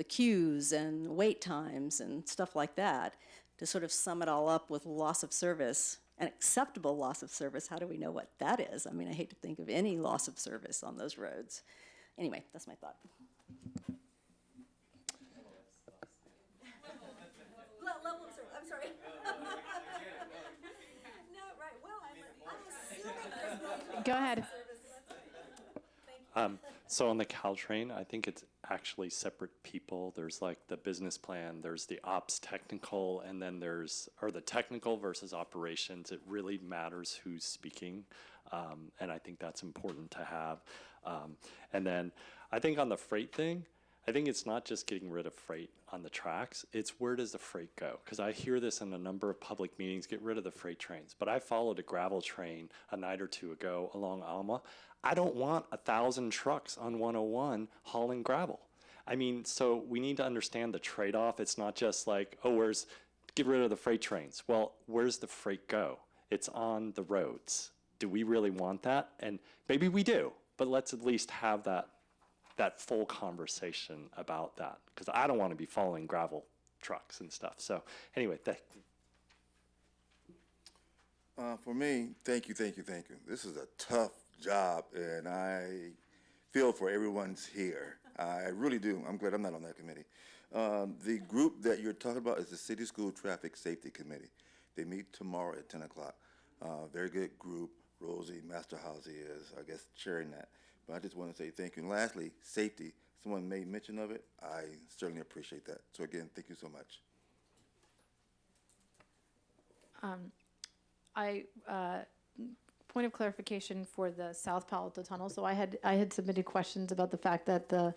queues and wait times and stuff like that, to sort of sum it all up with loss of service, an acceptable loss of service, how do we know what that is? I mean, I hate to think of any loss of service on those roads. Anyway, that's my thought. Level of service, I'm sorry. No, right, well, I'm assuming there's going to be Go ahead. So on the Caltrain, I think it's actually separate people. There's like the business plan, there's the ops technical, and then there's the technical versus operations. It really matters who's speaking, and I think that's important to have. And then I think on the freight thing, I think it's not just getting rid of freight on the tracks, it's where does the freight go? Because I hear this in a number of public meetings, get rid of the freight trains. But I followed a gravel train a night or two ago along Alma. I don't want 1,000 trucks on 101 hauling gravel. I mean, so we need to understand the trade-off. It's not just like, get rid of the freight trains. Well, where's the freight go? It's on the roads. Do we really want that? And maybe we do, but let's at least have that full conversation about that, because I don't want to be following gravel trucks and stuff. So anyway, for me, thank you. This is a tough job, and I feel for everyone's here. I really do. I'm glad I'm not on that committee. The group that you're talking about is the City School Traffic Safety Committee. They meet tomorrow at 10 o'clock. Very good group. Rosie Masterhouse is, I guess, chairing that. But I just want to say thank you. And lastly, safety. Someone made mention of it. I certainly appreciate that. So again, thank you so much. Point of clarification for the South Palo Alto Tunnel. So I had submitted questions about the fact that the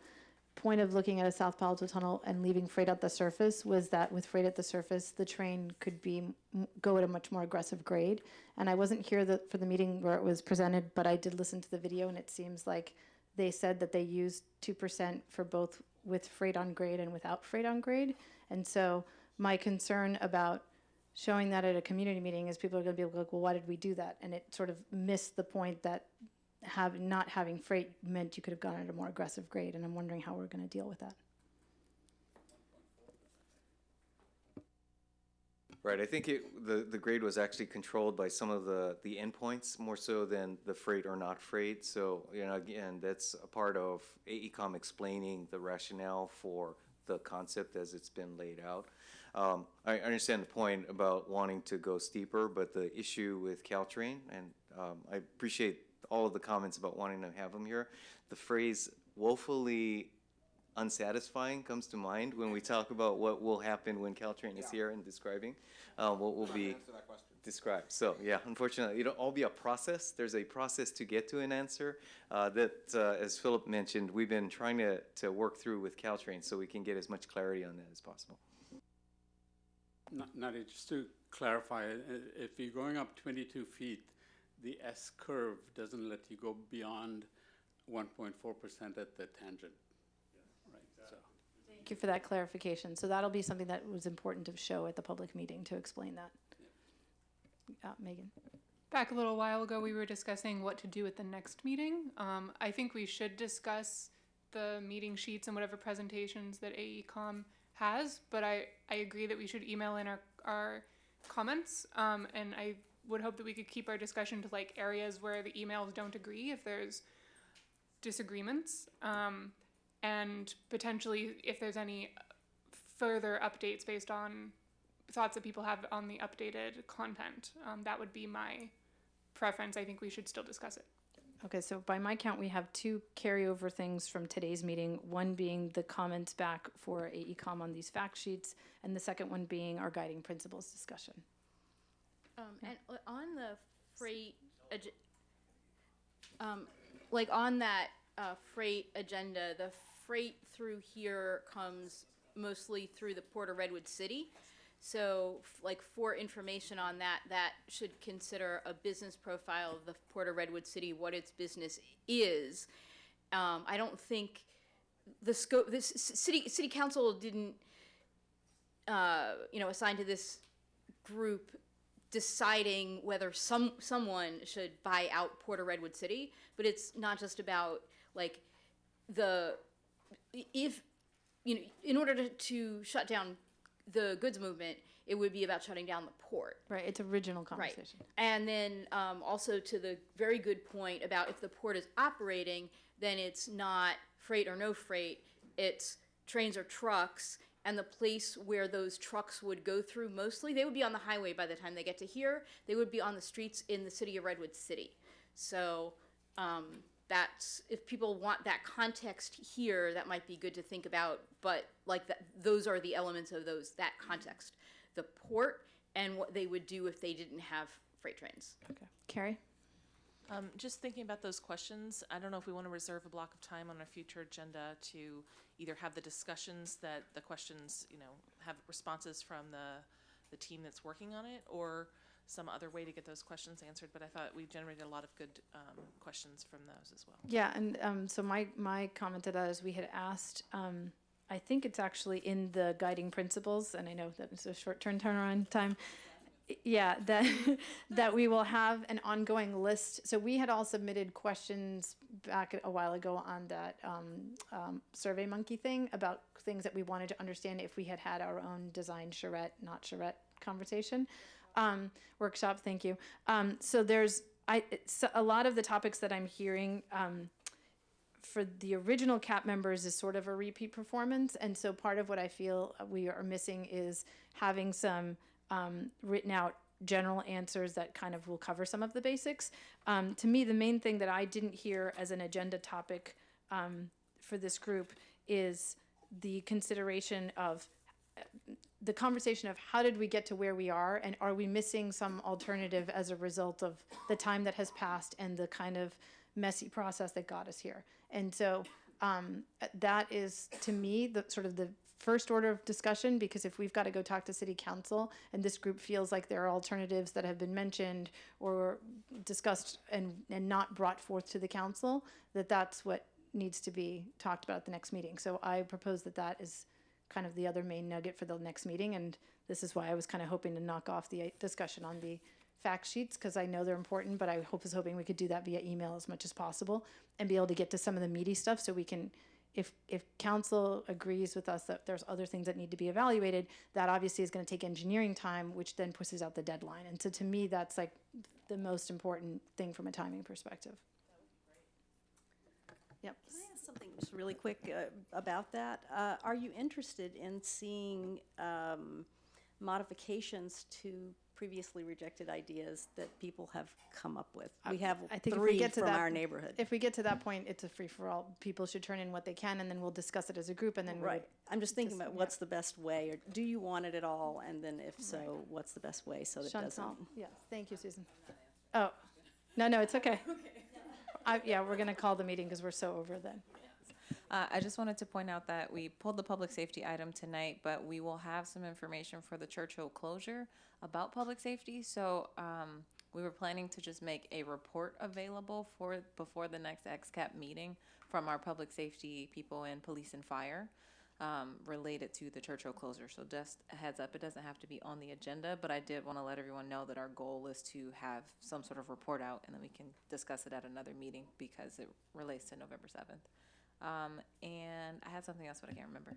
point of looking at a South Palo Alto Tunnel and leaving freight at the surface was that with freight at the surface, the train could go at a much more aggressive grade. And I wasn't here for the meeting where it was presented, but I did listen to the video, and it seems like they said that they used 2% for both with freight on grade and without freight on grade. And so my concern about showing that at a community meeting is people are going to be like, well, why did we do that? And it sort of missed the point that not having freight meant you could have gone at a more aggressive grade. And I'm wondering how we're going to deal with that. Right, I think the grade was actually controlled by some of the endpoints more so than the freight or not freight. So, you know, again, that's a part of AECOM explaining the rationale for the concept as it's been laid out. I understand the point about wanting to go steeper, but the issue with Caltrain, and I appreciate all of the comments about wanting to have them here, the phrase woefully unsatisfying comes to mind when we talk about what will happen when Caltrain is here and describing what will be described. So yeah, unfortunately, it'll all be a process. There's a process to get to an answer that, as Philip mentioned, we've been trying to work through with Caltrain so we can get as much clarity on that as possible. Nadia, just to clarify, if you're going up 22 feet, the S curve doesn't let you go beyond 1.4% at the tangent. Thank you for that clarification. So that'll be something that was important to show at the public meeting to explain that. Megan. Back a little while ago, we were discussing what to do at the next meeting. I think we should discuss the meeting sheets and whatever presentations that AECOM has, but I agree that we should email in our comments, and I would hope that we could keep our discussion to like areas where the emails don't agree if there's disagreements. And potentially if there's any further updates based on thoughts that people have on the updated content, that would be my preference. I think we should still discuss it. Okay, so by my count, we have 2 carryover things from today's meeting, one being the comments back for AECOM on these fact sheets, and the second one being our guiding principles discussion. And on the freight, like on that freight agenda, the freight through here comes mostly through the Port of Redwood City. So like for information on that, that should consider a business profile of the Port of Redwood City, what its business is. I don't think the scope, this city council didn't, assign to this group deciding whether someone should buy out Port of Redwood City, but it's not just about like in order to shut down the goods movement, it would be about shutting down the port. Right, it's original conversation. Right. And then also to the very good point about if the port is operating, then it's not freight or no freight, it's trains or trucks, and the place where those trucks would go through mostly, they would be on the highway by the time they get to here. They would be on the streets in the city of Redwood City. So that's, if people want that context here, that might be good to think about, but like those are the elements of that context. The port and what they would do if they didn't have freight trains. Okay. Carrie? Just thinking about those questions, I don't know if we want to reserve a block of time on our future agenda to either have the discussions that the questions, have responses from the team that's working on it, or some other way to get those questions answered. But I thought we generated a lot of good questions from those as well. Yeah, and so my comment to that is we had asked, I think it's actually in the guiding principles, and I know that it's a short-term turnaround time. Yeah, that we will have an ongoing list. So we had all submitted questions back a while ago on that Survey Monkey thing about things that we wanted to understand if we had had our own design charrette, not charrette conversation. Workshop, thank you. So there's a lot of the topics that I'm hearing for the original CAP members is sort of a repeat performance. And so part of what I feel we are missing is having some written out general answers that kind of will cover some of the basics. To me, the main thing that I didn't hear as an agenda topic for this group is the consideration of the conversation of how did we get to where we are, and are we missing some alternative as a result of the time that has passed and the kind of messy process that got us here. And so that is, to me, the sort of the first order of discussion, because if we've got to go talk to city council and this group feels like there are alternatives that have been mentioned or discussed and not brought forth to the council, that's what needs to be talked about at the next meeting. So I propose that that is kind of the other main nugget for the next meeting, and this is why I was kind of hoping to knock off the discussion on the fact sheets, because I know they're important, but I was hoping we could do that via email as much as possible and be able to get to some of the meaty stuff so we can, if council agrees with us that there's other things that need to be evaluated, that obviously is going to take engineering time, which then pushes out the deadline. And so to me, that's like the most important thing from a timing perspective. Yep. Can I ask something just really quick about that? Are you interested in seeing modifications to previously rejected ideas that people have come up with? We have I think three if we get to from that, our neighborhood. If we get to that point, it's a free-for-all. People should turn in what they can, and then we'll discuss it as a group, and then Right. I'm just thinking about yeah. what's the best way, or do you want it at all? And then if so, what's the best way so that it Chantal, doesn't? yes, thank you, Susan. Oh, no, it's okay. Yeah, we're gonna call the meeting because we're so over then. I just wanted to point out that we pulled the public safety item tonight, but we will have some information for the Churchill closure about public safety. So we were planning to just make a report available before the next XCAP meeting from our public safety people in police and fire related to the Churchill closure. So just a heads up, it doesn't have to be on the agenda, but I did want to let everyone know that our goal is to have some sort of report out, and then we can discuss it at another meeting because it relates to November 7th. And I had something else, but I can't remember.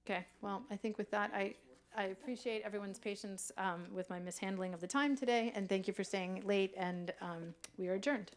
Okay, well, I think with that, I appreciate everyone's patience with my mishandling of the time today, and thank you for staying late, and we are adjourned.